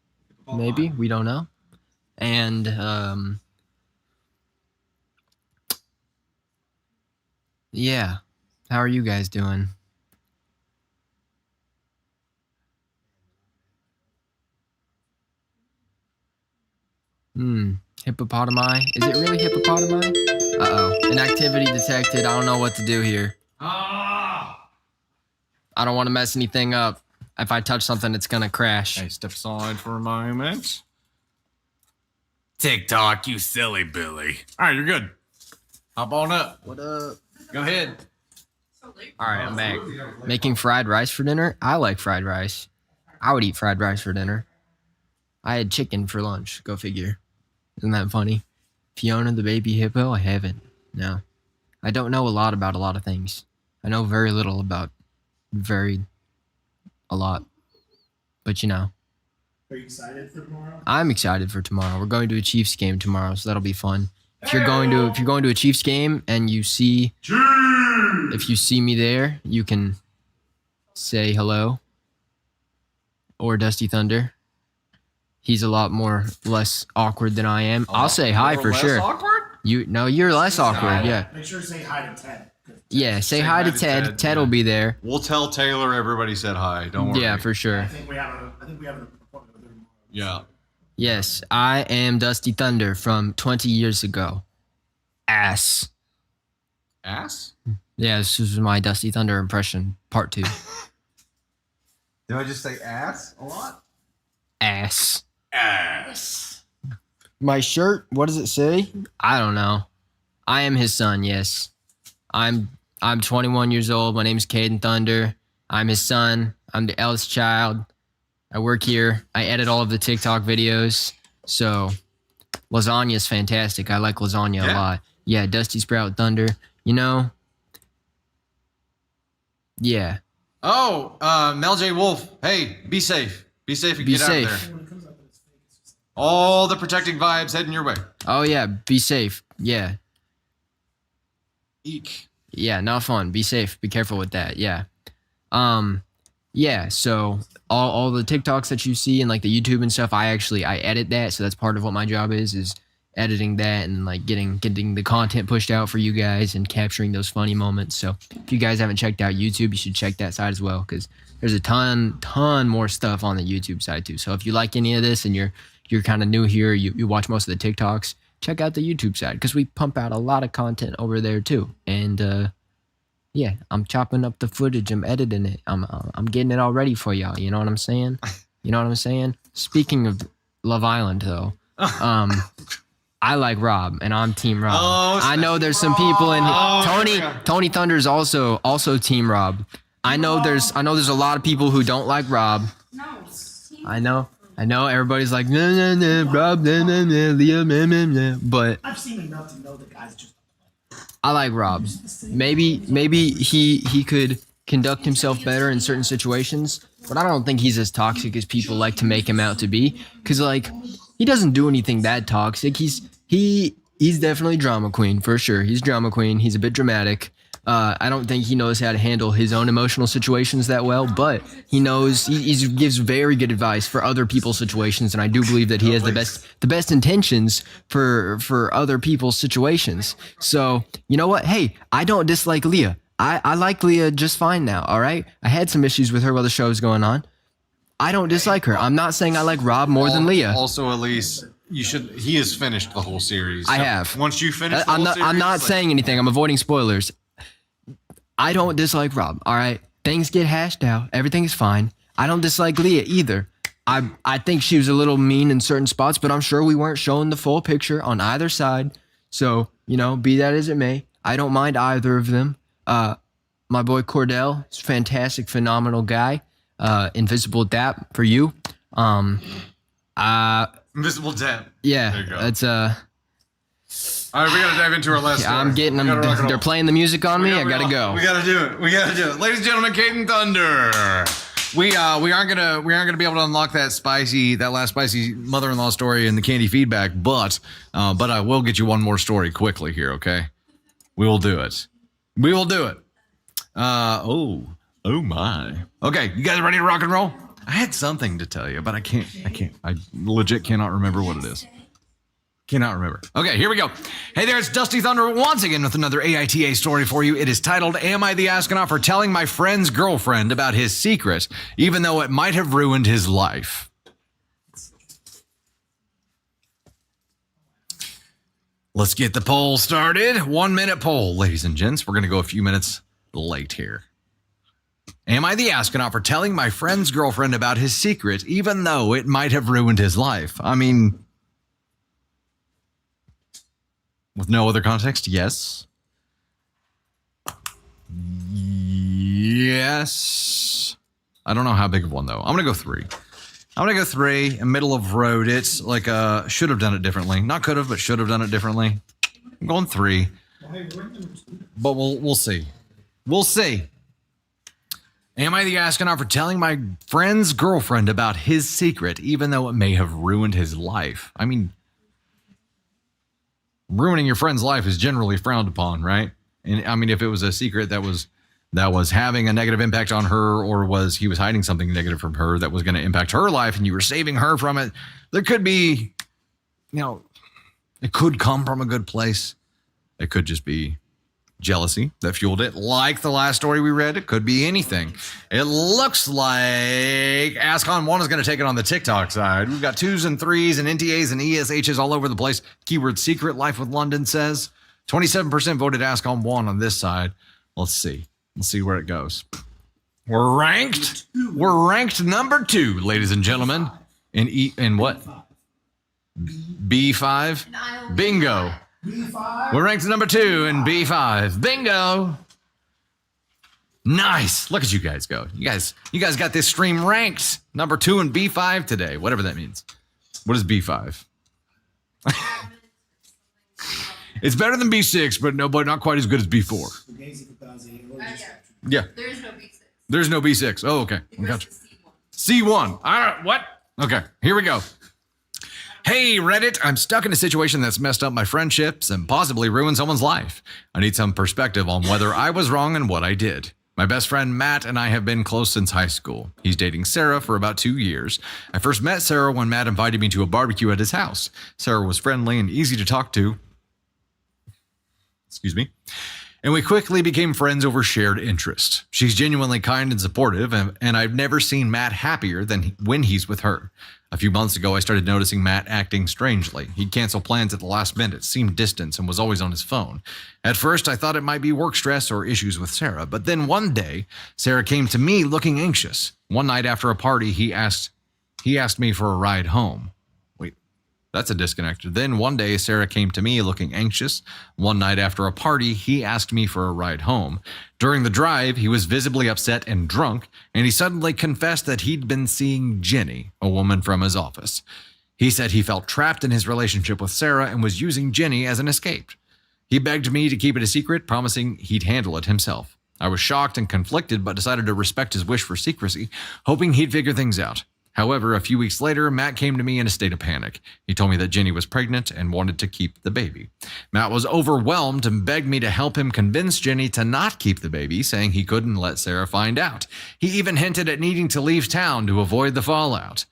Maybe, we don't know. And yeah. How are you guys doing? Hippopotami? Is it really hippopotami? Uh-oh. Inactivity detected. I don't know what to do here. I don't want to mess anything up. If I touch something, it's going to crash. Hey, step aside for a moment. TikTok, you silly Billy. All right, you're good. Hop on up. What up? Go ahead. All right, I'm back. Making fried rice for dinner? I like fried rice. I would eat fried rice for dinner. I had chicken for lunch. Go figure. Isn't that funny? Fiona the baby hippo? I haven't. No. I don't know a lot about a lot of things. I know very little about a lot. But you know. Are you excited for tomorrow? I'm excited for tomorrow. We're going to a Chiefs game tomorrow, so that'll be fun. If you're going to a Chiefs game and you see me there, you can say hello. Or Dusty Thunder. He's a lot less awkward than I am. I'll say hi for sure. Awkward? You're less awkward. Yeah. Make sure to say hi to Ted. Yeah, say hi to Ted. Ted will be there. We'll tell Taylor everybody said hi. Don't worry. Yeah, for sure. I think we have an appointment with him. Yeah. Yes, I am Dusty Thunder from 20 years ago. Ass. Ass? Yeah, this was my Dusty Thunder impression, part 2. Did I just say ass a lot? Ass. Ass. My shirt, what does it say? I don't know. I am his son. Yes, I'm 21 years old. My name is Caden Thunder. I'm his son. I'm the eldest child. I work here. I edit all of the TikTok videos. So lasagna is fantastic. I like lasagna a lot. Yeah, Dusty Sprout Thunder. You know. Yeah. Oh, Mel J. Wolf. Hey, be safe. Be safe and Be get safe. out of there. All the protecting vibes heading your way. Oh yeah, be safe. Yeah. Eek. Yeah, not fun. Be safe. Be careful with that. Yeah. Yeah, so all the TikToks that you see and like the YouTube and stuff, I edit that, so that's part of what my job is editing that and like getting the content pushed out for you guys and capturing those funny moments. So if you guys haven't checked out YouTube, you should check that side as well, because there's a ton more stuff on the YouTube side too. So if you like any of this and you're kind of new here, you watch most of the TikToks, check out the YouTube side, because we pump out a lot of content over there too. And yeah, I'm chopping up the footage, I'm editing it, I'm getting it all ready for y'all. You know what I'm saying? You know what I'm saying? Speaking of Love Island though, I like Rob, and I'm Team Rob. Oh, I know there's some people in Tony Thunder's also Team Rob. I know there's a lot of people who don't like Rob. No. I know everybody's like no, Rob, no, Leah, no. But I've seen enough to know the guy's just. I like Rob. Maybe he could conduct himself better in certain situations, but I don't think he's as toxic as people like to make him out to be. Cause like he doesn't do anything that toxic. He's definitely drama queen for sure. He's drama queen. He's a bit dramatic. I don't think he knows how to handle his own emotional situations that well, but he knows he gives very good advice for other people's situations, and I do believe that he has the best intentions for other people's situations. So you know what? Hey, I don't dislike Leah. I like Leah just fine now. All right, I had some issues with her while the show was going on. I don't dislike her. I'm not saying I like Rob more than Leah. Also, Elise, he has finished the whole series. I have. Once you finish the I'm whole not. series, I'm not it's like- saying anything. I'm avoiding spoilers. I don't dislike Rob. All right, things get hashed out. Everything is fine. I don't dislike Leah either. I think she was a little mean in certain spots, but I'm sure we weren't showing the full picture on either side. So you know, be that as it may, I don't mind either of them. My boy Cordell is a fantastic, phenomenal guy. Invisible Dap for you. Invisible Dap. Yeah, There you go. that's All right, we gotta dive into our last story. I'm getting them. They're playing the music on me. I gotta go. We gotta do it. Ladies and gentlemen, Caden Thunder. We aren't gonna be able to unlock that last spicy mother-in-law story and the candy feedback, but I will get you one more story quickly here, okay? We will do it. Oh my. Okay, you guys ready to rock and roll? I had something to tell you, but I can't. I legit cannot remember what it is. Cannot remember. Okay, here we go. Hey there, it's Dusty Thunder once again with another AITA story for you. It is titled, Am I the Astronaut for Telling My Friend's Girlfriend About His Secret, Even Though It Might Have Ruined His Life? Let's get the poll started. 1 minute poll, ladies and gents. We're going to go a few minutes late here. Am I the astronaut for telling my friend's girlfriend about his secret, even though it might have ruined his life? I mean, with no other context, yes. Yes. I don't know how big of one, though. I'm going to go 3. In middle of road. It's like should have done it differently. Not could have, but should have done it differently. I'm going 3. But we'll see. We'll see. Am I the astronaut for telling my friend's girlfriend about his secret, even though it may have ruined his life? I mean, ruining your friend's life is generally frowned upon, right? And I mean, if it was a secret that was having a negative impact on her, or he was hiding something negative from her that was going to impact her life and you were saving her from it, there could be, it could come from a good place. It could just be jealousy that fueled it. Like the last story we read, it could be anything. It looks like AskOn 1 is going to take it on the TikTok side. We've got 2s and 3s and NTAs and ESHs all over the place. Keyword secret, Life with London says. 27% voted AskOn 1 on this side. Let's see where it goes. We're ranked number 2, ladies and gentlemen. In what? B5? Bingo. B5. We're ranked number 2 in B5. Bingo. Nice. Look at you guys go. You guys got this stream ranked number 2 in B5 today, whatever that means. What is B5? It's better than B6, but not quite as good as B4. Yeah. There is no B6. There's no B6. Oh, okay. Gotcha. C1. What? Okay, here we go. Hey, Reddit, I'm stuck in a situation that's messed up my friendships and possibly ruined someone's life. I need some perspective on whether I was wrong and what I did. My best friend Matt and I have been close since high school. He's dating Sarah for about 2 years. I first met Sarah when Matt invited me to a barbecue at his house. Sarah was friendly and easy to talk to. Excuse me. And we quickly became friends over shared interests. She's genuinely kind and supportive, and I've never seen Matt happier than when he's with her. A few months ago, I started noticing Matt acting strangely. He'd cancel plans at the last minute, seemed distant, and was always on his phone. At first, I thought it might be work stress or issues with Sarah, but then one day, Sarah came to me looking anxious. One night after a party, he asked me for a ride home. That's a disconnect. Then one day, Sarah came to me looking anxious. One night after a party, he asked me for a ride home. During the drive, he was visibly upset and drunk, and he suddenly confessed that he'd been seeing Jenny, a woman from his office. He said he felt trapped in his relationship with Sarah and was using Jenny as an escape. He begged me to keep it a secret, promising he'd handle it himself. I was shocked and conflicted, but decided to respect his wish for secrecy, hoping he'd figure things out. However, a few weeks later, Matt came to me in a state of panic. He told me that Jenny was pregnant and wanted to keep the baby. Matt was overwhelmed and begged me to help him convince Jenny to not keep the baby, saying he couldn't let Sarah find out. He even hinted at needing to leave town to avoid the fallout.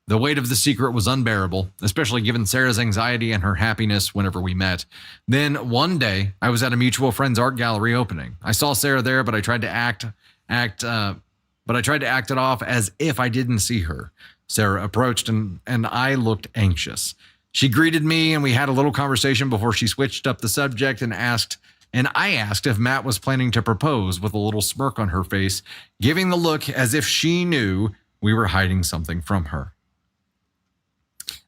The weight of the secret was unbearable, especially given Sarah's anxiety and her happiness whenever we met. Then, one day, I was at a mutual friend's art gallery opening. I saw Sarah there, but I tried to act it off as if I didn't see her. Sarah approached and I looked anxious. She greeted me and we had a little conversation before she switched up the subject and I asked if Matt was planning to propose with a little smirk on her face, giving the look as if she knew we were hiding something from her.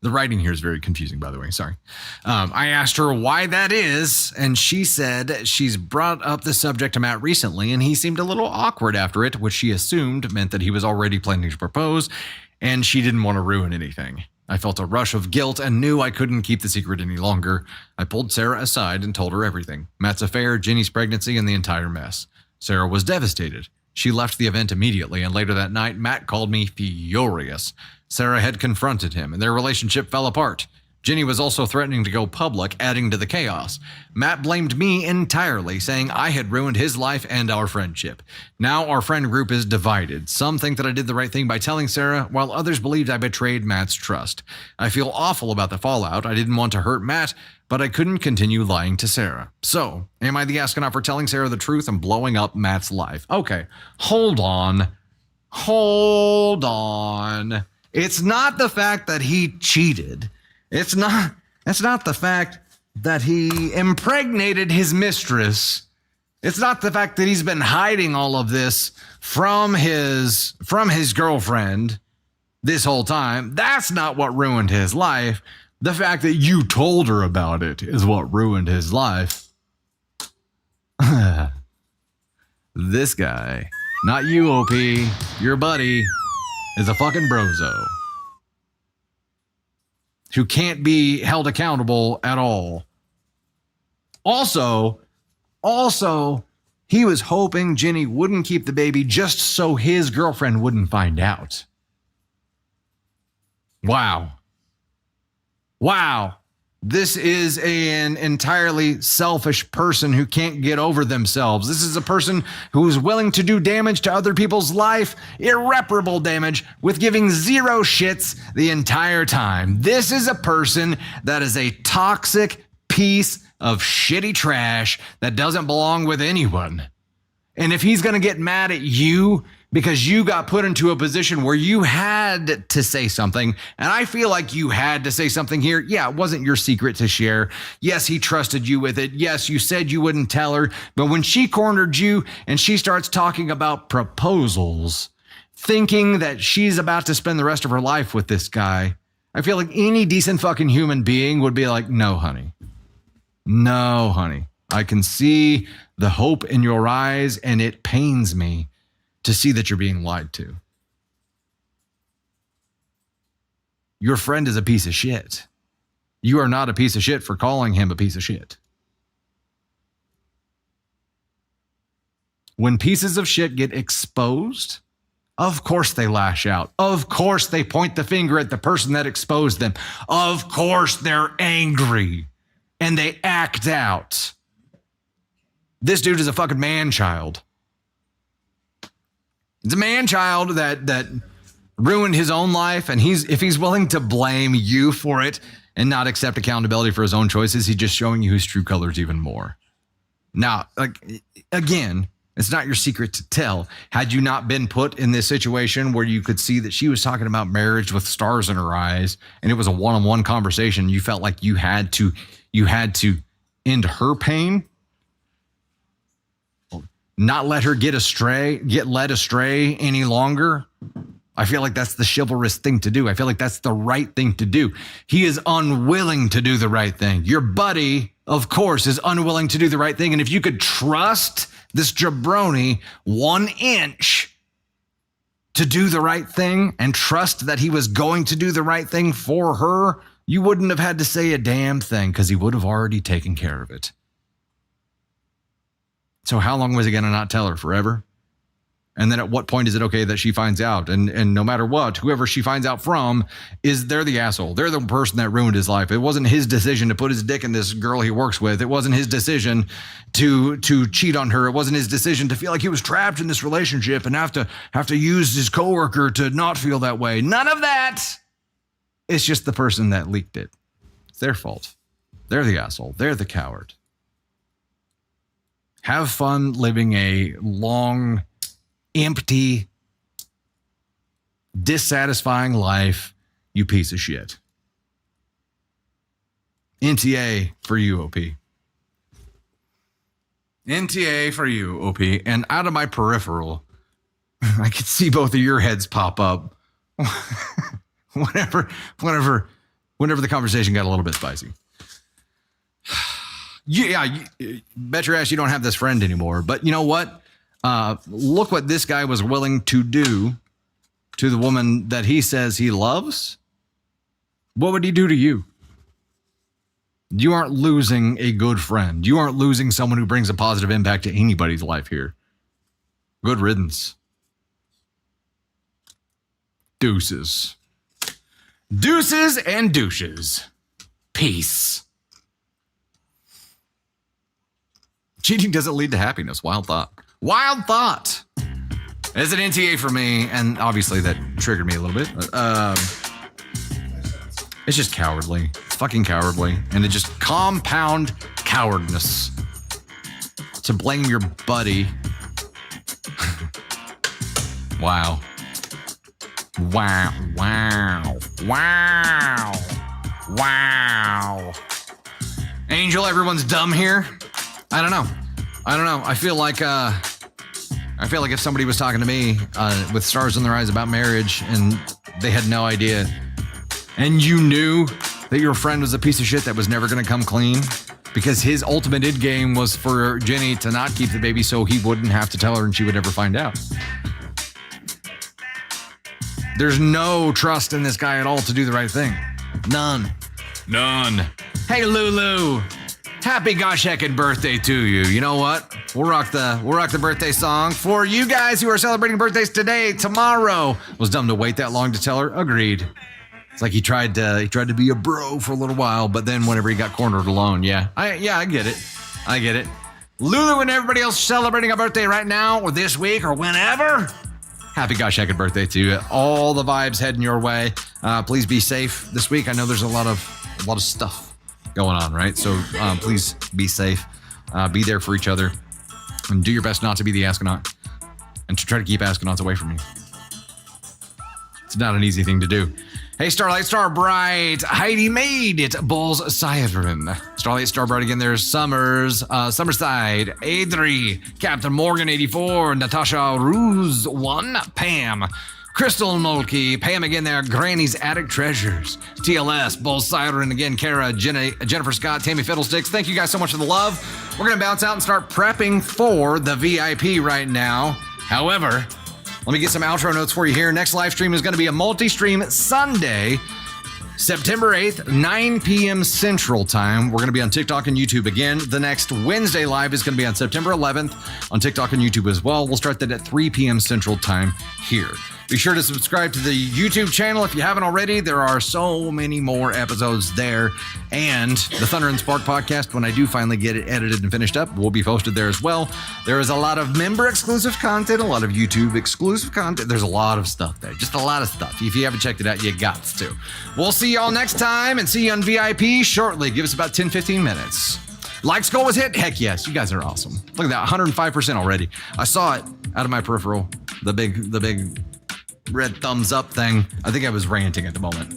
The writing here is very confusing, by the way. Sorry. I asked her why that is, and she said she's brought up the subject to Matt recently, and he seemed a little awkward after it, which she assumed meant that he was already planning to propose, and she didn't want to ruin anything. I felt a rush of guilt and knew I couldn't keep the secret any longer. I pulled Sarah aside and told her everything. Matt's affair, Jenny's pregnancy, and the entire mess. Sarah was devastated. She left the event immediately, and later that night, Matt called me furious. Sarah had confronted him, and their relationship fell apart. Jenny was also threatening to go public, adding to the chaos. Matt blamed me entirely, saying I had ruined his life and our friendship. Now our friend group is divided. Some think that I did the right thing by telling Sarah, while others believed I betrayed Matt's trust. I feel awful about the fallout. I didn't want to hurt Matt, but I couldn't continue lying to Sarah. So, am I the astronaut for telling Sarah the truth and blowing up Matt's life? Okay, hold on. It's not the fact that he cheated. It's not the fact that he impregnated his mistress. It's not the fact that he's been hiding all of this from his girlfriend this whole time. That's not what ruined his life. The fact that you told her about it is what ruined his life. This guy, not you, OP, your buddy, is a fucking brozo who can't be held accountable at all. Also, he was hoping Jenny wouldn't keep the baby just so his girlfriend wouldn't find out. Wow. This is an entirely selfish person who can't get over themselves. This is a person who is willing to do damage to other people's life, irreparable damage, with giving zero shits the entire time. This is a person that is a toxic piece of shitty trash that doesn't belong with anyone. And if he's going to get mad at you because you got put into a position where you had to say something, and I feel like you had to say something here. Yeah, it wasn't your secret to share. Yes, he trusted you with it. Yes, you said you wouldn't tell her. But when she cornered you and she starts talking about proposals, thinking that she's about to spend the rest of her life with this guy, I feel like any decent fucking human being would be like, no, honey. No, honey. I can see the hope in your eyes, and it pains me to see that you're being lied to. Your friend is a piece of shit. You are not a piece of shit for calling him a piece of shit. When pieces of shit get exposed, of course they lash out. Of course they point the finger at the person that exposed them. Of course they're angry and they act out. This dude is a fucking man-child. It's a man-child that ruined his own life, and if he's willing to blame you for it and not accept accountability for his own choices, he's just showing you his true colors even more. Now, again, it's not your secret to tell. Had you not been put in this situation where you could see that she was talking about marriage with stars in her eyes, and it was a one-on-one conversation, you felt like you had to end her pain, not let her get led astray any longer. I feel like that's the chivalrous thing to do. I feel like that's the right thing to do. He is unwilling to do the right thing. Your buddy, of course, is unwilling to do the right thing. And if you could trust this jabroni 1 inch to do the right thing and trust that he was going to do the right thing for her, you wouldn't have had to say a damn thing because he would have already taken care of it. So how long was he going to not tell her? Forever? And then at what point is it okay that she finds out? And no matter what, whoever she finds out from, they're the asshole. They're the person that ruined his life. It wasn't his decision to put his dick in this girl he works with. It wasn't his decision to cheat on her. It wasn't his decision to feel like he was trapped in this relationship and have to use his coworker to not feel that way. None of that. It's just the person that leaked it. It's their fault. They're the asshole. They're the coward. Have fun living a long, empty, dissatisfying life, you piece of shit. NTA for you, OP. NTA for you, OP. And out of my peripheral, I could see both of your heads pop up whenever the conversation got a little bit spicy. Yeah, bet your ass you don't have this friend anymore. But you know what? Look what this guy was willing to do to the woman that he says he loves. What would he do to you? You aren't losing a good friend. You aren't losing someone who brings a positive impact to anybody's life here. Good riddance. Deuces. Deuces and douches. Peace. Cheating doesn't lead to happiness. Wild thought. Wild thought. It's an NTA for me, and obviously that triggered me a little bit. It's just cowardly. It's fucking cowardly. And it just compound cowardness. To blame your buddy. Wow. Wow. Wow. Wow. Wow. Angel, everyone's dumb here. I don't know. I feel like if somebody was talking to me with stars in their eyes about marriage and they had no idea, and you knew that your friend was a piece of shit that was never going to come clean because his ultimate end game was for Jenny to not keep the baby so he wouldn't have to tell her and she would never find out. There's no trust in this guy at all to do the right thing. None. Hey, Lulu. Happy gosh heckin' birthday to you. You know what? We'll rock the birthday song for you guys who are celebrating birthdays today, tomorrow. Was dumb to wait that long to tell her. Agreed. It's like he tried to be a bro for a little while, but then whenever he got cornered alone, I get it. Lulu and everybody else celebrating a birthday right now or this week or whenever. Happy gosh heckin' birthday to you. All the vibes heading your way. Please be safe this week. I know there's a lot of stuff going on, right? So please be safe, be there for each other, and do your best not to be the astronaut and to try to keep astronauts away from you. It's not an easy thing to do. Hey, Starlight, Starbright, Heidi made it, Bulls Siren. Starlight, Starbright again, there's Summers, Summerside, Adri, Captain Morgan 84, Natasha Ruse 1, Pam, Crystal and Mulkey, Pam again there, Granny's Attic Treasures, TLS, Bull Siren again, Kara, Jennifer Scott, Tammy Fiddlesticks. Thank you guys so much for the love. We're going to bounce out and start prepping for the VIP right now. However, let me get some outro notes for you here. Next live stream is going to be a multi-stream Sunday, September 8th, 9 p.m. Central Time. We're going to be on TikTok and YouTube again. The next Wednesday live is going to be on September 11th on TikTok and YouTube as well. We'll start that at 3 p.m. Central Time here. Be sure to subscribe to the YouTube channel if you haven't already. There are so many more episodes there. And the Thunder and Spark podcast, when I do finally get it edited and finished up, will be posted there as well. There is a lot of member-exclusive content, a lot of YouTube-exclusive content. There's a lot of stuff there. Just a lot of stuff. If you haven't checked it out, you got to. We'll see y'all next time and see you on VIP shortly. Give us about 10, 15 minutes. Like goal was hit? Heck yes. You guys are awesome. Look at that, 105% already. I saw it out of my peripheral. The big red thumbs up thing. I think I was ranting at the moment.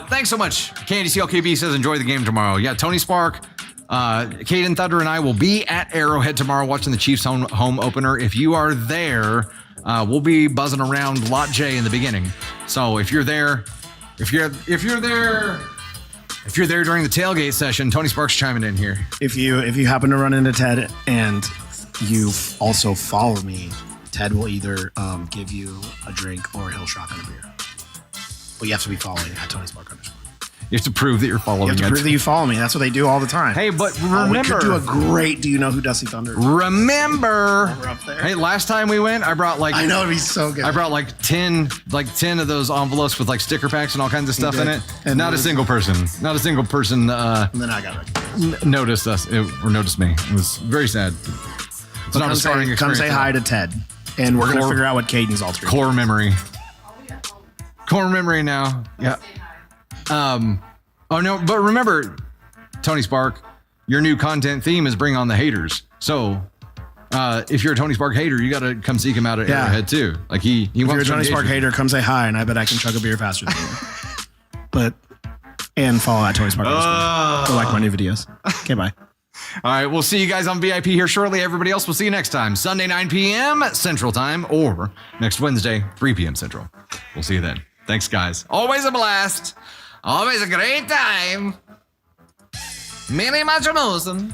Thanks so much. Candy CLKB says enjoy the game tomorrow. Yeah, Tony Spark, Caden Thunder, and I will be at Arrowhead tomorrow watching the Chiefs home opener. If you are there, we'll be buzzing around Lot J in the beginning. So if you're there, if you're there during the tailgate session, Tony Spark's chiming in here. If you happen to run into Ted and you also follow me, Ted will either give you a drink or he'll shotgun a beer. But you have to be following at Tony Spark _. You have to prove that you're following. You have to prove that you follow me. That's what they do all the time. Hey, but remember, we could do a great. Do you know who Dusty Thunder is? Remember, We're up there. hey, last time we went, I brought I know it'd be so good. I brought like 10 of those envelopes with like sticker packs and all kinds of stuff in it. And not a single person. And then I got it. noticed us or noticed me. It was very sad. It's not a starting experience. Come say hi to Ted, and we're gonna figure out what Caden's alter. Core memory now. Yeah. Oh no, but remember, Tony Spark, your new content theme is bring on the haters. So if you're a Tony Spark hater, you got to come seek him out at Arrowhead too. Like he if you're a wants Tony Spark hater, come say hi, and I bet I can chug a beer faster than you. And follow at Tony Spark. Go like my new videos. Okay, bye. All right, we'll see you guys on VIP here shortly. Everybody else, we'll see you next time. Sunday, 9 p.m. Central Time, or next Wednesday, 3 p.m. Central. We'll see you then. Thanks, guys. Always a blast. Always a great time. Many much amusing.